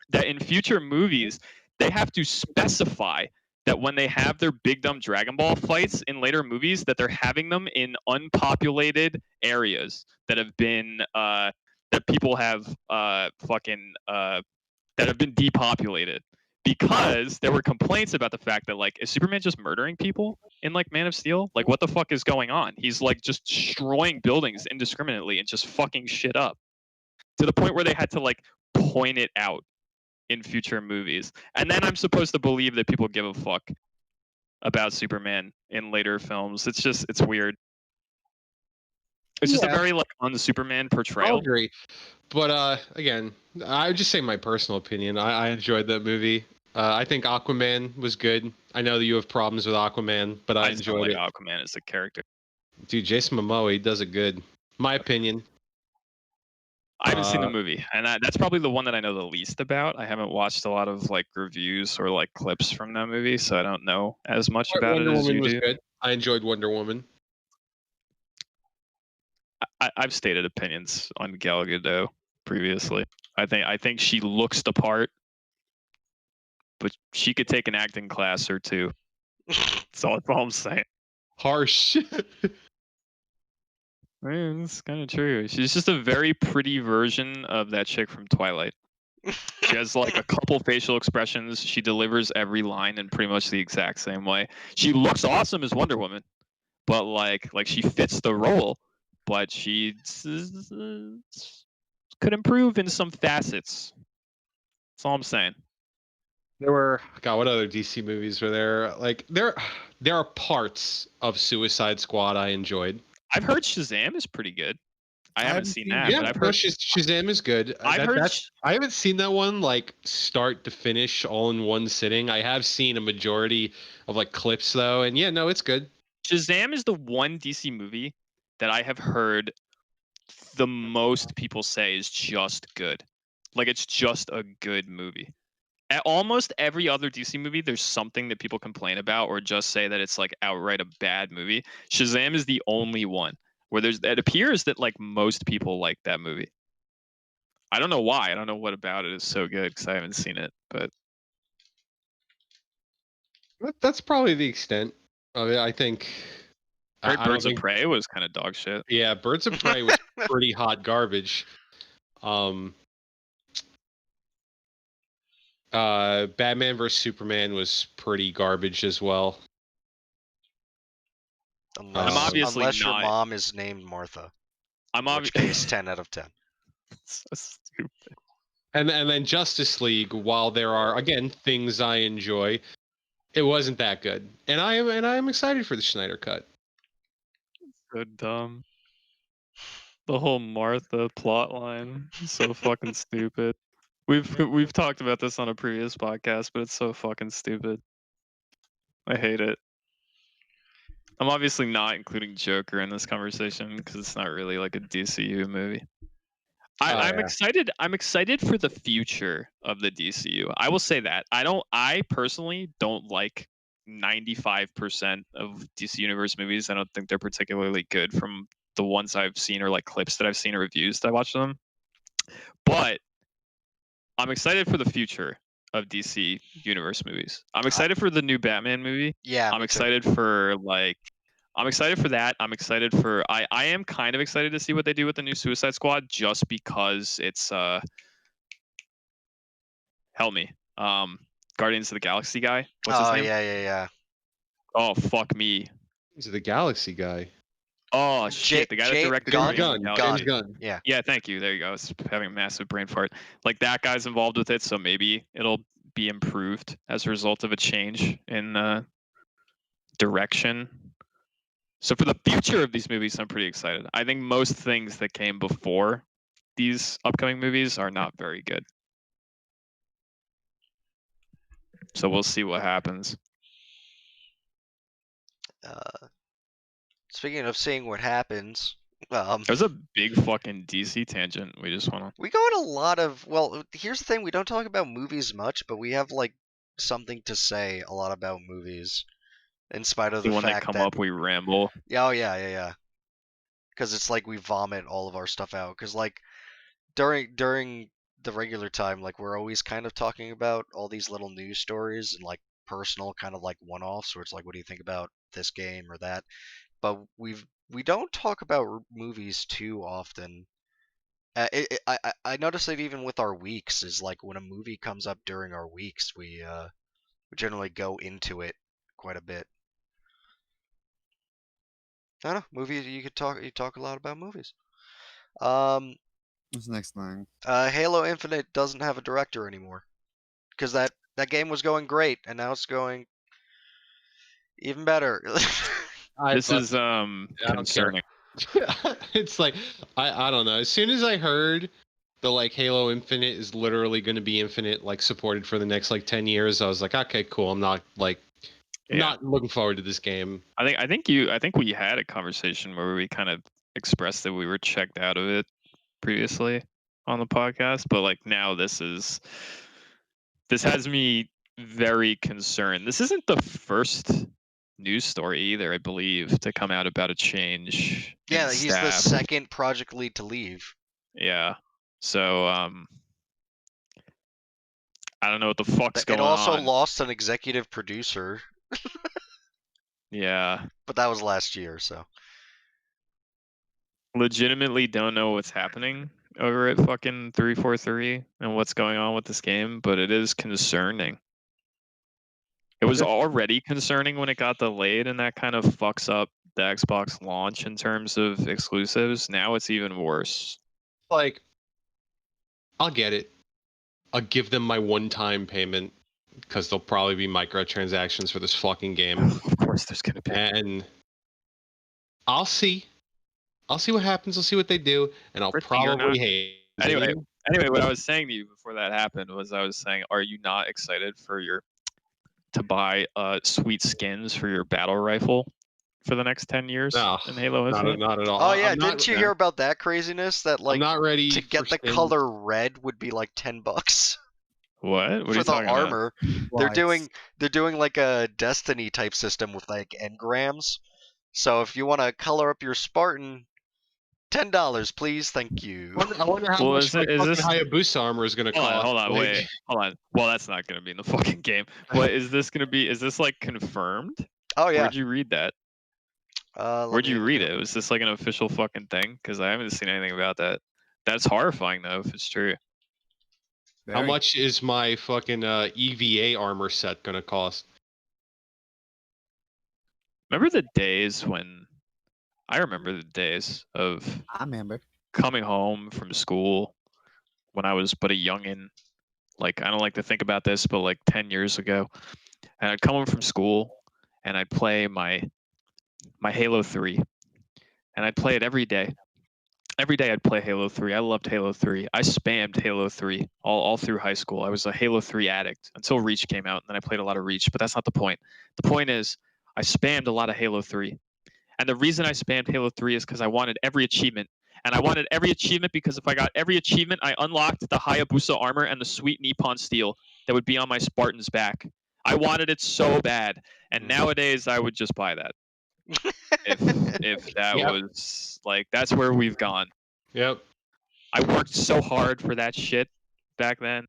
that in future movies, they have to specify that when they have their big dumb Dragon Ball fights in later movies, that they're having them in unpopulated areas that have been that people have that have been depopulated, because there were complaints about the fact that like, is Superman just murdering people in like Man of Steel? Like, what the fuck is going on? He's like just destroying buildings indiscriminately and just fucking shit up, to the point where they had to like point it out in future movies. And then I'm supposed to believe that people give a fuck about Superman in later films. It's weird. It's just a very like un-Superman portrayal. I'll agree. But again, I would just say my personal opinion. I enjoyed that movie. I think Aquaman was good. I know that you have problems with Aquaman, but I enjoyed it. Aquaman as a character. Dude, Jason Momoa, he does it good. My opinion. I haven't seen the movie, and that's probably the one that I know the least about. I haven't watched a lot of like reviews or like clips from that movie, so I don't know as much about Wonder it as Woman you was do. good. I enjoyed Wonder Woman. I've stated opinions on Gal Gadot previously. I think she looks the part, but she could take an acting class or two. That's all I'm saying. Harsh. Man, it's kind of true. She's just a very pretty version of that chick from Twilight. She has like a couple facial expressions. She delivers every line in pretty much the exact same way. She looks awesome as Wonder Woman, but like she fits the role, but she could improve in some facets. That's all I'm saying. There were what other DC movies were there? Like there are parts of Suicide Squad I enjoyed. I've heard Shazam is pretty good. I haven't seen that, Yeah, but I've heard Shazam is good. I haven't seen that one like start to finish all in one sitting. I have seen a majority of like clips though, and yeah, no, it's good. Shazam is the one DC movie that I have heard the most people say is just good. Like, it's just a good movie. At almost every other DC movie, there's something that people complain about or just say that it's like outright a bad movie. Shazam is the only one where it appears that like most people like that movie. I don't know why. I don't know what about it is so good because I haven't seen it, but that's probably the extent of it. I think. Birds of Prey was kind of dog shit. Yeah, Birds of Prey was pretty hot garbage. Batman vs Superman was pretty garbage as well. Unless your mom is named Martha. I'm obviously 10 out of 10. So stupid. And then Justice League, while there are again things I enjoy, it wasn't that good. And I am excited for the Snyder Cut. So dumb. The whole Martha plot line is so fucking stupid. We've talked about this on a previous podcast, but it's so fucking stupid. I hate it. I'm obviously not including Joker in this conversation because it's not really like a DCU movie. I'm excited. I'm excited for the future of the DCU. I will say that. I personally don't like 95% of DC Universe movies. I don't think they're particularly good from the ones I've seen or like clips that I've seen or reviews that I watched them. But I'm excited for the future of DC Universe movies. I'm excited for the new Batman movie. Yeah, I'm me too. excited for I'm excited for that. I'm excited for I am kind of excited to see what they do with the new Suicide Squad just because it's help me. Guardians of the Galaxy guy. What's his Oh name? yeah. Oh fuck me. He's the Galaxy guy. Oh shit, the guy that directed Gunn? Guardians of the Galaxy. Gunn. Yeah. Yeah, thank you. There you go. I was having a massive brain fart. Like that guy's involved with it, so maybe it'll be improved as a result of a change in direction. So for the future of these movies, I'm pretty excited. I think most things that came before these upcoming movies are not very good. So we'll see what happens. Speaking of seeing what happens, There's a big fucking DC tangent. We just want to. we go in a lot of. Well, here's the thing: we don't talk about movies much, but we have like something to say a lot about movies, in spite of the When they fact come that. up, we ramble. Yeah. Because it's like we vomit all of our stuff out. Because like during the regular time, like we're always kind of talking about all these little news stories and like personal kind of like one-offs, where it's like, what do you think about this game or that? But we don't talk about movies too often. I notice that even with our weeks, is like when a movie comes up during our weeks, we generally go into it quite a bit. I don't know, movies you talk a lot about movies. What's the next thing? Halo Infinite doesn't have a director anymore, because that game was going great, and now it's going even better. This is don't care. concerning. It's like I don't know. As soon as I heard the like Halo Infinite is literally going to be infinite, like supported for the next like 10 years, I was like, okay, cool. I'm not like not looking forward to this game. I think we had a conversation where we kind of expressed that we were checked out of it previously on the podcast, but like now this has me very concerned. This isn't the first news story either, I believe, to come out about a change. Yeah, in he's the staff. second project lead to leave. Yeah. So I don't know what the fuck's going It also on. lost an executive producer, Yeah. but that was last year, so. Legitimately don't know what's happening over at fucking 343 and what's going on with this game, but it is concerning. It was already concerning when it got delayed, and that kind of fucks up the Xbox launch in terms of exclusives. Now it's even worse. Like, I'll get it. I'll give them my one-time payment because there'll probably be microtransactions for this fucking game. Of course there's going to be. And I'll see. I'll see what happens. I'll see what they do, and I'll Richie, you're probably not- hate. Anyway, what I was saying to you before that happened was I was saying, are you not excited to buy sweet skins for your battle rifle for the next 10 years No, in Halo Infinite? not at all. Oh yeah, I'm not- didn't you hear about that craziness? That I'm like not ready to get for the skins. color red would be like $10 What? What are for you the talking about? armor. They're doing like a Destiny type system with like engrams. So if you want to color up your Spartan, $10, please, thank you. I wonder how Well, much is my this- fucking Hayabusa armor is going to cost. Hold on, Like, wait. Hold on. Well, that's not going to be in the fucking game. What is this going to be? Is this like confirmed? Oh yeah. Where'd you read that? Let Where'd me you look read up. it? Was this like an official fucking thing? Because I haven't seen anything about that. That's horrifying though, if it's true. How much is my fucking EVA armor set going to cost? Remember the days when I remember the days of I remember. coming home from school when I was but a youngin'. Like, I don't like to think about this, but like 10 years ago. And I'd come home from school and I'd play my Halo 3. And I'd play it every day. Every day I'd play Halo 3. I loved Halo 3. I spammed Halo 3 all through high school. I was a Halo 3 addict until Reach came out, and then I played a lot of Reach, but that's not the point. The point is, I spammed a lot of Halo 3. And the reason I spammed Halo 3 is because I wanted every achievement. And I wanted every achievement because if I got every achievement, I unlocked the Hayabusa armor and the sweet Nippon steel that would be on my Spartan's back. I wanted it so bad. And nowadays, I would just buy that. If that was like, that's where we've gone. Yep. I worked so hard for that shit back then.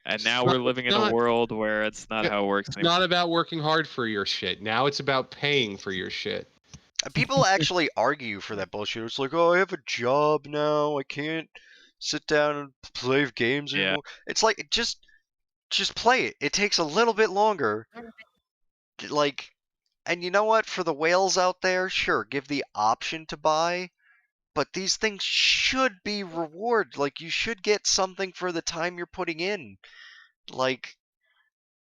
And now It's we're not- living in it's a not- world where it's not how it works It's anymore. not about working hard for your shit. Now it's about paying for your shit. People actually argue for that bullshit. It's like, oh, I have a job now. I can't sit down and play games Yeah. anymore. It's like, just play it. It takes a little bit longer. Like, and you know what? For the whales out there, sure, give the option to buy. But these things should be reward. Like, you should get something for the time you're putting in. Like,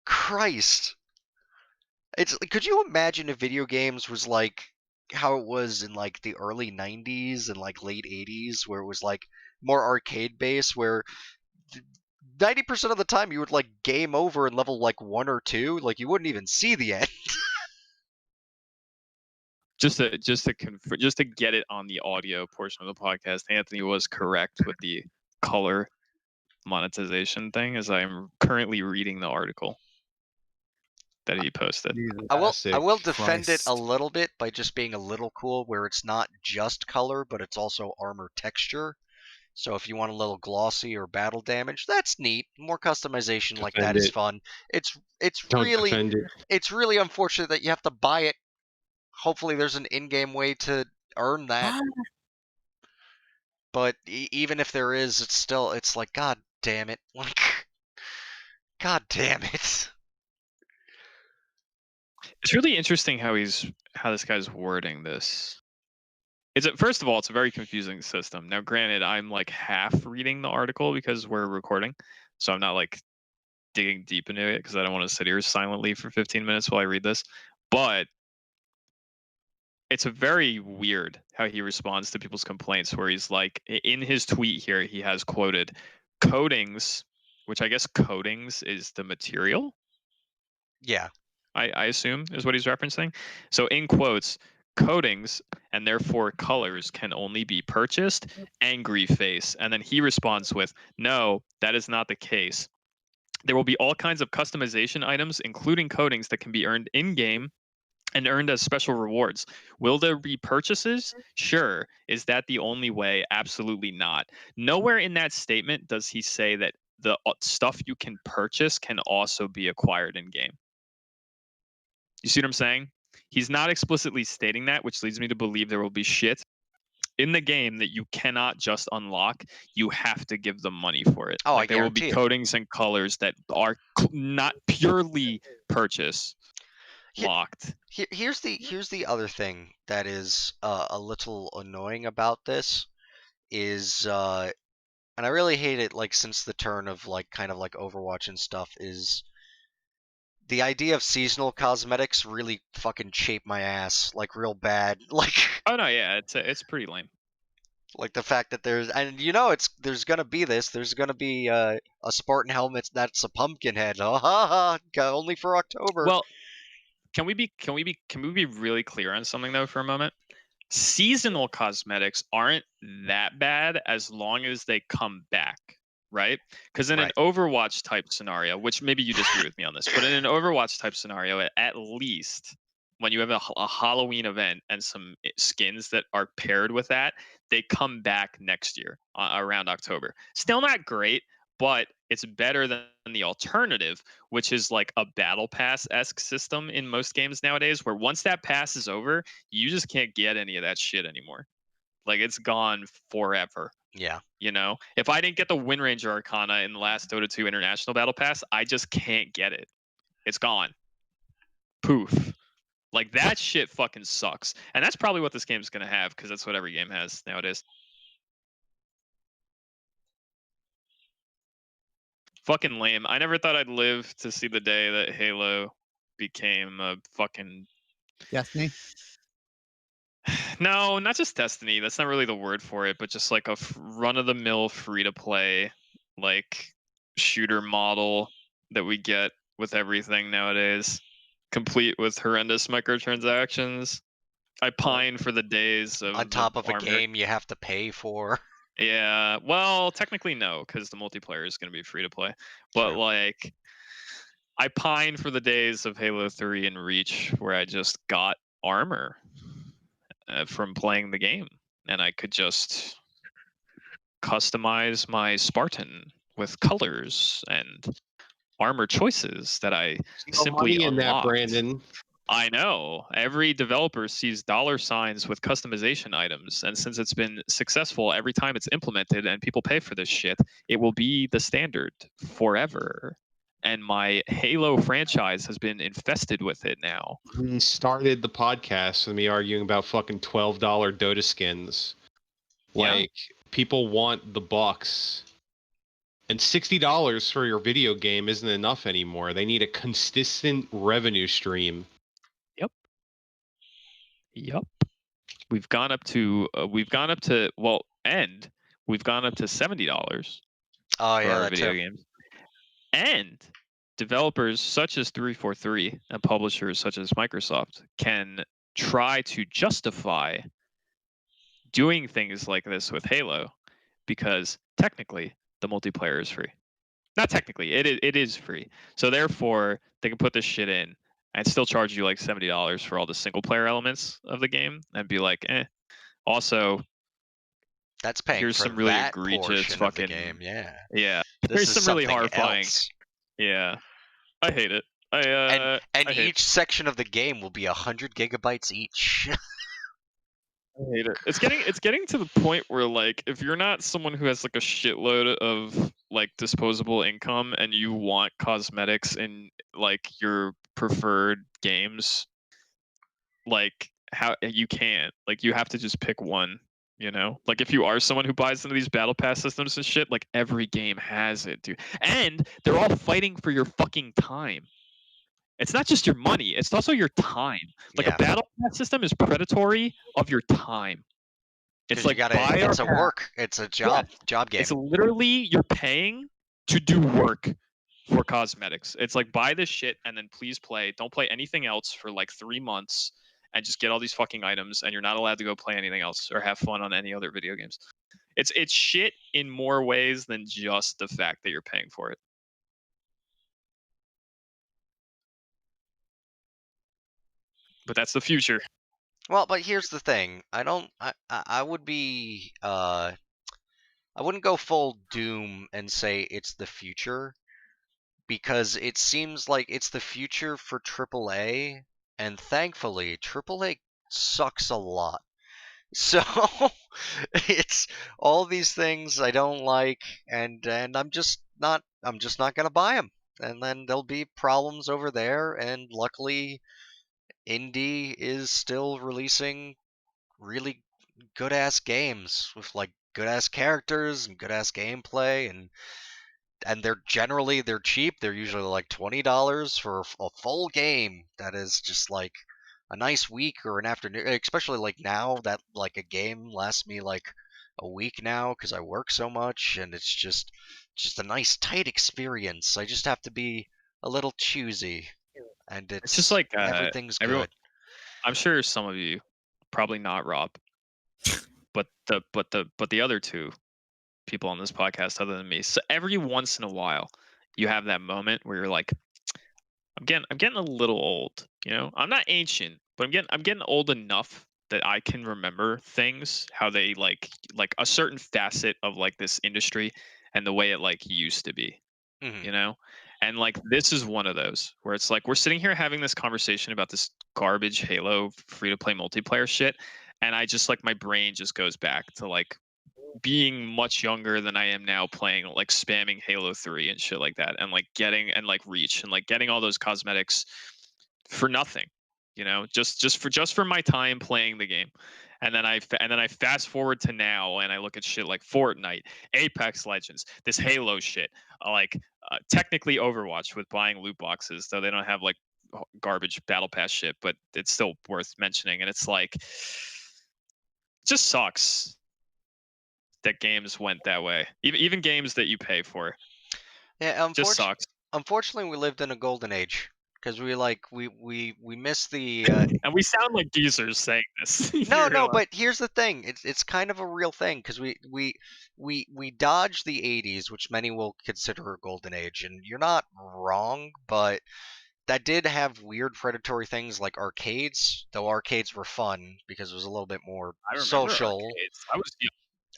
Christ. It's could you imagine if video games was like how it was in like the early 90s and like late 80s where it was like more arcade based where 90% of the time you would like game over in level like 1 or 2, like you wouldn't even see the end. Just to get it on the audio portion of the podcast, Anthony was correct with the color monetization thing, as I'm currently reading the article that he posted. I will Classic defend it a Christ. little bit by just being a little cool where it's not just color but it's also armor texture. So if you want a little glossy or battle damage, that's neat. More customization like that Defend is it. fun. It's Don't really defend it. it's really unfortunate that you have to buy it. Hopefully there's an in-game way to earn that. But even if there is, it's like, god damn it. Like, god damn it. It's really interesting how this guy's wording this. First of all, it's a very confusing system. Now, granted, I'm like half reading the article because we're recording, so I'm not like digging deep into it because I don't want to sit here silently for 15 minutes while I read this. But it's a very weird how he responds to people's complaints, where he's like, in his tweet here, he has quoted coatings, which I guess coatings is the material. Yeah. I assume is what he's referencing. So in quotes, coatings and therefore colors can only be purchased. Angry face. And then he responds with, no, that is not the case. There will be all kinds of customization items, including coatings, that can be earned in-game and earned as special rewards. Will there be purchases? Sure. Is that the only way? Absolutely not. Nowhere in that statement does he say that the stuff you can purchase can also be acquired in-game. You see what I'm saying? He's not explicitly stating that, which leads me to believe there will be shit in the game that you cannot just unlock. You have to give them money for it. Oh, like, I there will be guarantee it. coatings and colors that are not purely purchase locked. Here's the other thing that is a little annoying about this is and I really hate it like since the turn of like kind of like Overwatch and stuff is the idea of seasonal cosmetics really fucking chafed my ass like real bad. Like Oh no, yeah, it's pretty lame. like the fact that there's there's gonna be there's gonna be a Spartan helmet that's a pumpkin head. Oh, ha, ha, only for October. Well, can we be really clear on something though for a moment? Seasonal cosmetics aren't that bad as long as they come back, right? Because in an Overwatch type scenario, which maybe you disagree with me on this, but in an Overwatch type scenario, at least when you have a Halloween event and some skins that are paired with that, they come back next year around October. Still not great, but it's better than the alternative, which is like a battle pass-esque system in most games nowadays, where once that pass is over, you just can't get any of that shit anymore. Like, it's gone forever. Yeah. You know, if I didn't get the Wind Ranger Arcana in the last Dota 2 International Battle Pass, I just can't get it. It's gone. Poof. Like, that shit fucking sucks. And that's probably what this game's going to have, because that's what every game has nowadays. Fucking lame. I never thought I'd live to see the day that Halo became a fucking... Destiny? No, not just Destiny. That's not really the word for it, but just like a run-of-the-mill free-to-play like shooter model that we get with everything nowadays, complete with horrendous microtransactions. I pine for the days of on top of a armor. game you have to pay for. Yeah, well, technically no, because the multiplayer is going to be free to play. But like, I pine for the days of Halo 3 and Reach, where I just got armor from playing the game, and I could just customize my Spartan with colors and armor choices that I No simply money in that, unlocked. Brandon. I know. Every developer sees dollar signs with customization items, and since it's been successful every time it's implemented and people pay for this shit, it will be the standard forever. And my Halo franchise has been infested with it now. We started the podcast with me arguing about fucking $12 Dota skins. Yeah. Like, people want the bucks. And $60 for your video game isn't enough anymore. They need a consistent revenue stream. Yep. We've gone up to we've gone up to $70 Oh for yeah, our that video too. games. And developers such as 343 and publishers such as Microsoft can try to justify doing things like this with Halo because technically the multiplayer is free. Not technically, it is free. So therefore, they can put this shit in and still charge you like $70 for all the single player elements of the game and be like, Also, That's paying here's for some really that egregious portion of the fucking game. Yeah. yeah. This Here's is some really something horrifying. else. Yeah, I hate it. I And I hate each section of the game will be 100 gigabytes each. I hate it. It's getting to the point where like if you're not someone who has like a shitload of like disposable income and you want cosmetics in like your preferred games, like how you can't. Like you have to just pick one, you know? Like if you are someone who buys some of these battle pass systems and shit, like every game has it, dude. And they're all fighting for your fucking time. It's not just your money, it's also your time. Like Yeah. a battle pass system is predatory of your time. It's 'Cause like you gotta, buy it's a our pass. work. It's a job game. It's literally you're paying to do work for cosmetics. It's like buy this shit and then please play. Don't play anything else for like 3 months and just get all these fucking items and you're not allowed to go play anything else or have fun on any other video games. It's shit in more ways than just the fact that you're paying for it. But that's the future. Well, but here's the thing. I would be I wouldn't go full Doom and say it's the future because it seems like it's the future for AAA, and thankfully AAA sucks a lot. So it's all these things I don't like, and I'm just not gonna buy them. And then there'll be problems over there, and luckily Indie is still releasing really good ass games with like good ass characters and good ass gameplay, and they're cheap. They're usually like $20 for a full game that is just like a nice week or an afternoon, especially like now that like a game lasts me like a week now because I work so much, and it's just a nice tight experience. I just have to be a little choosy, and It's just like everything's everyone. good. I'm sure some of you, probably not Rob, but the other two people on this podcast other than me. So every once in a while, you have that moment where you're like, I'm getting a little old. You know, I'm not ancient, but I'm getting old enough that I can remember things, how they like a certain facet of like this industry and the way it like used to be. Mhm. You know, and like this is one of those where it's like we're sitting here having this conversation about this garbage Halo free to play multiplayer shit, and I just like my brain just goes back to like being much younger than I am now, playing like spamming Halo 3 and shit like that, and like getting and like Reach and like getting all those cosmetics for nothing, you know, just for my time playing the game. And then I fast forward to now and I look at shit like Fortnite, Apex Legends, this Halo shit, like technically Overwatch with buying loot boxes, though they don't have like garbage battle pass shit, but it's still worth mentioning. And it's like, it just sucks that games went that way. Even games that you pay for, Yeah, just sucks. unfortunately, we lived in a golden age because we missed the. And we sound like geezers saying this. No, You're like, but here's the thing. It's kind of a real thing because we dodged the '80s, which many will consider a golden age, and you're not wrong, but that did have weird predatory things like arcades. Though arcades were fun because it was a little bit more I remember social. arcades. I was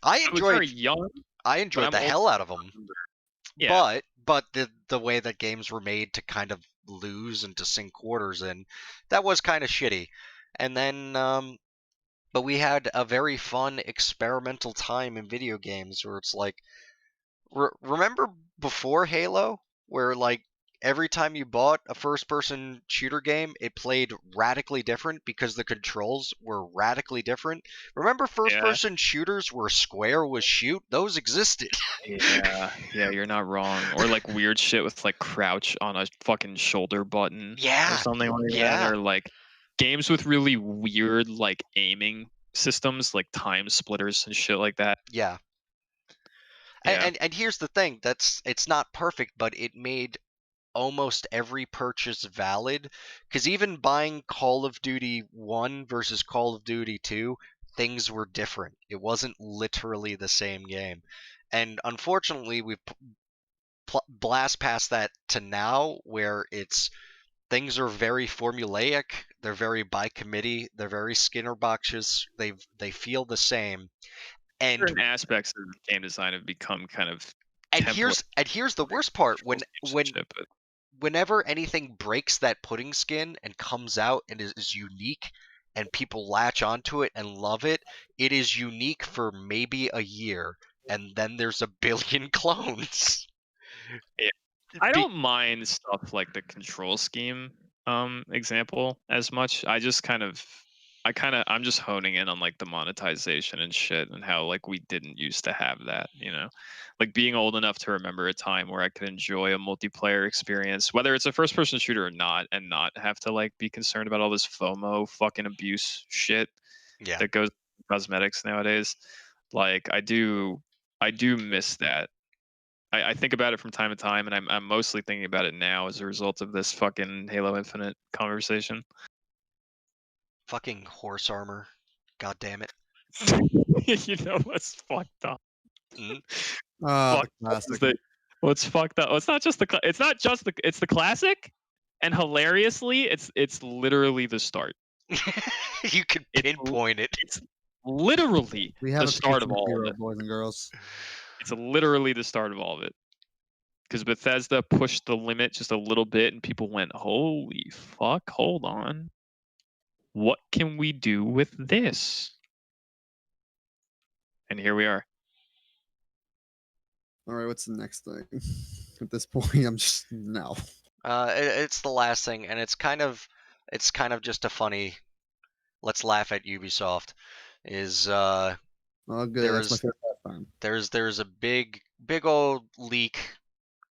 I very enjoyed young. I enjoyed I'm the old hell out of them. Yeah. but the way that games were made to kind of lose and to sink quarters in, that was kind of shitty. And then but we had a very fun experimental time in video games where it's like, remember before Halo, where like every time you bought a first-person shooter game, it played radically different because the controls were radically different? Remember first-person shooters where square was shoot? Those existed. Yeah, you're not wrong. Or like weird shit with like crouch on a fucking shoulder button Yeah, or something like yeah. that. Or like games with really weird like aiming systems, like time splitters and shit like that. Yeah. Yeah. And here's the thing, it's not perfect, but it made almost every purchase valid, because even buying Call of Duty 1 versus Call of Duty 2, things were different. It wasn't literally the same game. And unfortunately, we've blast past that to now, where it's things are very formulaic, they're very by committee, they're very Skinner boxes, they feel the same. And certain aspects of game design have become kind of and here's the worst part, whenever anything breaks that pudding skin and comes out and is unique and people latch onto it and love it, it is unique for maybe a year, and then there's a billion clones. Yeah. I don't mind stuff like the control scheme example as much. I'm just honing in on like the monetization and shit and how like we didn't used to have that, you know. Like being old enough to remember a time where I could enjoy a multiplayer experience, whether it's a first person shooter or not, and not have to like be concerned about all this FOMO fucking abuse shit that goes with cosmetics nowadays. Like I do miss that. I think about it from time to time, and I'm mostly thinking about it now as a result of this fucking Halo Infinite conversation. Fucking horse armor. God damn it. You know what's fucked up? Classic. What's fucked up? It's not just it's the classic, and hilariously, it's literally the start. You could pinpoint it. It's literally We have the a start of future all hero, of it. boys and girls. It's literally the start of all of it. Because Bethesda pushed the limit just a little bit, and people went, "Holy fuck! Hold on, what can we do with this?" And here we are. All right, what's the next thing? At this point, I'm just no. It's the last thing, and it's kind of just a funny. Let's laugh at Ubisoft. Is Oh, good. That's my favorite time. there's a big old leak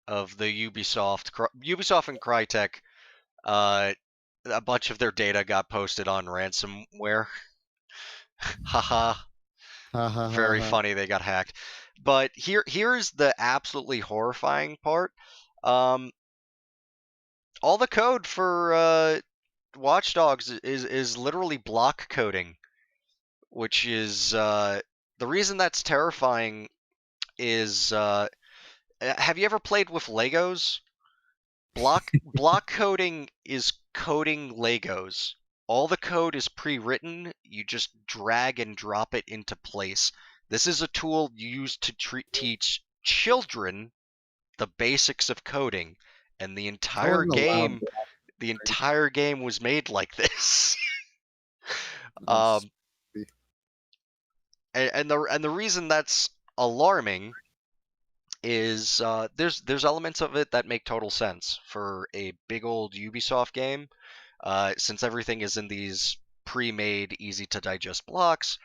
of the Ubisoft and Crytek. A bunch of their data got posted on ransomware. Haha. Very funny, they got hacked. But here's the absolutely horrifying part. All the code for Watch Dogs is literally block coding, which is the reason that's terrifying is have you ever played with Legos? Block coding is coding Legos. All the code is pre-written, you just drag and drop it into place. This is a tool used to teach children the basics of coding, and the entire game was made like this. And the reason that's alarming is there's elements of it that make total sense for a big old Ubisoft game, since everything is in these pre-made, easy-to-digest blocks.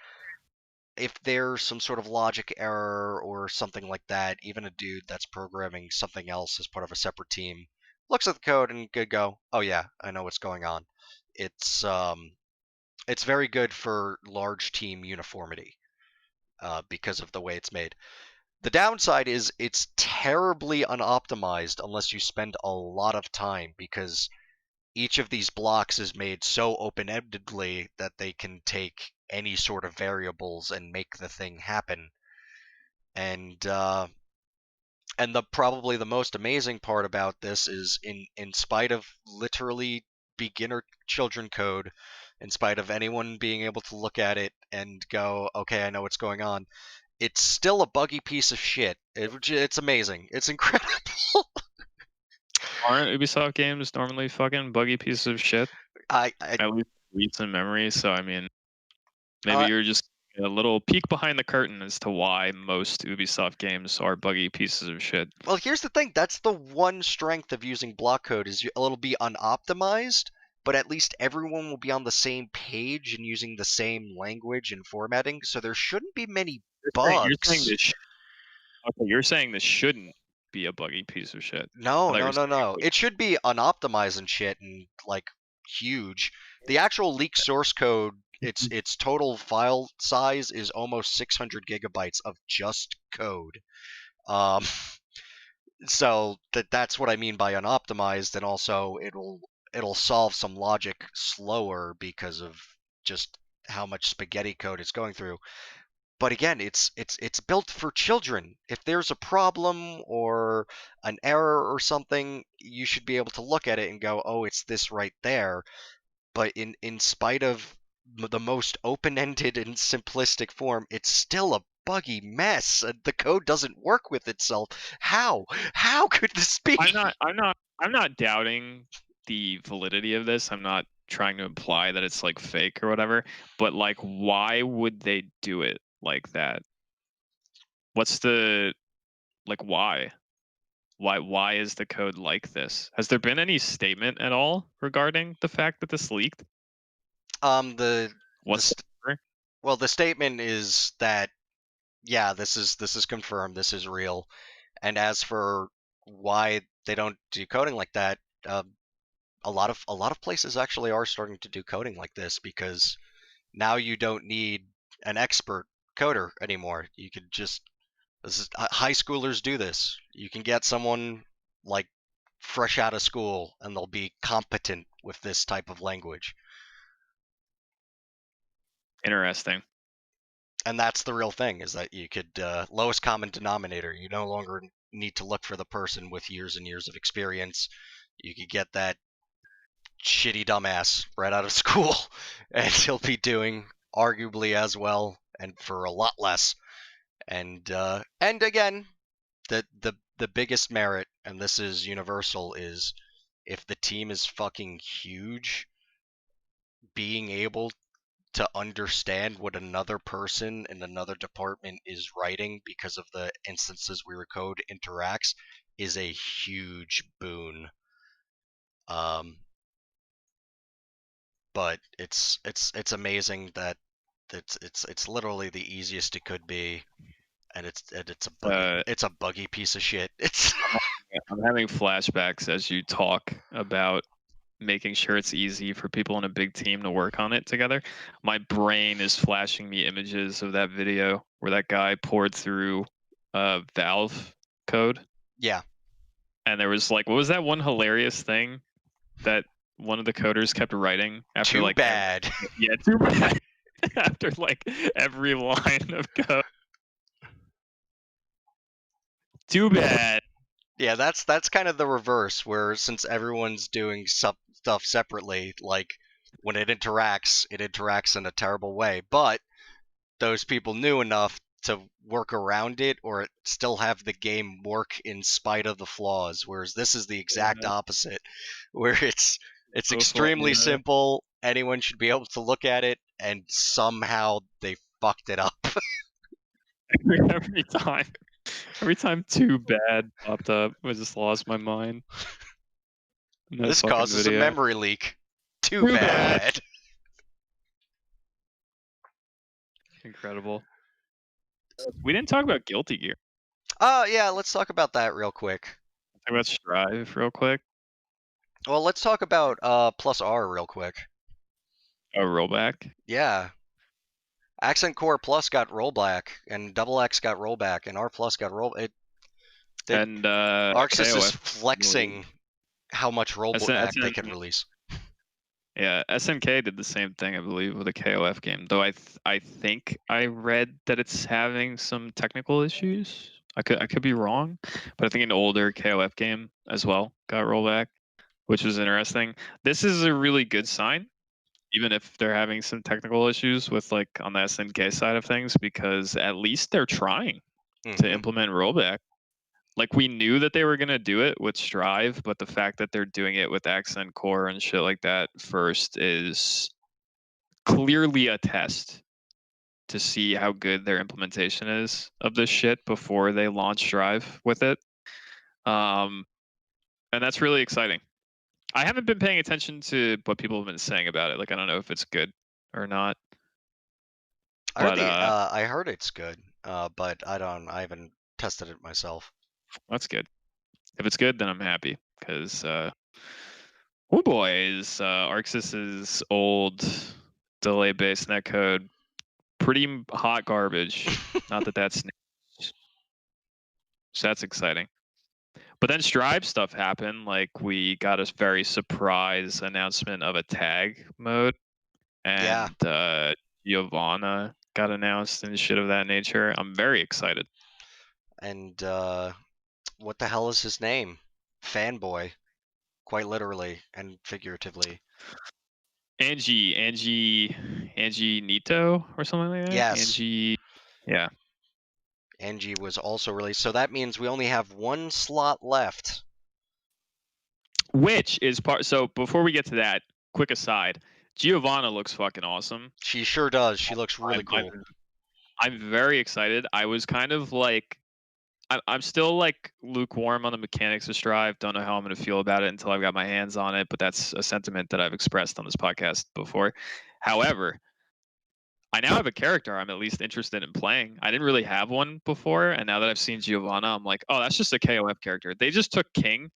If there's some sort of logic error or something like that, even a dude that's programming something else as part of a separate team looks at the code and could go, "Oh yeah, I know what's going on." It's very good for large team uniformity because of the way it's made. The downside is it's terribly unoptimized unless you spend a lot of time, because each of these blocks is made so open-endedly that they can take any sort of variables and make the thing happen. And probably the most amazing part about this is in spite of literally beginner children code, in spite of anyone being able to look at it and go, "Okay, I know what's going on," it's still a buggy piece of shit. It's amazing. It's incredible. Aren't Ubisoft games normally fucking buggy pieces of shit? I At least recent memory. So I mean, maybe Uh, you're just a little peek behind the curtain as to why most Ubisoft games are buggy pieces of shit. well, here's the thing. That's the one strength of using block code is it'll be unoptimized, but at least everyone will be on the same page and using the same language and formatting, so there shouldn't be many You're saying bugs. this. Okay, you're saying this shouldn't be a buggy piece of shit. No, I thought you no, were no, saying no. would. It should be unoptimized and shit and like huge. The actual leaked source code, its total file size is almost 600 gigabytes of just code. Um, so that's what I mean by unoptimized, and also it'll solve some logic slower because of just how much spaghetti code it's going through. But again, it's built for children. If there's a problem or an error or something, you should be able to look at it and go, "Oh, it's this right there." But in spite of the most open-ended and simplistic form, it's still a buggy mess. The code doesn't work with itself. How could this be? I'm not doubting the validity of this. I'm not trying to imply that it's like fake or whatever. But like, why would they do it like that? What's the like? Why? Why is the code like this? Has there been any statement at all regarding the fact that this leaked? The What's well, the statement is that yeah, this is confirmed. This is real. And as for why they don't do coding like that, a lot of places actually are starting to do coding like this because now you don't need an expert coder anymore. You could just high schoolers do this. You can get someone like fresh out of school and they'll be competent with this type of language. interesting? And that's the real thing, is that you could lowest common denominator. You no longer need to look for the person with years and years of experience. You could get that shitty dumbass right out of school and he'll be doing arguably as well and for a lot less. And again, the biggest merit, and this is universal, is if the team is fucking huge, being able to understand what another person in another department is writing because of the instances where your code interacts is a huge boon. But it's amazing that it's literally the easiest it could be, and it's a buggy piece of shit. It's I'm having flashbacks as you talk about making sure it's easy for people in a big team to work on it together. My brain is flashing me images of that video where that guy poured through Valve code. yeah. And there was like, what was that one hilarious thing that one of the coders kept writing after Too like bad. yeah, too bad. After like every line of code. Too bad. Yeah, that's kind of the reverse, where since everyone's doing stuff separately, like when it interacts in a terrible way. But those people knew enough to work around it or still have the game work in spite of the flaws. Whereas this is the exact opposite, where it's extremely simple. Anyone should be able to look at it, and somehow they fucked it up. Every time too bad popped up, I just lost my mind. This causes a memory leak. Too bad. Incredible. We didn't talk about Guilty Gear. Yeah, let's talk about that real quick. Talk about Strive real quick. Well, let's talk about Plus R real quick. Oh, rollback? Yeah. Accent Core Plus got rollback, and Double X got rollback, and R Plus got And Arxis is KOF flexing how much rollback they can release. Yeah, SNK did the same thing, I believe, with a KOF game. Though I think I read that it's having some technical issues. I could be wrong, but I think an older KOF game as well got rollback, which was interesting. This is a really good sign. even if they're having some technical issues with like on the SNK side of things, because at least they're trying to Mhm. implement rollback. Like we knew that they were gonna do it with Strive, but the fact that they're doing it with Accent Core and shit like that first is clearly a test to see how good their implementation is of this shit before they launch Strive with it. And that's really exciting. I haven't been paying attention to what people have been saying about it. Like I don't know if it's good or not. But I heard it's good, but I haven't tested it myself. that's good. If it's good, then I'm happy because oh boy, is Arxis's old delay-based netcode pretty hot garbage. Not that that's news. So that's exciting. But then Strive stuff happened. Like we got a very surprise announcement of a tag mode, and Giovanna got announced and shit of that nature. I'm very excited. And what the hell is his name? Fanboy, quite literally and figuratively. Angie Nito or something like that. Yes. Angie, yeah. Angie was also released, so that means we only have one slot left. Which is part. So before we get to that, quick aside, Giovanna looks fucking awesome. She sure does. She looks really cool. I'm very excited. I was kind of like, I'm still like lukewarm on the mechanics of Strive. Don't know how I'm going to feel about it until I've got my hands on it. But that's a sentiment that I've expressed on this podcast before. However, I now have a character I'm at least interested in playing. I didn't really have one before, and now that I've seen Giovanna, I'm like, oh, that's just a KOF character. They just took King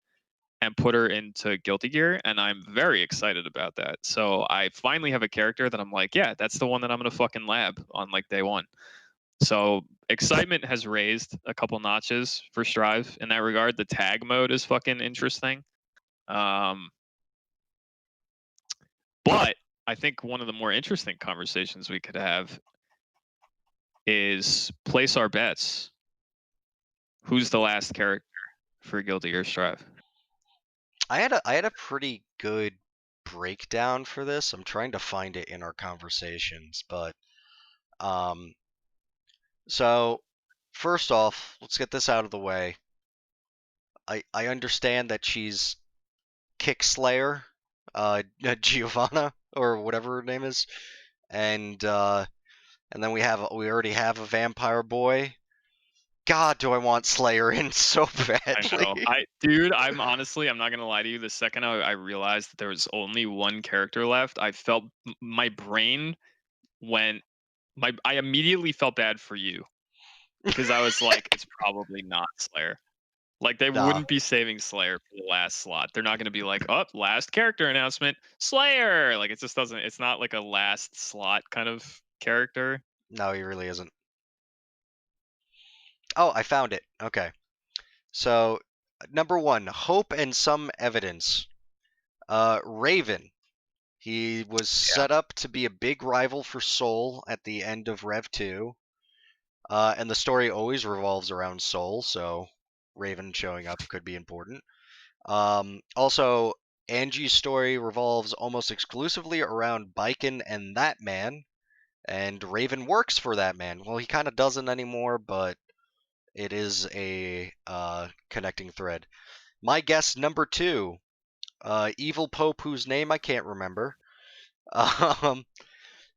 and put her into Guilty Gear, and I'm very excited about that. So I finally have a character that I'm like, yeah, that's the one that I'm gonna fucking lab on like day one. So excitement has raised a couple notches for Strive in that regard. The tag mode is fucking interesting. But I think one of the more interesting conversations we could have is place our bets. Who's the last character for Guilty Gear Strive? I had a pretty good breakdown for this. I'm trying to find it in our conversations, but so first off, let's get this out of the way. I understand that she's Kickslayer, Giovanna or whatever her name is, and then we already have a vampire boy. God, do I want Slayer in so badly? I know. Dude, I'm not gonna lie to you. The second I realized that there was only one character left, I felt my brain went. I immediately felt bad for you because I was like, it's probably not Slayer. Like they Nah. wouldn't be saving Slayer for the last slot. They're not gonna be like, oh, last character announcement, Slayer. Like it just doesn't. It's not like a last slot kind of character. No, he really isn't. Oh, I found it. Okay. So, number one, hope and some evidence. Raven. He was set up to be a big rival for Soul at the end of Rev 2. And the story always revolves around Soul, so Raven showing up could be important. Also, Angie's story revolves almost exclusively around Baiken and that man, and Raven works for that man. Well, he kind of doesn't anymore, but it is a connecting thread. My guess number two, Evil Pope, whose name I can't remember.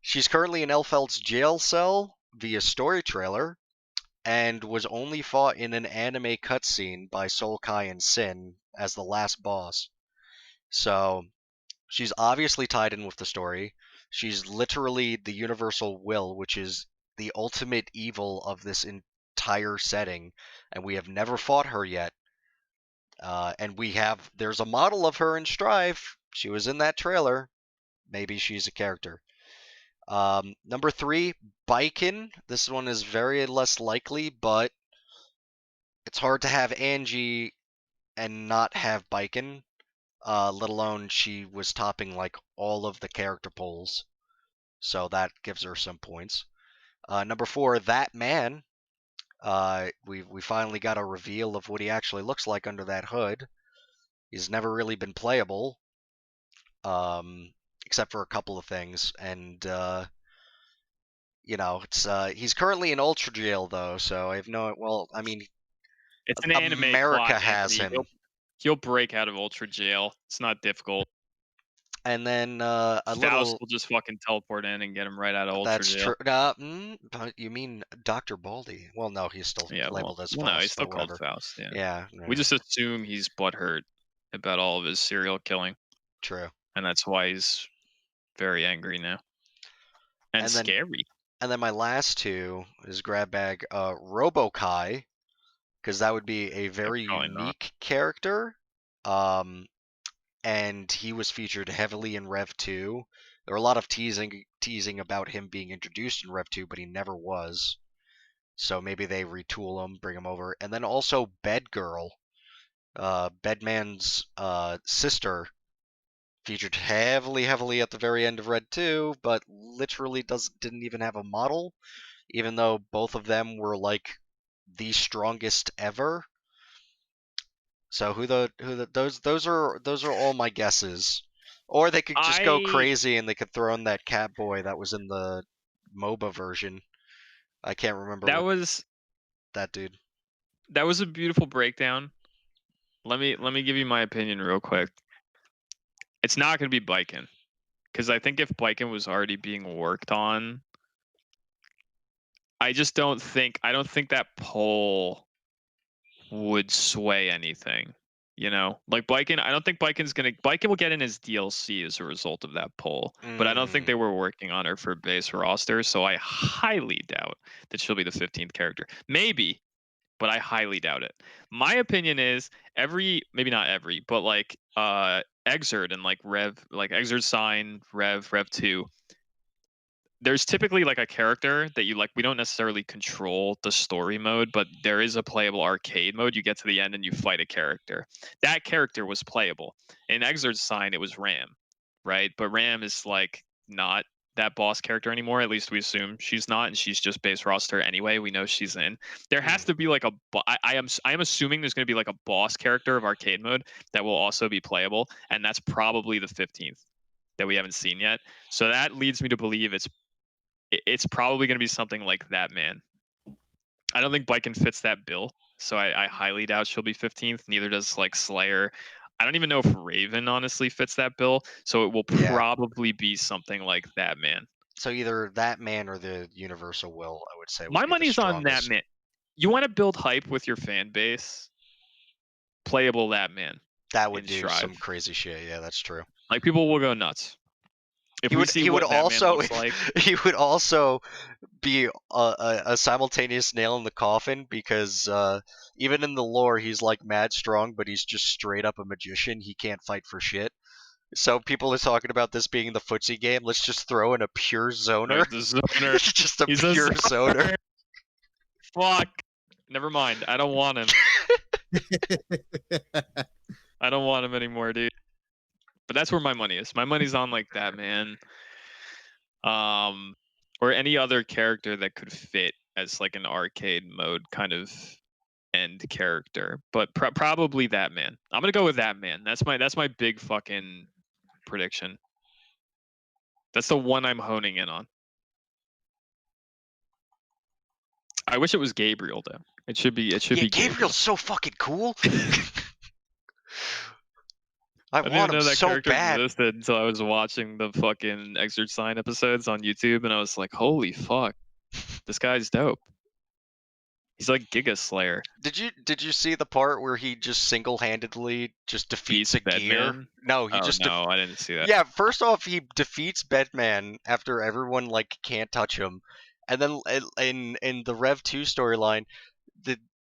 She's currently in Elfeld's jail cell via story trailer, and was only fought in an anime cutscene by Soul Kai and Sin as the last boss. So she's obviously tied in with the story. She's literally the universal will, which is the ultimate evil of this entire setting, and we have never fought her yet. And there's a model of her in Strive. She was in that trailer. Maybe she's a character. Number three, Baiken. This one is very less likely, but it's hard to have Angie and not have Baiken. Let alone she was topping like all of the character polls. So that gives her some points. Number four, that man. We finally got a reveal of what he actually looks like under that hood. He's never really been playable. except for a couple of things. And it's he's currently in Ultra Jail though, so I have no. Well, I mean, It's an anime America plot, has Anthony. him. He'll break out of Ultra Jail. It's not difficult. And then Faust will just fucking teleport in and get him right out of Ultra That's Jail. true. But you mean Dr. Baldy? Well, no, he's still labeled as Faust. No, he's still whatever. called Faust. Yeah. Yeah. We just assume he's butthurt about all of his serial killing, True. and that's why he's very angry now and then- scary. And then my last two is grab bag Robokai, because that would be a very probably not. unique character. And he was featured heavily in Rev 2. There were a lot of teasing about him being introduced in Rev 2, but he never was. So maybe they retool him, bring him over. And then also Bedgirl, Bedman's sister, featured heavily at the very end of Red 2, but literally didn't even have a model, even though both of them were like the strongest ever. So those are all my guesses. Or they could just go crazy and they could throw in that Catboy that was in the MOBA version. I can't remember that dude. That was a beautiful breakdown. Let me give you my opinion real quick. It's not going to be Biken, because I think if Biken was already being worked on, I don't think that poll would sway anything. Like Biken, I don't think Biken will get in his DLC as a result of that poll, but I don't think they were working on her for base roster, so I highly doubt that she'll be the 15th character. Maybe, but I highly doubt it. My opinion is maybe not every, but like Exerd and like Rev, like Exerd Sign, Rev 2. There's typically like a character that you like. We don't necessarily control the story mode, but there is a playable arcade mode. You get to the end and you fight a character. That character was playable. In Exerd's Sign, it was Ram, right? But Ram is like not that boss character anymore. At least we assume she's not, and she's just base roster anyway. We know she's in. There has to be like I am assuming there's going to be like a boss character of arcade mode that will also be playable, and that's probably the 15th that we haven't seen yet. So that leads me to believe it's probably going to be something like that, man. I don't think Biken fits that bill, so I highly doubt she'll be 15th. Neither does like Slayer. I don't even know if Raven honestly fits that bill, so it will probably be something like that, man. So either that man or the Universal Will, I would say. My money's on that man. You want to build hype with your fan base? Playable that man. That would do some crazy shit. Yeah, that's true. Like people will go nuts. He would also be a simultaneous nail in the coffin, because even in the lore he's like mad strong, but he's just straight up a magician. He can't fight for shit. So people are talking about this being the footsie game. Let's just throw in a pure zoner. Just a pure zoner. Fuck. Never mind. I don't want him. I don't want him anymore, dude. But that's where my money is. My money's on like that, man. Or any other character that could fit as like an arcade mode kind of end character. But probably that man. I'm gonna go with that man. That's my big fucking prediction. That's the one I'm honing in on. I wish it was Gabriel though. It should be Gabriel's so fucking cool. I didn't even know that character existed until I was watching the fucking Exerd Sign episodes on YouTube, and I was like, holy fuck, this guy's dope. He's like Giga Slayer. Did you see the part where he just single-handedly just defeats a gear? No, I didn't see that. Yeah, first off, he defeats Bedman after everyone like can't touch him, and then in the Rev 2 storyline,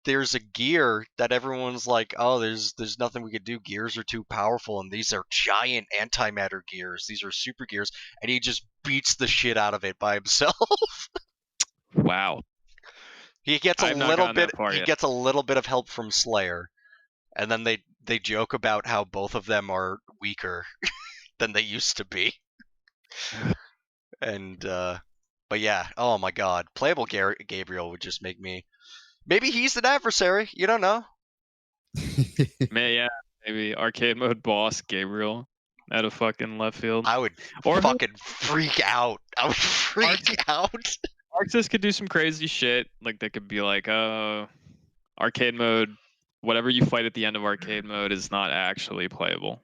there's a gear that everyone's like, oh, there's nothing we could do. Gears are too powerful, and these are giant antimatter gears. These are super gears, and he just beats the shit out of it by himself. Wow. He gets a little bit. He gets a little bit of help from Slayer, and then they joke about how both of them are weaker than they used to be. And but yeah, oh my god, playable Gabriel would just make me. Maybe he's an adversary. You don't know. Yeah, maybe arcade mode boss Gabriel. out of fucking left field. I would Or fucking freak out. I would freak out. Arxis could do some crazy shit. Like they could be like, arcade mode, whatever you fight at the end of arcade mode is not actually playable.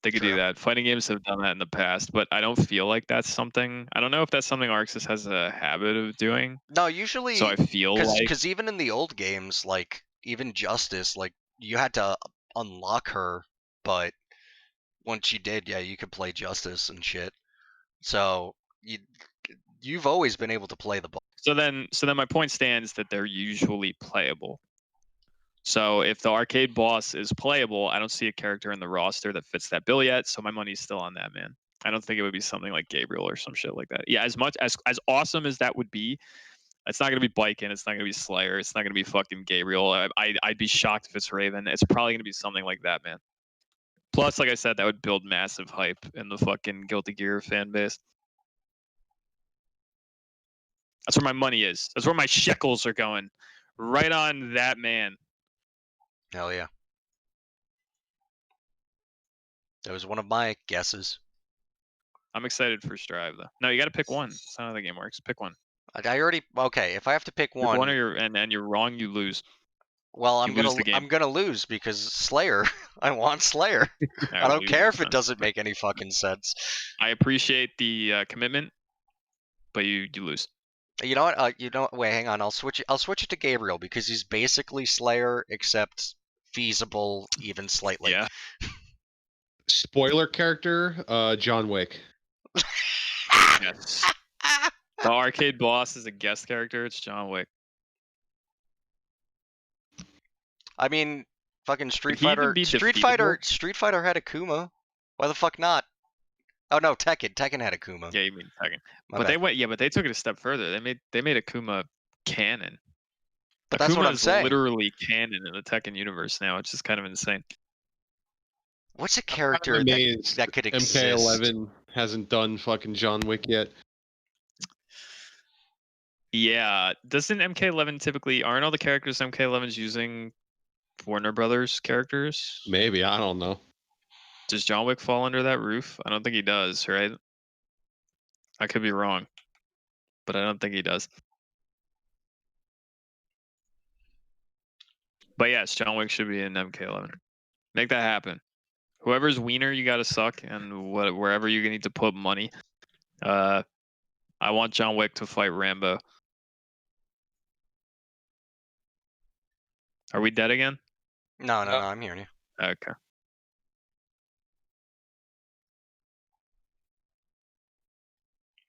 They could do True. that. Fighting games have done that in the past, but I don't feel like that's something. I don't know if that's something Arxis has a habit of doing. No, usually, So I feel like because even in the old games, like even Justice, like you had to unlock her, but once you did, yeah, you could play Justice and shit. So you've always been able to play the boss. So then my point stands that they're usually playable. So if the arcade boss is playable, I don't see a character in the roster that fits that bill yet. So my money's still on that man. I don't think it would be something like Gabriel or some shit like that. Yeah, as much as awesome as that would be, it's not gonna be Biken. It's not gonna be Slayer. It's not gonna be fucking Gabriel. I'd be shocked if it's Raven. It's probably gonna be something like that, man. Plus, like I said, that would build massive hype in the fucking Guilty Gear fan base. That's where my money is. That's where my shekels are going. Right on that man. Hell yeah. That was one of my guesses. I'm excited for Strive though. No, you got to pick one. That's not how the game works. Pick one. I already okay. If I have to pick Pick one, one or you're wrong, you lose. well, you lose the game. I'm gonna lose because Slayer. I want Slayer. I don't care if it doesn't make any fucking sense. I appreciate the commitment, but you lose. You know what? Wait, hang on. I'll switch it to Gabriel because he's basically Slayer except feasible even slightly. Yeah. Spoiler character, John Wick. Yes. The arcade boss is a guest character. It's John Wick. I mean, fucking Street Could he even Fighter. be Street Fighter had Akuma. Why the fuck not? Oh no, Tekken. Tekken had Akuma. Yeah, you mean Tekken. My But bad. they went. Yeah, but they took it a step further. They made Akuma canon. But that's what Akuma I'm is saying. literally canon in the Tekken universe now, which is kind of insane. What's a character I'm that, amazed that could exist? MK11 hasn't done fucking John Wick yet. Yeah, doesn't MK11 typically aren't all the characters MK11's using Warner Brothers characters? Maybe, I don't know. Does John Wick fall under that roof? I don't think he does, right? I could be wrong, but I don't think he does. But yes, John Wick should be in MK11. Make that happen. Whoever's wiener, you got to suck, and wherever you need to put money. I want John Wick to fight Rambo. Are we dead again? No, I'm hearing you. Okay.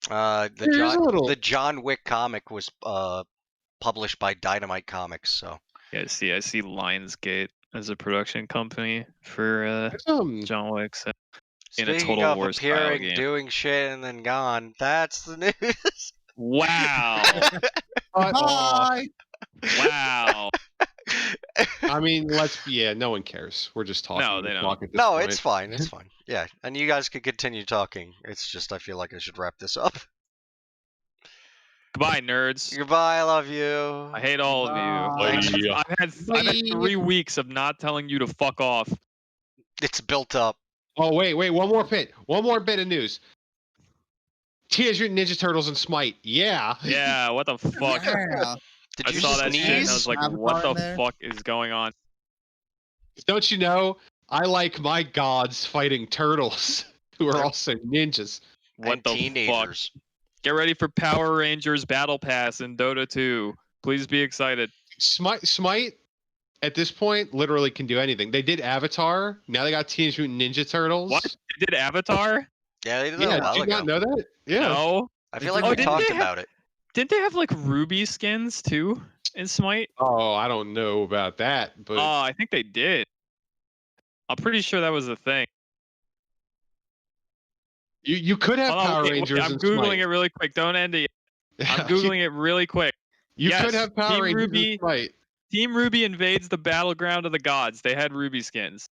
The John Wick comic was published by Dynamite Comics, so. Yeah, I see Lionsgate as a production company for John Wick. So in a Speaking Total of War style appearing, game. doing shit, and then gone, that's the news. Wow! Bye. Wow! I mean, no one cares. We're just talking. No, they don't. Talk at this No, point. it's fine. It's fine. Yeah, and you guys could continue talking. It's just I feel like I should wrap this up. Goodbye, nerds. Goodbye. I love you. I hate all of you. Bye. I've had 3 weeks of not telling you to fuck off. It's built up. Oh wait, one more bit of news. Teenage Mutant Ninja Turtles and Smite. Yeah. Yeah, what the fuck? Yeah. Did I you saw that shit and I sneeze? was like, Avatar what the in there? fuck is going on? Don't you know? I like my gods fighting turtles who are also ninjas. What And the fuck? teenagers. Get ready for Power Rangers Battle Pass in Dota 2. Please be excited. Smite at this point literally can do anything. They did Avatar. Now they got Teenage Mutant Ninja Turtles. What? They did Avatar? Yeah, they did that Yeah, a while did you ago. not know that? Yeah. No. I feel like Oh, we didn't talked they have- about it. Didn't they have like Ruby skins too in Smite? Oh, I don't know about that, but Oh, I think they did. I'm pretty sure that was a thing. you could have Hold on, Power wait, Rangers. I'm in googling Smite. it really quick. Don't end it. I'm You- googling it really quick. You Yes, could have Power Team Rangers Ruby- in Smite. Team Ruby invades the battleground of the gods. They had Ruby skins.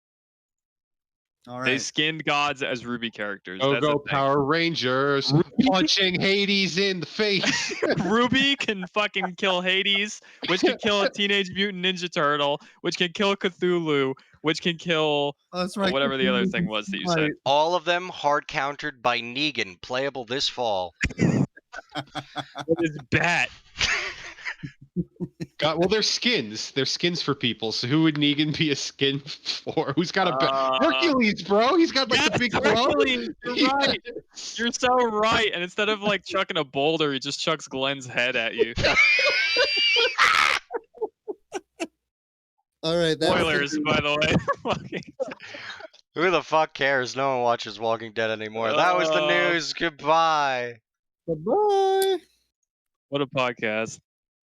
All They right. skinned gods as Ruby characters. Oh, That's go a thing. Power Rangers! Punching Hades in the face. Ruby can fucking kill Hades, which can kill a Teenage Mutant Ninja Turtle, which can kill Cthulhu. which can kill Oh, that's right. whatever the other thing was that you said. Right. All of them hard countered by Negan, playable this fall. What is bat? Well, they're skins. They're skins for people. So who would Negan be a skin for? Who's got a Hercules, bro? He's got like the big bro. Hercules, you're right. You're so right. And instead of like chucking a boulder, he just chucks Glenn's head at you. All right. That's Spoilers, by the way. Who the fuck cares? No one watches Walking Dead anymore. That was the news. Goodbye. Bye-bye. What a podcast.